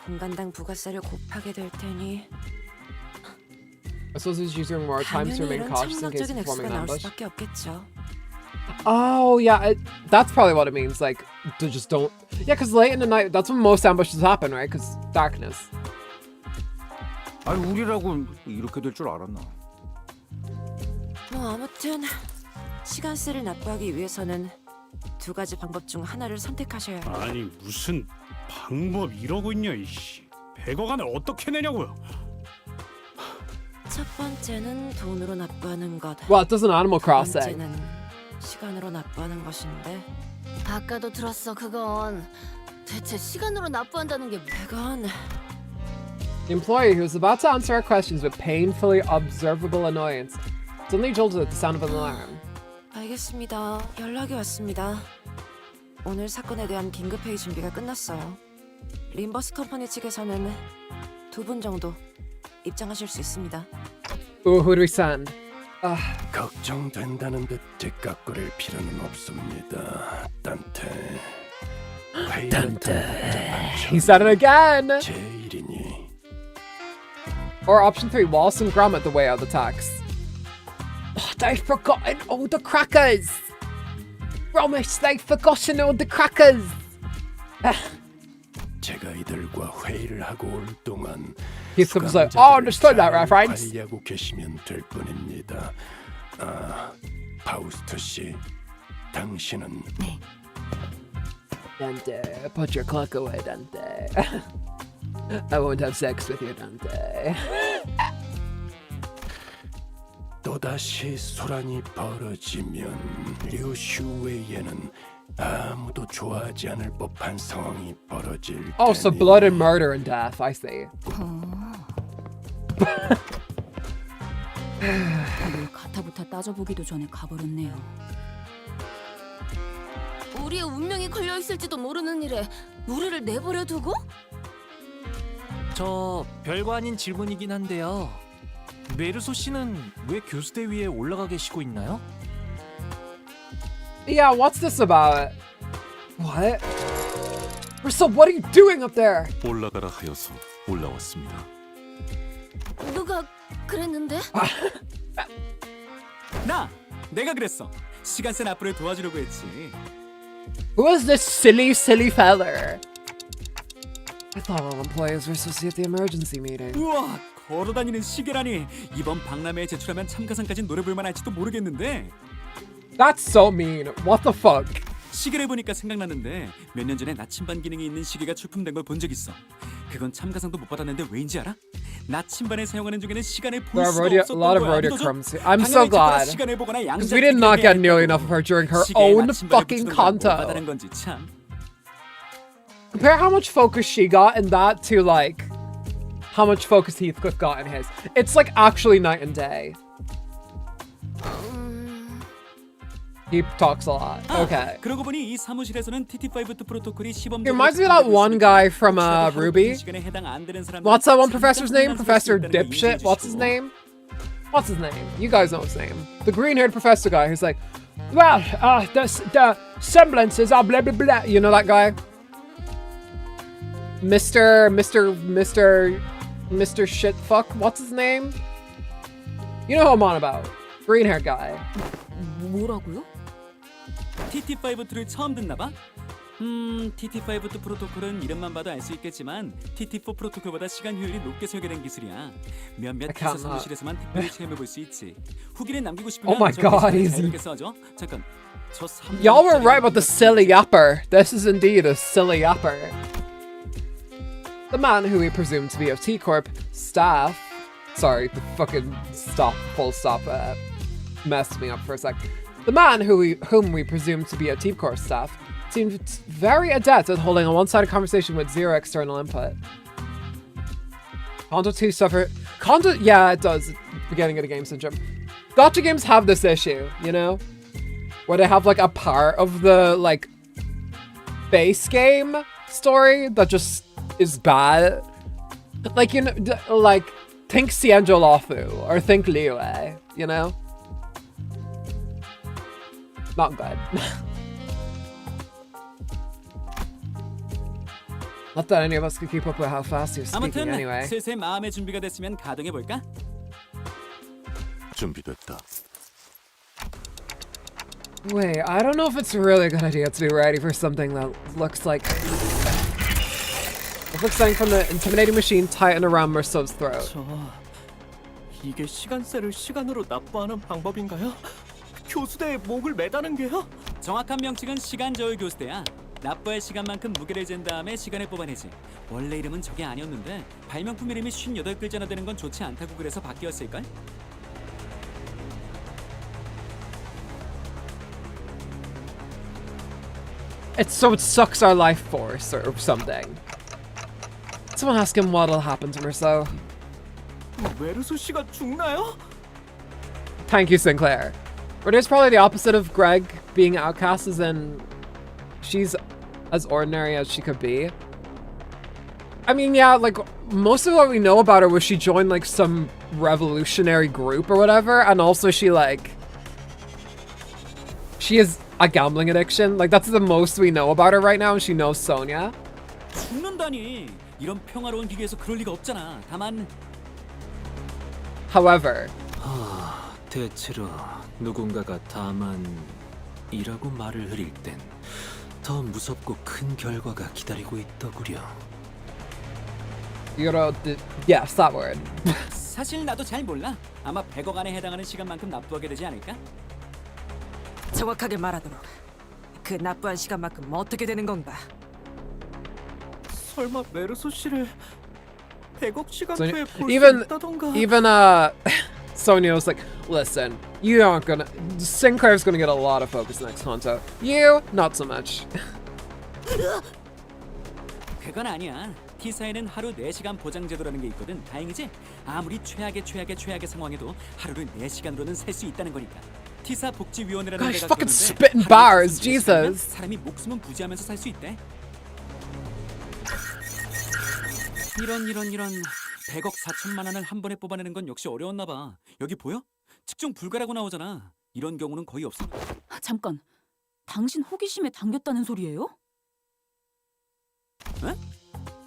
공간당 부가세를 곱하게 될 테니 I suppose he's using more time to 당연히 remain 이런 cautious in case 천문학적인 of forming 액수가 an 나올 ambush. 수밖에 없겠죠. Oh yeah, that's probably what it means. Like, to just don't. Yeah, because late in the night, that's when most ambushes happen, right? Because darkness. 아니 우리라고 이렇게 될 줄 알았나? 뭐 아무튼 시간세를 납부하기 위해서는 2가지 방법 중 하나를 선택하셔야 해요. 아니 무슨 방법 이러고 있냐 이씨. 100억 안에 어떻게 내냐고요? 첫 번째는 돈으로 납부하는 것. What does an Animal 두 Crossing? 번째는 시간으로 납부하는 것인데. 아까도 들었어 그건. 대체 시간으로 납부한다는 게 그건 The employee who was about to answer our questions with painfully observable annoyance suddenly jolted at the sound of an alarm. 알겠습니다. 연락이 왔습니다. 오늘 사건에 대한 긴급회의 준비가 끝났어요. 림버스 컴퍼니 측에서는 2분 정도 입장하실 수 있습니다. Ooh, who do we send? 걱정된다는 듯 뒷깎거릴 필요는 없습니다. 딴테. He said it again! 제 일이니. Or option 3, Wallace and Gromit the way out of the tax. Oh, they've forgotten all the crackers! Promise, they've forgotten all the crackers! 제가 이들과 회의를 하고 올 동안 Heathcliff was like, oh, understood that reference. 관리하고 계시면 될 뿐입니다. 파우스트 씨, 당신은 Dante, put your clock away, Dante. I won't have sex with you, Dante. 또다시 소란이 벌어지면 류슈웨이에는 아무도 좋아하지 않을 법한 상황이 벌어질 Oh, so blood and murder and death, I see. 뭘 가타부타 따져보기도 전에 가버렸네요. 우리의 운명이 걸려 있을지도 모르는 일에 우리를 내버려 두고? 저 별거 아닌 질문이긴 한데요. 메르소 씨는 왜 교수대 위에 올라가 계시고 있나요? Yeah, what's this about? What? Russell, what are you doing up there? 올라가라 하여서 올라왔습니다. 누가 그랬는데? 내가 그랬어. 시간 센 앞으로 도와주려고 했지. Who is this silly feller? I thought all employees were supposed to be at the emergency meeting. 우와, 걸어다니는 시계라니. 이번 박람회에 제출하면 참가상까지 노려볼만 할지도 모르겠는데. That's so mean. What the fuck? 시계를 보니까 생각났는데 몇 년 전에 나침반 기능이 있는 시계가 출품된 걸 본 적 있어. 그건 참가상도 못 받았는데 왜인지 알아? 나침반을 사용하는 중에는 시간을 볼 수가 없었던 a lot of 거야. rhodochrums. I'm so glad. Because we did not get nearly enough of her during her own fucking Canto. Compare how much focus she got in that to like how much focus Heathcliff got in his. It's like actually night and day. He talks a lot. Okay. 그러고 보니 이 사무실에서는 TT5 프로토콜이 시범. He reminds me of that one guy from Ruby. What's that one professor's name? Professor Dipshit? What's his name? What's his name? You guys know his name. The green-haired professor guy who's like, well, the semblances are blah blah blah. You know that guy? Mr. Shitfuck. What's his name? You know who I'm on about. Green-haired guy. 뭐라고요? TT5-2를 처음 듣나 봐? TT5-2 프로토콜은 이름만 봐도 알 수 있겠지만 TT4 프로토콜보다 시간 효율이 높게 설계된 기술이야. 몇몇 기사 사무실에서만 특별히 체험해 볼 수 있지. 후기를 남기고 싶으면 Oh my god, he's... 써줘. 잠깐. Y'all were right about the silly yapper. This is indeed a silly yapper. The man who we presume to be of T-Corp staff... Sorry, the fucking full stop messed me up for a sec. The man whom we presume to be a T-Corp staff seemed very adept at holding a one-sided conversation with zero external input. Canto 2 suffer... Canto... Yeah, it does. Beginning of the game syndrome. Gacha games have this issue, you know? Where they have, like, a part of the, like, base game story that just is bad. Like, you know, like, think Xianzhou Lafu or think Liyue, you know? Not good. Not that any of us could keep up with how fast you're speaking anyway. 슬슬 마음의 준비가 됐으면 가동해 볼까? 준비됐다. Wait, I don't know if it's really a good idea to be ready for something that looks like... It looks like from the intimidating machine tighten around Merceau's throat. 이게 시간세를 시간으로 납부하는 방법인가요? 교수대에 목을 매다는 게요? 정확한 명칭은 시간 저울 교수대야. 납부할 시간만큼 무게를 잰 다음에 시간을 뽑아내지. 원래 이름은 저게 아니었는데 발명품 이름이 58글자나 되는 건 좋지 않다고 그래서 바뀌었을걸? It's so it sucks our life force or something. Someone ask him what'll happen to Merceau. 메르소 씨가 죽나요? Thank you, Sinclair. Renee is probably the opposite of Greg being outcast, as in she's as ordinary as she could be. I mean, yeah, like most of what we know about her was she joined like some revolutionary group or whatever, and also she has a gambling addiction. Like that's the most we know about her right now, and she knows Sonia. 죽는다니. 이런 평화로운 기계에서 그럴 리가 없잖아. 다만 However, 대체로 누군가가 다만이라고 말을 흐릴 땐 더 무섭고 큰 결과가 기다리고 있더구려. Yes, that word. 사실 나도 잘 몰라. 아마 100억 안에 해당하는 시간만큼 납부하게 되지 않을까? 정확하게 말하도록. 그 납부한 시간만큼 어떻게 되는 건가? 설마 메르소 씨를 100억 시간 So, 후에 볼 수 even 있다던가. Sonya's like, listen, you aren't gonna. Sinclair's gonna get a lot of focus next Canto. You, not so much. 그건 아니야. T사에는 하루 4시간 보장 제도라는 게 있거든. 다행이지? 아무리 최악의 상황에도 하루를 4시간으로는 살 수 있다는 거니까. T사 복지위원회라는 Gosh, 데가 fucking 그러는데 spitting bars, Jesus. 사람이 목숨은 부지하면서 살 수 있대. 이런 100억 4천만 원을 한 번에 뽑아내는 건 역시 어려웠나 봐. 여기 보여? 측정 불가라고 나오잖아. 이런 경우는 거의 없어. 잠깐, 당신 호기심에 당겼다는 소리예요? 에?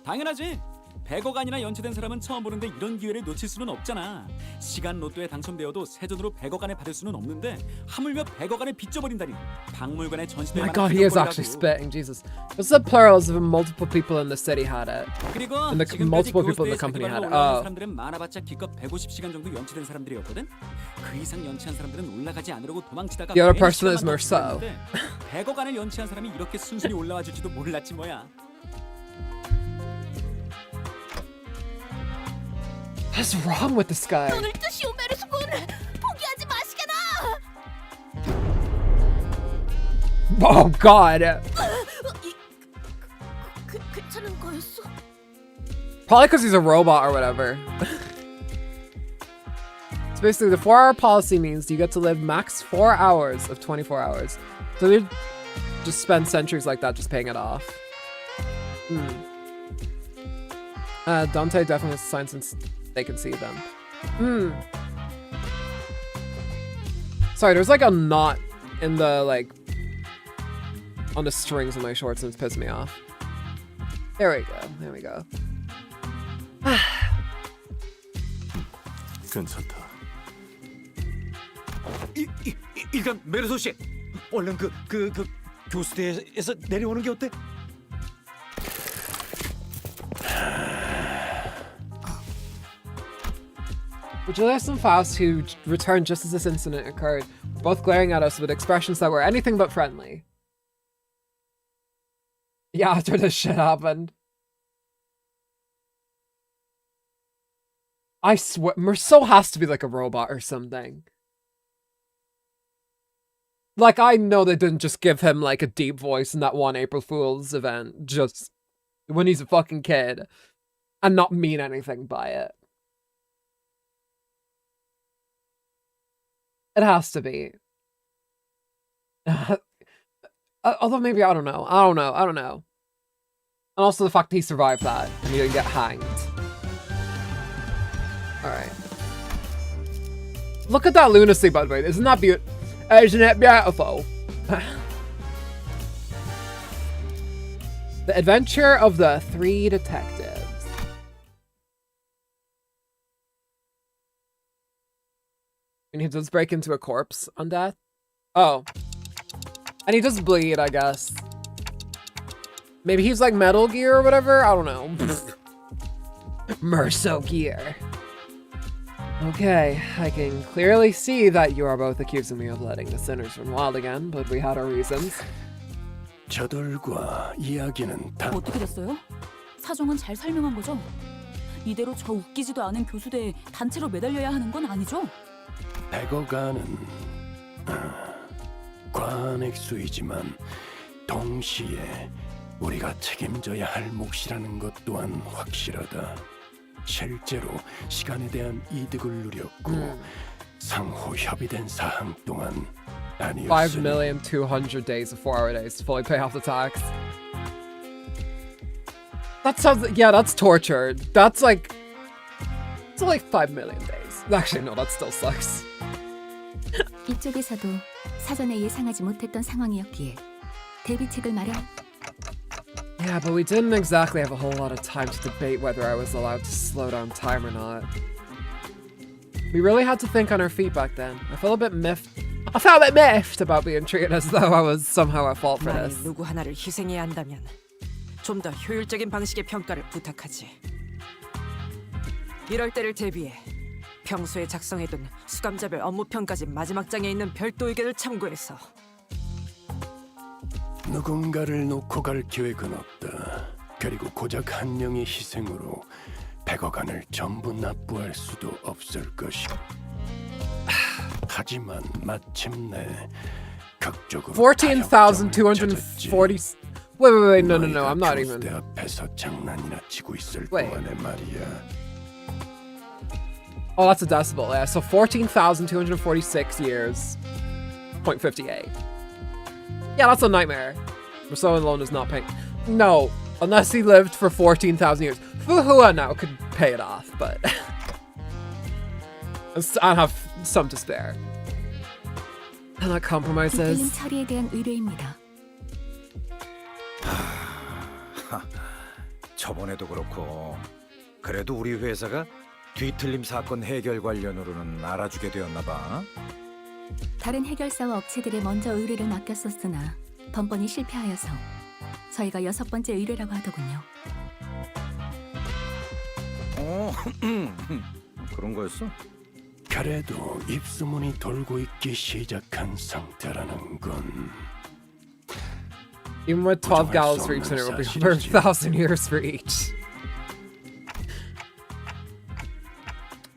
당연하지. 100억 안이나 연체된 사람은 처음 보는데 이런 기회를 놓칠 수는 없잖아. 시간 로또에 당첨되어도 새 돈으로 100억 안에 받을 수는 없는데 하물며 100억 안에 빚져버린다니. 박물관에 전시될 My 만한 God, he is 기념거리라고. actually spitting. Jesus. What's the plurals if multiple people in the city had it? 그리고 And the multiple people in the company had it. Oh. 사람들은 많아봤자 기껏 150시간 정도 연체된 사람들이었거든. 그 이상 연체한 사람들은 올라가지 않으려고 도망치다가 The other person is Merceau. 100억 안을 연체한 사람이 이렇게 순순히 올라와 줄지도 몰랐지 뭐야. What's wrong with this guy? 오늘 뜻이오 메르소군. 포기하지 마시게나. Oh God. 괜찮은 거였어? Probably because he's a robot or whatever. So basically, the 4-hour policy means you get to live max 4 hours of 24 hours. So they just spend centuries like that just paying it off. Dante definitely has signs since they can see them. Sorry, there's like a knot in the on the strings of my shorts and it's pissed me off. There we go. 괜찮다. 일단 메르소 씨, 얼른 그 교수대에서 내려오는 게 어때? Julius and Faust, who returned just as this incident occurred, both glaring at us with expressions that were anything but friendly. Yeah, after this shit happened. I swear, Merceau has to be like a robot or something. Like, I know they didn't just give him like a deep voice in that one April Fool's event just when he's a fucking kid and not mean anything by it. It has to be. Although maybe, I don't know. And also the fact that he survived that and he didn't get hanged. Alright. Look at that lunacy, by the way. Isn't that beautiful? Isn't it beautiful? The adventure of the 3 detectives. And he does break into a corpse on death. Oh. And he does bleed, I guess. Maybe he's like Metal Gear or whatever? I don't know. Merceau Gear. Okay, I can clearly see that you are both accusing me of letting the sinners run wild again, but we had our reasons. 저들과 이야기는 다 어떻게 됐어요? 사정은 잘 설명한 거죠? 이대로 저 웃기지도 않은 교수대에 단체로 매달려야 하는 건 아니죠? 100억 안은 관액수이지만 동시에 우리가 책임져야 할 몫이라는 것 또한 확실하다. 실제로 시간에 대한 이득을 누렸고 상호 협의된 사항 또한 아니었으니 5,200,000 days of 4-hour days to fully pay off the tax. That sounds, yeah, that's torture. That's like 5 million days. Actually, no, that still sucks. 이쪽에서도 사전에 예상하지 못했던 상황이었기에 대비책을 마련. Yeah, but we didn't exactly have a whole lot of time to debate whether I was allowed to slow down time or not. We really had to think on our feet back then. I felt a bit miffed about being treated as though I was somehow at fault for this. 만일 누구 하나를 희생해야 한다면 좀 더 효율적인 방식의 평가를 부탁하지. 이럴 때를 대비해 평소에 작성해둔 수감자별 업무편까지 마지막 장에 있는 별도 의견을 참고해서 누군가를 놓고 갈 계획은 없다. 그리고 고작 한 명의 희생으로 100억 원을 전부 납부할 수도 없을 것이고. 하지만 마침내 극적으로 14,240. Wait, no, I'm not even. 내 앞에서 장난이나 치고 있을 Wait. 동안에 말이야. Oh, that's a decibel. Yeah, so 14,246 years. 0.58. Yeah, that's a nightmare. So alone is not paying. No, unless he lived for 14,000 years. Fuhua now could pay it off, but I have some to spare. And that compromises. 디틀림 처리에 대한 의뢰입니다. 저번에도 그렇고 그래도 우리 회사가 뒤틀림 사건 해결 관련으로는 알아주게 되었나 봐. 다른 해결사와 업체들에 먼저 의뢰를 맡겼었으나 번번이 실패하여서 저희가 6번째 의뢰라고 하더군요. 그런 거였어? 그래도 입소문이 돌고 있기 시작한 상태라는 건. Even with 12 gallows for each, then it will be over 1,000 years for each.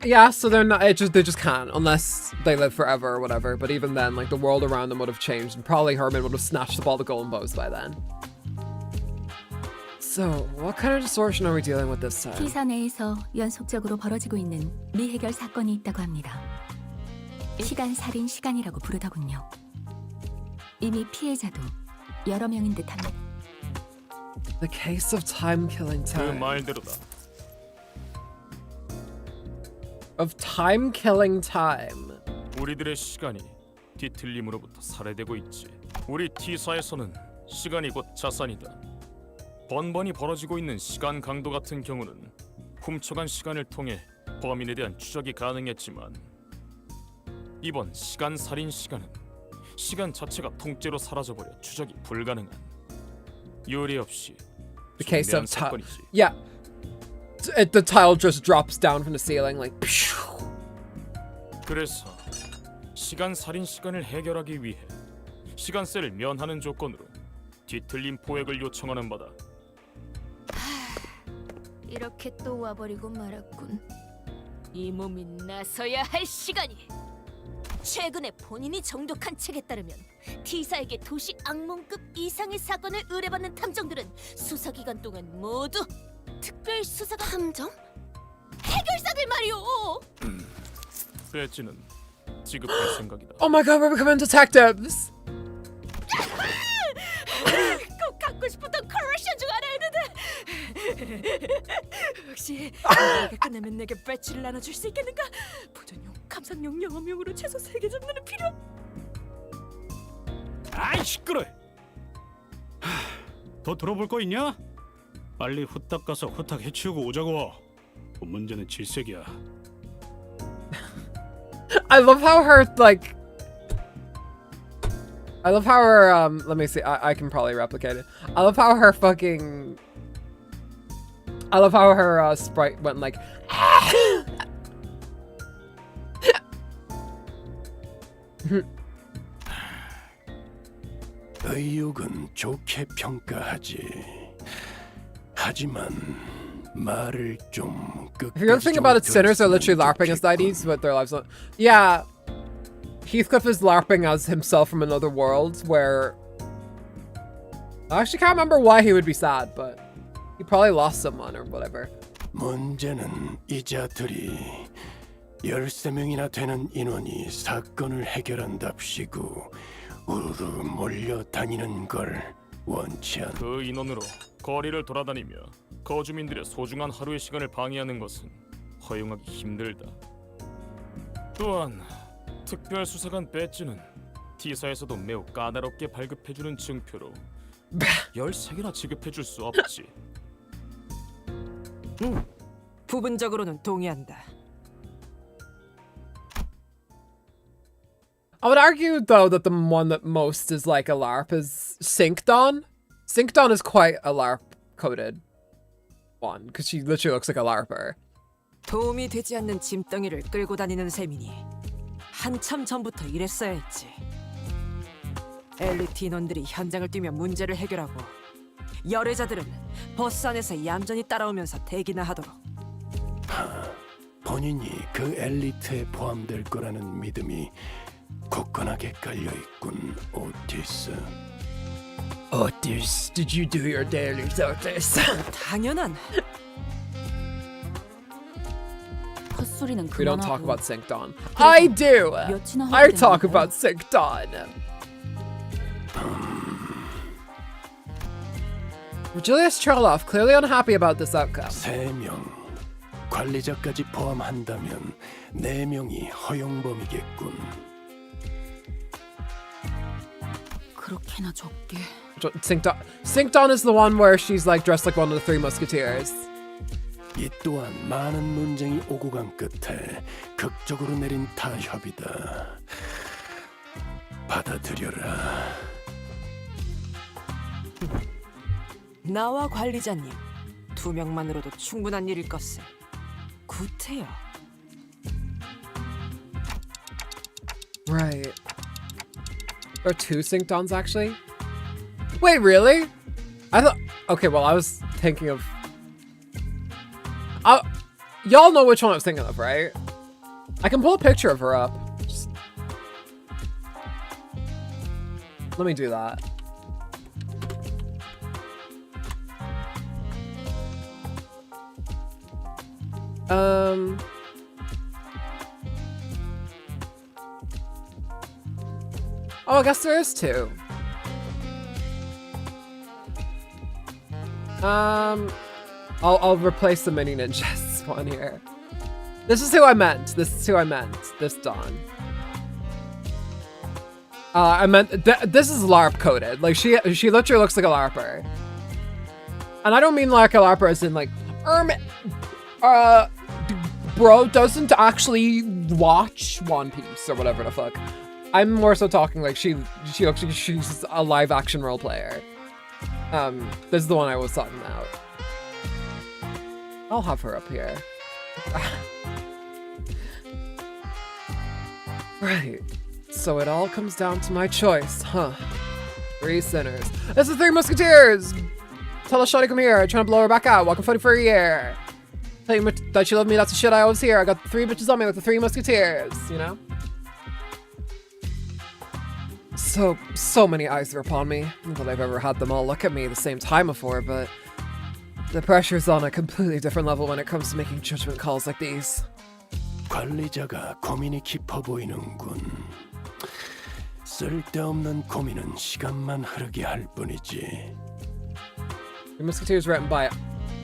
Yeah, so they're not. They just can't unless they live forever or whatever. But even then, like the world around them would have changed, and probably Herman would have snatched up all the golden bows by then. So, what kind of distortion are we dealing with this time? T사 내에서 연속적으로 벌어지고 있는 미해결 사건이 있다고 합니다. 시간 살인 시간이라고 부르더군요. 이미 피해자도 여러 명인 듯합니다. The case of time-killing 그 time. 말대로다. Of time-killing time. 우리들의 시간이 뒤틀림으로부터 살해되고 있지. 우리 T사에서는 시간이 곧 자산이다. 번번이 벌어지고 있는 시간 강도 같은 경우는 훔쳐간 시간을 통해 범인에 대한 추적이 가능했지만 이번 시간 살인 시간은 시간 자체가 통째로 사라져버려 추적이 불가능한 요리 없이 The case of 중대한 time. 사건이지. Yeah. The tile just drops down from the ceiling like. 그래서 시간 살인 시간을 해결하기 위해 시간세를 면하는 조건으로 뒤틀림 포획을 요청하는 바다. 이렇게 또 와버리고 말았군. 이 몸이 나서야 할 시간이. 최근에 본인이 정독한 책에 따르면 T사에게 도시 악몽급 이상의 사건을 의뢰받는 탐정들은 수사기간 동안 모두 특별수사관 탐정? 해결사들 말이오. 배지는 지급할 생각이다. Oh my god, we're becoming detectives. 꼭 갖고 싶었던 컬렉션 중 하나였는데 혹시 내가 끝내면 내게 배지를 나눠줄 수 있겠는가? 보존용, 감상용, 영업용으로 최소 3개 정도는 필요. 아이 시끄러. 더 들어볼 거 있냐? 빨리 후딱 가서 후딱 해치우고 오자고. 문제는 질색이야. I love how her like. I love how her let me see. I can probably replicate it. I love how her fucking. I love how her sprite went like. 의욕은 좋게 평가하지. 하지만 말을 좀 If you think about it, sinners are literally LARPing as deities with their lives on. Yeah, Heathcliff is LARPing as himself from another world where. I actually can't remember why he would be sad, but he probably lost someone or whatever. 문제는 이자들이 13명이나 되는 인원이 사건을 해결한답시고 우르르 몰려다니는 걸 원치 않. 그 인원으로 거리를 돌아다니며 거주민들의 소중한 하루의 시간을 방해하는 것은 허용하기 힘들다. 또한 특별수사관 배지는 T사에서도 매우 까다롭게 발급해주는 증표로 13개나 지급해줄 수 없지. 부분적으로는 동의한다. I would argue, though, that the one that most is like a LARP is Syncdon. Syncdon is quite a LARP-coded one, because she literally looks like a LARPer. 도움이 되지 않는 짐덩이를 끌고 다니는 셈이니 한참 전부터 이랬어야 했지. 엘리트 인원들이 현장을 뛰며 문제를 해결하고 열애자들은 버스 안에서 얌전히 따라오면서 대기나 하도록. 본인이 그 엘리트에 포함될 거라는 믿음이 굳건하게 깔려있군, 오티스. Otis, did you do your dailies, Otis? 당연한. 헛소리는 We don't talk 그만하고. about Sync Dawn. I do! 몇이나 I 하게 talk 되는 about Sync Dawn. Julius Charloff, clearly unhappy about this outcome. 3명, 관리자까지 포함한다면 4명이 허용범이겠군. 그렇게나 적게. Sync Dawn is the one where she's like dressed like one of the Three Musketeers. 이 또한 많은 논쟁이 오고 간 끝에 극적으로 내린 타협이다. 받아들여라. 나와 관리자님 2명만으로도 충분한 일일 것을. 구태여. Right. There are 2 Sync Dawns actually? Wait, really? I thought... Okay, well, I was thinking of... y'all know which one I was thinking of, right? I can pull a picture of her up. Just... Let me do that. Oh, I guess there is 2. I'll replace the mini ninjas one here. This is who I meant. This is who I meant. This Dawn. I meant this is LARP coded. Like she literally looks like a LARPer. And I don't mean like a LARPer as in like bro doesn't actually watch One Piece or whatever the fuck. I'm more so talking like she looks like she's a live action role player. This is the one I was talking about. I'll have her up here. Right. So it all comes down to my choice, huh? 3 sinners. It's the 3 Musketeers! Tell us shawty come here, trying to blow her back out, walking funny for a year. Tell you that you love me, that's the shit I always hear. I got 3 bitches on me like the 3 Musketeers, you know? So many eyes are upon me. Not that I've ever had them all look at me at the same time before, but the pressure's on a completely different level when it comes to making judgment calls like these. 관리자가 고민이 깊어 보이는군. 쓸데없는 고민은 시간만 흐르게 할 뿐이지. The Musketeers written by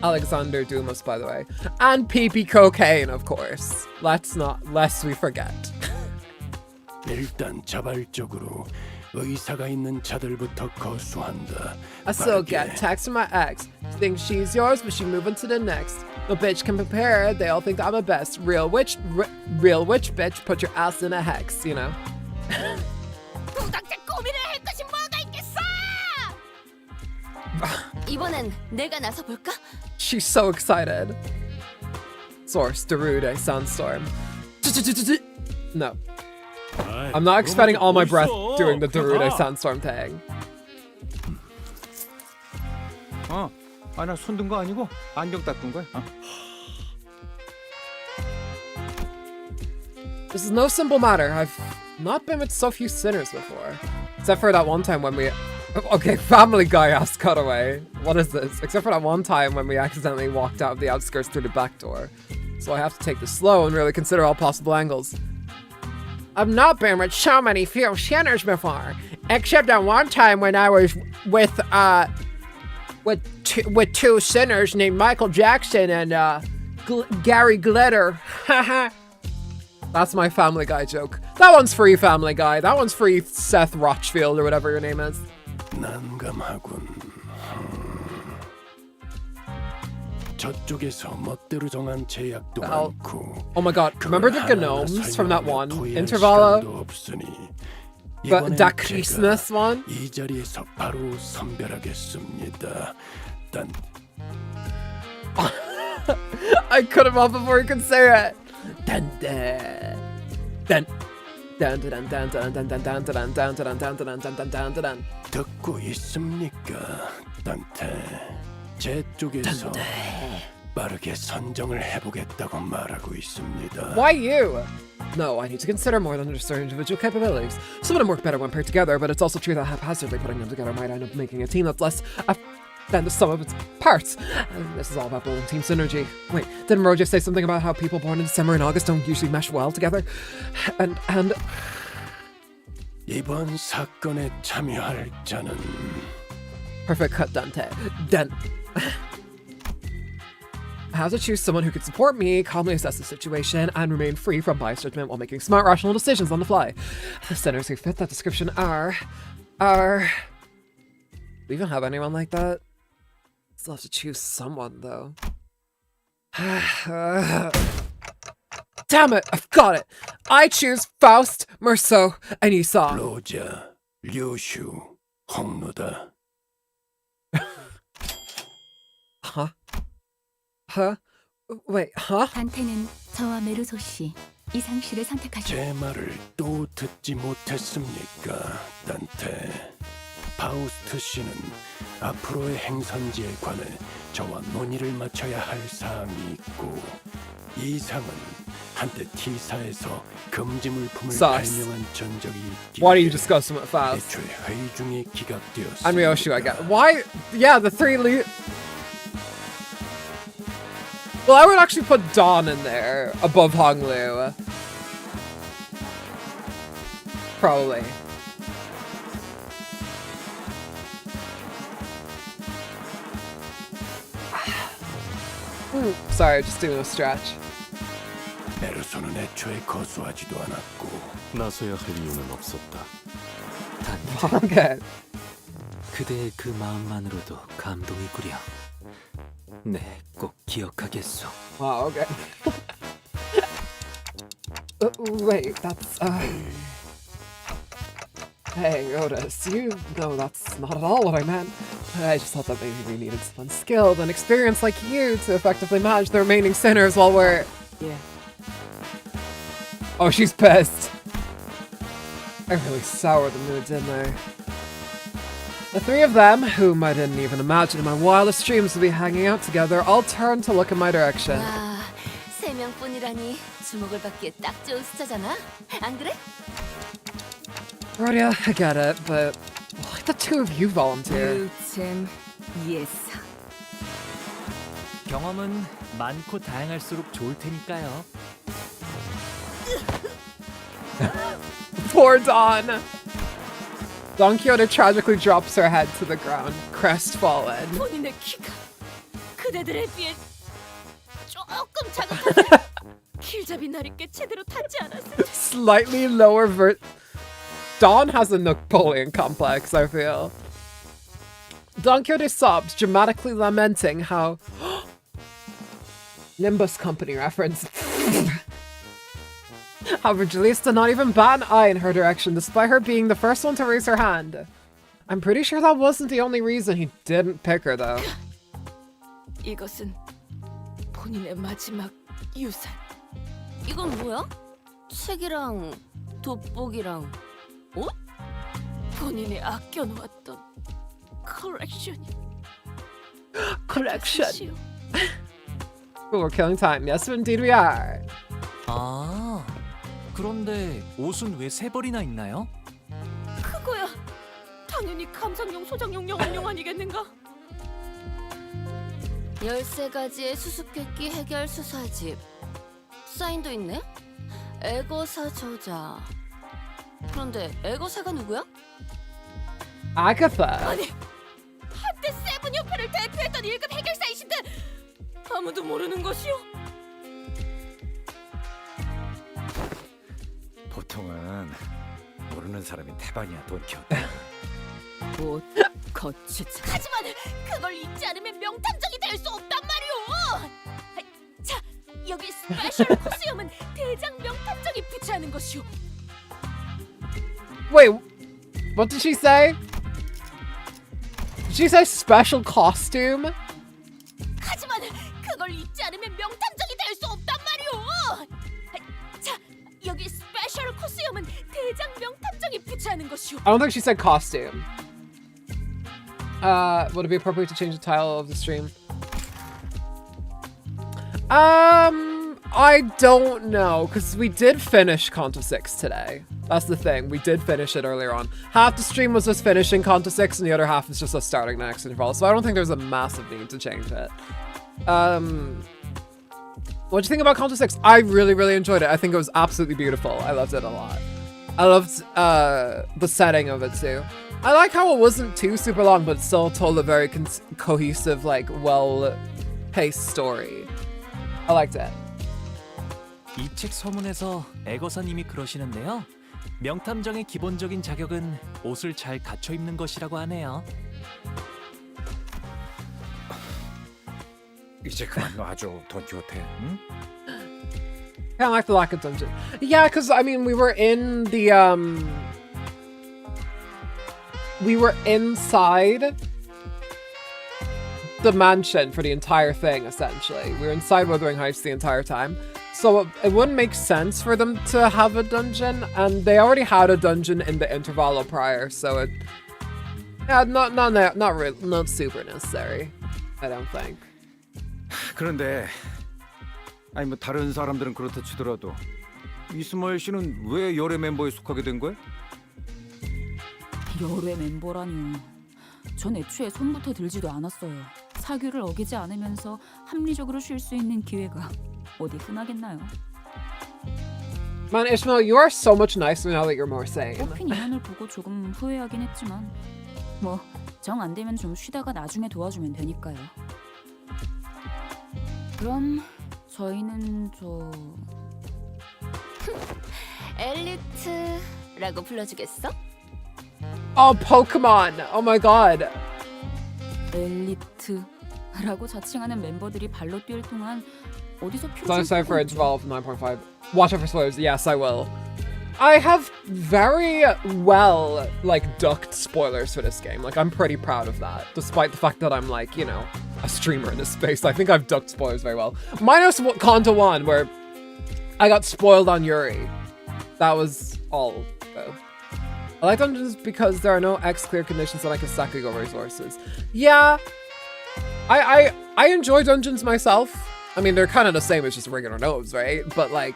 Alexander Dumas, by the way. And PP Cocaine, of course. Lest we forget. 일단 자발적으로 의사가 있는 자들부터 거수한다. I still get text from my ex. She thinks she's yours, but she moving to the next. No bitch can prepare. They all think that I'm the best. Real witch bitch. Put your ass in a hex, you know. 도덕적 고민을 할 것이 뭐가 있겠어? 이번엔 내가 나서 볼까? She's so excited. Source: Darude Sandstorm. No. I'm not expending all my breath doing the Darude Sandstorm thing. 나 손 든 거 아니고 안경 닦은 거야. This is no simple matter. I've not been with so few sinners before. Except for that one time when we... Okay, Family Guy-ass cutaway. What is this? Except for that one time when we accidentally walked out of the outskirts through the back door. So I have to take this slow and really consider all possible angles. I've not been with so many few sinners before. Except that one time when I was with 2 sinners named Michael Jackson and Gary Glitter. Haha. That's my Family Guy joke. That one's free, Family Guy. That one's free, Seth Rochfield or whatever your name is. 난감하군. 저쪽에서 멋대로 정한 제약도 많고. Oh my god, remember the gnomes from that one? Intervalla? But that Christmas one? 이 자리에서 바로 선별하겠습니다. I cut him off before he could say it. Dun dun dun dun dun dun dun dun dun dun dun dun dun dun dun dun dun dun dun. 듣고 있습니까, 단테? 제 쪽에서 빠르게 선정을 해보겠다고 말하고 있습니다. Why you? No, I need to consider more than just their individual capabilities. Some of them work better when paired together, but it's also true that haphazardly putting them together might end up making a team that's less than the sum of its parts. And this is all about building team synergy. Wait, didn't Roger say something about how people born in December and August don't usually mesh well together? And 이번 사건에 참여할 자는 perfect cut, Dante. Done. I have to choose someone who could support me, calmly assess the situation, and remain free from biased judgment while making smart, rational decisions on the fly. The sinners who fit that description are... Do we even have anyone like that? Still have to choose someone, though. Damn it! I've got it! I choose Faust, Merceau, and Esau. 로자, 류슈, 홍노다. Huh? Huh? Wait, huh? 단테는 저와 메르소 씨, 이상 씨를 선택하셨습니다. 제 말을 또 듣지 못했습니까, 단테? 파우스트 씨는 앞으로의 행선지에 관해 저와 논의를 마쳐야 할 사항이 있고 이상은 한때 T사에서 금지 물품을 발명한 전적이 있기 Why are you discussing it fast? 애초에 회의 중에 기각되었습니다. And Ryoshi, I get. Why? Yeah, the three Well, I would actually put Dawn in there above Honglu. Probably. Sorry, just doing a stretch. 메르소는 애초에 거수하지도 않았고 나서야 할 이유는 없었다. Okay. 그대의 그 마음만으로도 감동이 꾸려. 네, 꼭 기억하겠소. Wow, okay. Wait, that's, Hey, Otis, you know that's not at all what I meant. I just thought that maybe we needed someone skilled and experienced like you to effectively manage the remaining sinners while we're... Yeah. Oh, she's pissed. I really soured the mood, didn't I? The three of them, whom I didn't even imagine in my wildest dreams would be hanging out together, all turned to look in my direction. 와, 세 명뿐이라니 주목을 받기에 딱 좋은 숫자잖아. 안 그래? Rhodia, I get it, but why the two of you volunteer? 예사. 경험은 많고 다양할수록 좋을 테니까요. Poor Dawn. Don Quixote tragically drops her head to the ground, crestfallen. 본인의 키가 그대들에 비해 조금 작은 길잡이 날입게 제대로 닿지 않았을. Slightly lower Dawn has a Napoleon complex, I feel. Don Quixote sobbed, dramatically lamenting how... Limbus company reference. How Virgilius did not even bat an eye in her direction, despite her being the first one to raise her hand. I'm pretty sure that wasn't the only reason he didn't pick her, though. 이것은 본인의 마지막 유산. 이건 뭐야? 책이랑 돋보기랑 옷? 본인이 아껴놓았던 컬렉션이. Collection. We're killing time. Yes, indeed we are. 아, 그런데 옷은 왜 세 벌이나 있나요? 그거야. 당연히 감상용, 소장용, 영업용 아니겠는가? 13가지의 수수께끼 해결 수사집. 사인도 있네? 애거사 저자. 그런데 애거사가 누구야? Agatha. 아니, 한때 세븐협회를 대표했던 1급 해결사이신데 아무도 모르는 것이오? 보통은 모르는 사람이 태반이야, 돈키호테. 옷, 거치자. 하지만 그걸 잊지 않으면 명탐정이 될 수 없단 말이오. 자, 여기 스페셜 코스염은 대장 명탐정이 부채하는 것이오. Wait, what did she say? Did she say special costume? 하지만 그걸 입지 않으면 명탐정이 될 수 없단 말이오. 자, 여기 스페셜 코스염은 대장 명탐정이 부차하는 것이오. I don't think she said costume. Would it be appropriate to change the title of the stream? I don't know, because we did finish Canto 6 today. That's the thing, we did finish it earlier on. Half the stream was us finishing Canto 6 and the other half is just us starting the next interval, so I don't think there's a massive need to change it. What'd you think about Canto 6? I really, really enjoyed it. I think it was absolutely beautiful. I loved it a lot. I loved the setting of it too. I like how it wasn't too super long, but it still told a very cohesive, like, well-paced story. I liked it. 이 책 서문에서 애거사님이 그러시는데요. 명탐정의 기본적인 자격은 옷을 잘 갖춰 입는 것이라고 하네요. 이제 그만 놔줘, 돈키호테. 응? Kind of like the lack of dungeon. Yeah, because I mean, we were in the we were inside the mansion for the entire thing. Essentially, we were inside Wuthering Heights the entire time, so it wouldn't make sense for them to have a dungeon, and they already had a dungeon in the interval prior, so it, yeah, not super necessary. I don't think. 그런데 아니 뭐 다른 사람들은 그렇다 치더라도 이스마엘 씨는 왜 열애 멤버에 속하게 된 거야? 열애 멤버라뇨. 전 애초에 손부터 들지도 않았어요. 사규를 어기지 않으면서 합리적으로 쉴 수 있는 기회가 어디 흔하겠나요? Man, Ishmael, you are so much nicer now that you're more sane. 뽑힌 인원을 보고 조금 후회하긴 했지만 뭐 정 안 되면 좀 쉬다가 나중에 도와주면 되니까요. 그럼 저희는 엘리트라고 불러주겠어? Oh, Pokemon! Oh my god. 엘리트라고 자칭하는 멤버들이 발로 뛸 동안 어디서 It's time for interval of 9.5. Watch out for spoilers. Yes, I will. I have very well, like, ducked spoilers for this game. Like, I'm pretty proud of that. Despite the fact that I'm, like, you know, a streamer in this space. I think I've ducked spoilers very well. Minus Canto 1, where I got spoiled on Yuri. That was all, though. I like dungeons because there are no X-clear conditions and I can stack go resources. Yeah, I enjoy dungeons myself. I mean, they're kind of the same as just regular nodes, right? But like,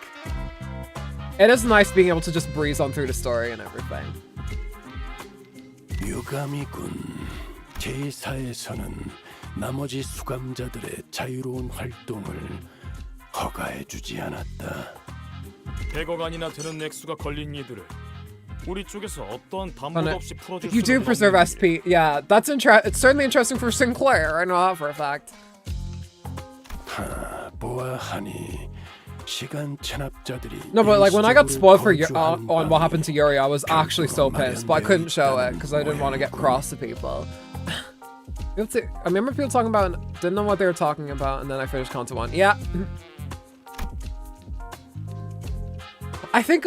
it is nice being able to just breeze on through the story and everything. 유감이군. 제4에서는 나머지 수감자들의 자유로운 활동을 허가해주지 않았다. 100억 원이나 되는 액수가 걸린 이들을 우리 쪽에서 어떠한 담보도 없이 풀어줄 You do 수는 preserve 없는 SP. Yeah, that's it's certainly interesting for Sinclair. I know that for a fact. 보아하니 시간 체납자들이 No, but like when I got spoiled for on what happened to Yuri, I was actually so pissed, but I couldn't show it because I didn't want to get cross to people. I remember people talking about, didn't know what they were talking about, and then I finished Canto 1. Yeah. I think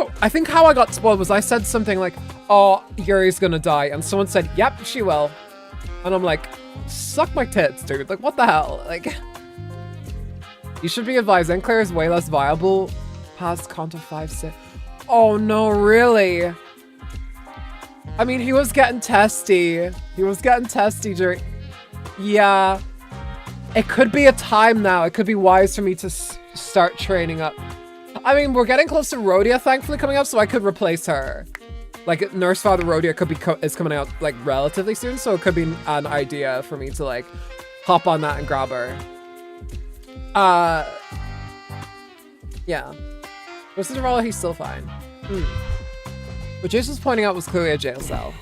how I got spoiled was I said something like, oh, Yuri's gonna die, and someone said, yep, she will. And I'm like, suck my tits, dude. Like, what the hell? Like, you should be advised, Sinclair is way less viable past Canto 5, 6. Oh no, really? I mean, he was getting testy. He was getting testy during... Yeah. It could be a time now. It could be wise for me to start training up. I mean, we're getting close to Rhodia, thankfully, coming up, so I could replace her. Like, Nurse Father Rhodia could be is coming out, like, relatively soon, so it could be an idea for me to, like, hop on that and grab her. Yeah. Most of the role, he's still fine. What Jason was pointing out was clearly a jail cell.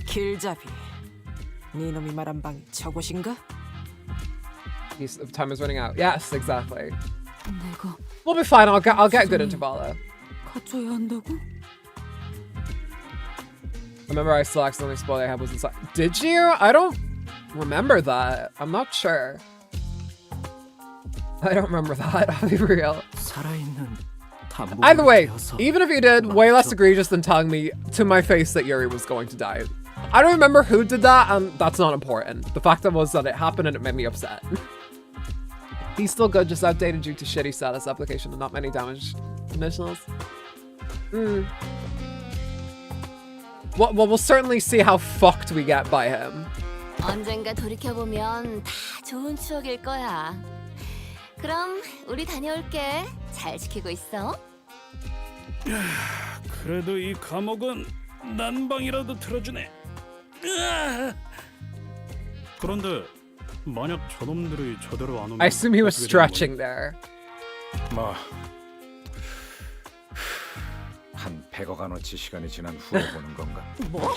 길잡이. 네 놈이 말한 방이 저곳인가? Time is running out. Yes, exactly. 내가 We'll be fine. I'll get a good interval though. 갖춰야 한다고? Remember, I still accidentally spoiled I had was inside. Did you? I don't remember that. I'm not sure. I don't remember that. I'll be real. Either way, even if you did, way less egregious than telling me to my face that Yuri was going to die. I don't remember who did that, and that's not important. The fact that was that it happened and it made me upset. He's still good, just outdated due to shitty status application and not many damaged initials. Well, we'll certainly see how fucked we get by him. 언젠가 돌이켜보면 다 좋은 추억일 거야. 그럼 우리 다녀올게. 잘 지키고 있어. 그래도 이 감옥은 난방이라도 틀어주네. 그런데 만약 저놈들이 저대로 안 오면 I assume he was 어떻게 되는 stretching there. 뭐 한 100억 원어치 시간이 지난 후에 보는 건가? 뭐?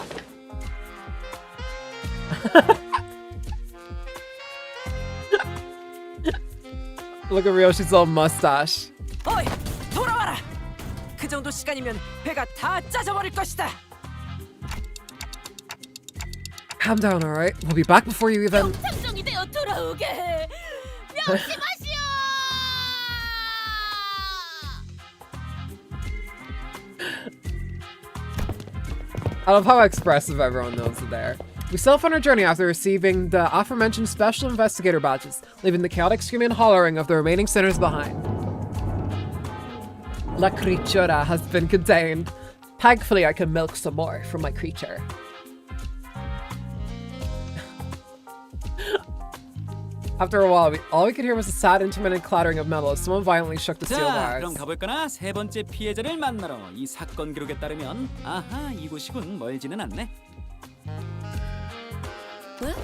Look at Ryoshi's little mustache. 어이, 돌아와라. 그 정도 시간이면 배가 다 짜져버릴 것이다. Calm down, alright? We'll be back before you even... 탐정이 되어 돌아오게 해. 명심하시오. I love how expressive everyone knows it there. We set off on our journey after receiving the aforementioned special investigator badges, leaving the chaotic screaming and hollering of the remaining sinners behind. La creatura has been contained. Thankfully, I can milk some more from my creature. After a while, all we could hear was a sad, intermittent clattering of metal as someone violently shook the steel 자, bars. 그럼 가볼까나? 세 번째 피해자를 만나러. 이 사건 기록에 따르면 아하, 이곳이군. 멀지는 않네. 왜?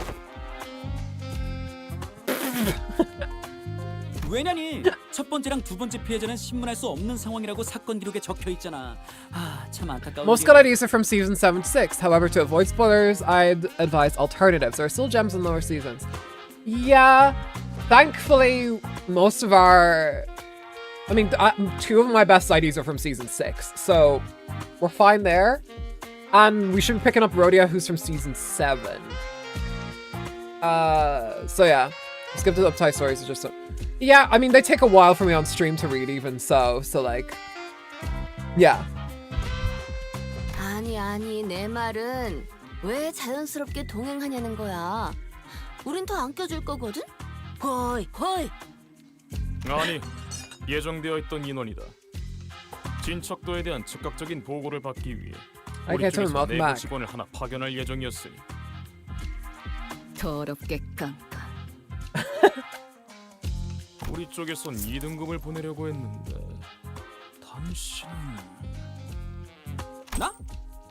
왜냐니? 첫 번째랑 두 번째 피해자는 신문할 수 없는 상황이라고 사건 기록에 적혀 있잖아. 아, 참 안타까운. Most good ideas are from season 7 to 6. However, to avoid spoilers, I'd advise alternatives. There are still gems in lower seasons. Yeah, thankfully, most of our... I mean, two of my best ideas are from season 6, so we're fine there. And we should be picking up Rhodia, who's from season 7. So yeah, skip the uptight stories. Are just yeah, I mean, they take a while for me on stream to read even so like, yeah. 아니, 내 말은 왜 자연스럽게 동행하냐는 거야. 우린 더 안 껴줄 거거든? 호이. 아니, 예정되어 있던 인원이다. 진척도에 대한 즉각적인 보고를 받기 위해 우리 쪽에서 내부 직원을 하나 파견할 예정이었으니. 더럽게 깡깡. 우리 쪽에선 2등급을 보내려고 했는데 당신은...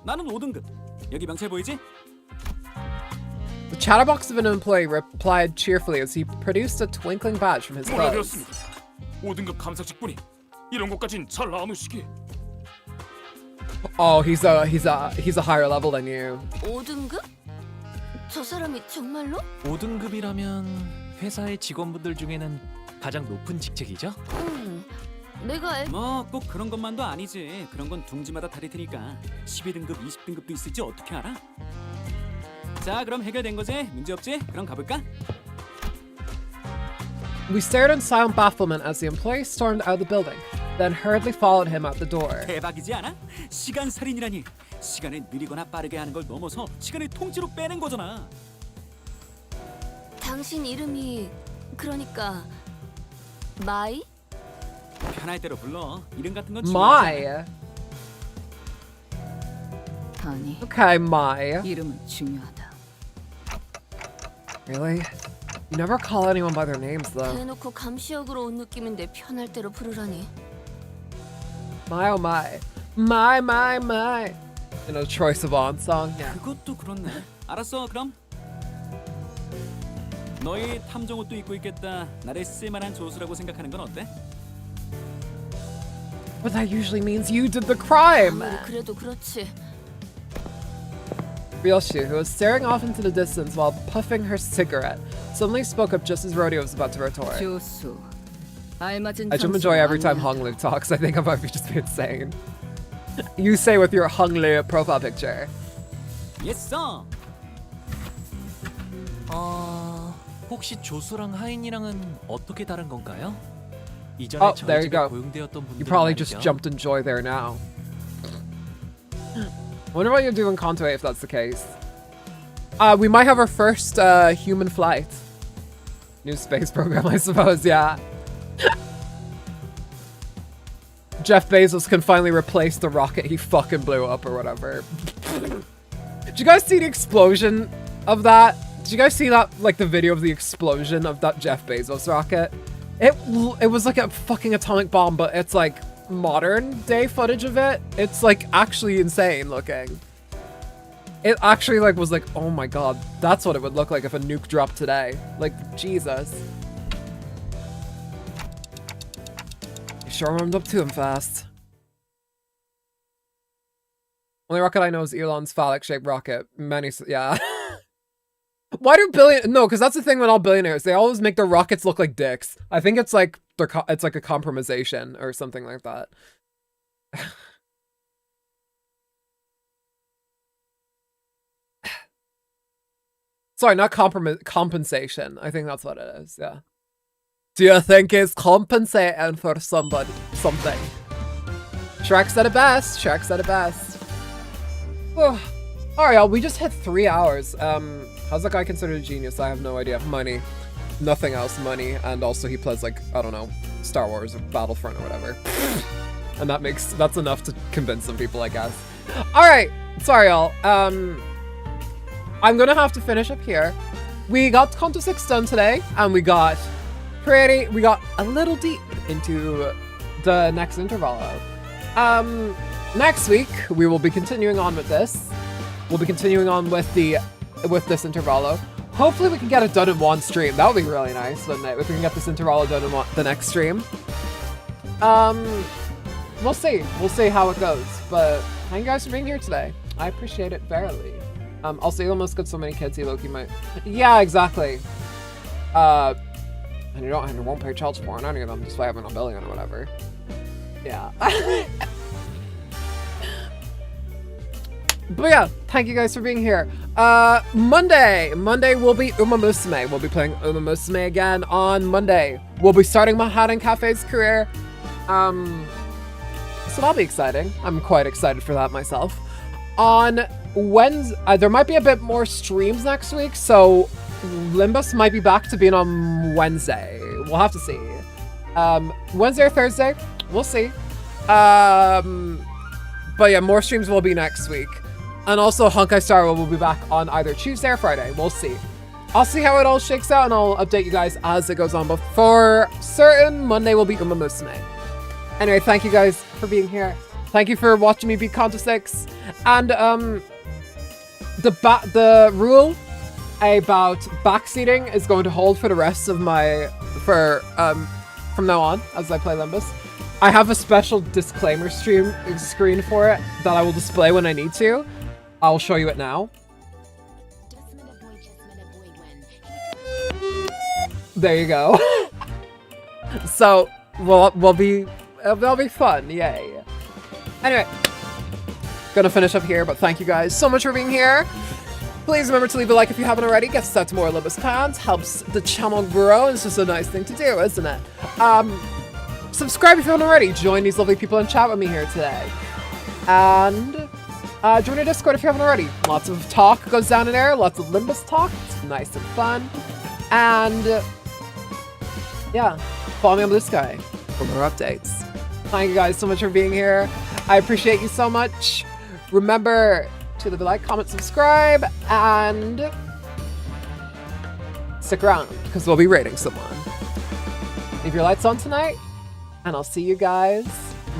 나는 5등급. 여기 명찰 보이지? The chatterbox of an employee replied cheerfully as he produced a twinkling badge from his clothes. 5등급 감사 직분이 이런 것까진 잘 나누시게. Oh, he's a higher level than you. 5등급? 저 사람이 정말로? 5등급이라면 회사의 직원분들 중에는 가장 높은 직책이죠? 내가 뭐 꼭 그런 것만도 아니지. 그런 건 둥지마다 다를 테니까. 12등급, 20등급도 있을지 어떻게 알아? 자, 그럼 해결된 거지? 문제 없지? 그럼 가볼까? We stared in silent bafflement as the employee stormed out of the building, then hurriedly followed him out the door. 대박이지 않아? 시간 살인이라니. 시간을 느리거나 빠르게 하는 걸 넘어서 시간을 통째로 빼는 거잖아. 당신 이름이 그러니까 마이? 편할 대로 불러. 이름 같은 건 My. 아니. Okay, My. 이름은 중요하다. Really? You never call anyone by their names, though. 대놓고 감시역으로 온 느낌인데 편할 대로 부르라니. My, oh my. My. In a Troye Sivan song, yeah. 그것도 그렇네. 알았어, 그럼. 너희 탐정 옷도 입고 있겠다. 나를 쓸만한 조수라고 생각하는 건 어때? But that usually means you did the crime. 아무리 그래도 그렇지. Ryoshi, who was staring off into the distance while puffing her cigarette, suddenly spoke up just as Rodeo was about to retort. 교수. 알맞은 I just enjoy every time Hong Lu talks. I think I might just be insane. You say with your Hong Lu profile picture. Yes, sir. 혹시 조수랑 하인이랑은 어떻게 다른 건가요? Oh, there you go. 고용되었던 분들은 You probably 말이죠. just jumped in joy there now. Wonder what you'll do in Canto if that's the case. We might have our first human flight. New space program, I suppose, yeah. Jeff Bezos can finally replace the rocket he fucking blew up or whatever. Did you guys see the explosion of that? Did you guys see that, like the video of the explosion of that Jeff Bezos rocket? It was like a fucking atomic bomb, but it's like modern day footage of it. It's like actually insane looking. It actually like was like, oh my god, that's what it would look like if a nuke dropped today. Like, Jesus. You sure warmed up to him fast. Only rocket I know is Elon's phallic-shaped rocket. Many, yeah. Why do no, because that's the thing with all billionaires. They always make their rockets look like dicks. I think it's like it's like a compromisation or something like that. Sorry, not compensation. I think that's what it is, yeah. Do you think it's compensating for something? Shrek said it best. Shrek said it best. Oh. Alright, y'all, we just hit 3 hours. How's that guy considered a genius? I have no idea. Money. Nothing else, money. And also he plays like, I don't know, Star Wars or Battlefront or whatever. And that's enough to convince some people, I guess. Alright, sorry y'all. I'm gonna have to finish up here. We got Canto 6 done today, and we got a little deep into the next intervalo. Next week, we will be continuing on with this. We'll be continuing on with this intervalo. Hopefully we can get it done in one stream. That would be really nice, wouldn't it? If we can get this intervalo done in the next stream. We'll see. We'll see how it goes. But thank you guys for being here today. I appreciate it verily. Also, Elon Musk got so many kids, he low-key might... Yeah, exactly. And you won't pay child support on any of them, just by having a billion or whatever. Yeah. But yeah, thank you guys for being here. Monday will be Uma Musume. We'll be playing Uma Musume again on Monday. We'll be starting Manhattan Cafe's career. So that'll be exciting. I'm quite excited for that myself. On Wednesday, there might be a bit more streams next week, so Limbus might be back to being on Wednesday. We'll have to see. Wednesday or Thursday, we'll see. But yeah, more streams will be next week. And also Honkai Star Rail will be back on either Tuesday or Friday. We'll see. I'll see how it all shakes out and I'll update you guys as it goes on. But for certain, Monday will be Uma Musume. Anyway, thank you guys for being here. Thank you for watching me beat Canto 6. And the rule about backseating is going to hold for the rest of my from now on as I play Limbus. I have a special disclaimer screen for it that I will display when I need to. I'll show you it now. There you go. So that'll be fun. Yay. Anyway, gonna finish up here, but thank you guys so much for being here. Please remember to leave a like if you haven't already. Gets us out to more Limbus fans, helps the channel grow. It's just a nice thing to do, isn't it? Subscribe if you haven't already. Join these lovely people and chat with me here today. And join our Discord if you haven't already. Lots of talk goes down in there. Lots of Limbus talk. It's nice and fun. And yeah, follow me on Blue Sky for more updates. Thank you guys so much for being here. I appreciate you so much. Remember to leave a like, comment, subscribe, and stick around because we'll be rating someone. Leave your lights on tonight, and I'll see you guys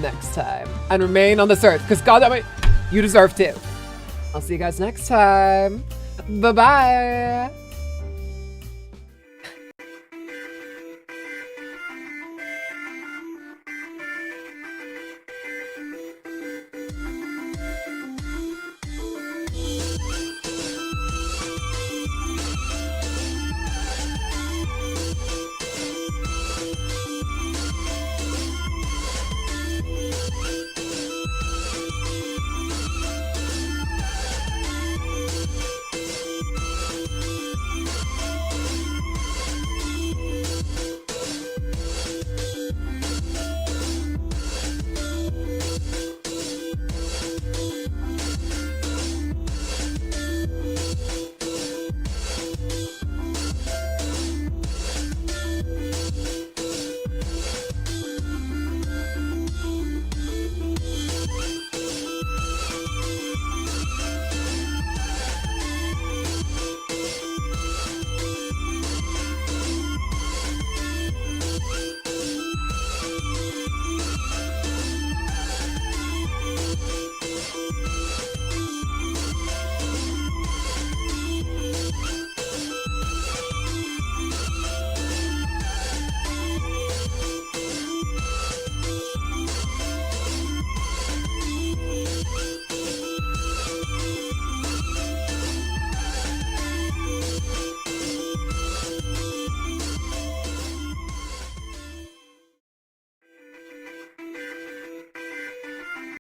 next time. And remain on this earth because goddammit, you deserve to. I'll see you guys next time. Bye-bye.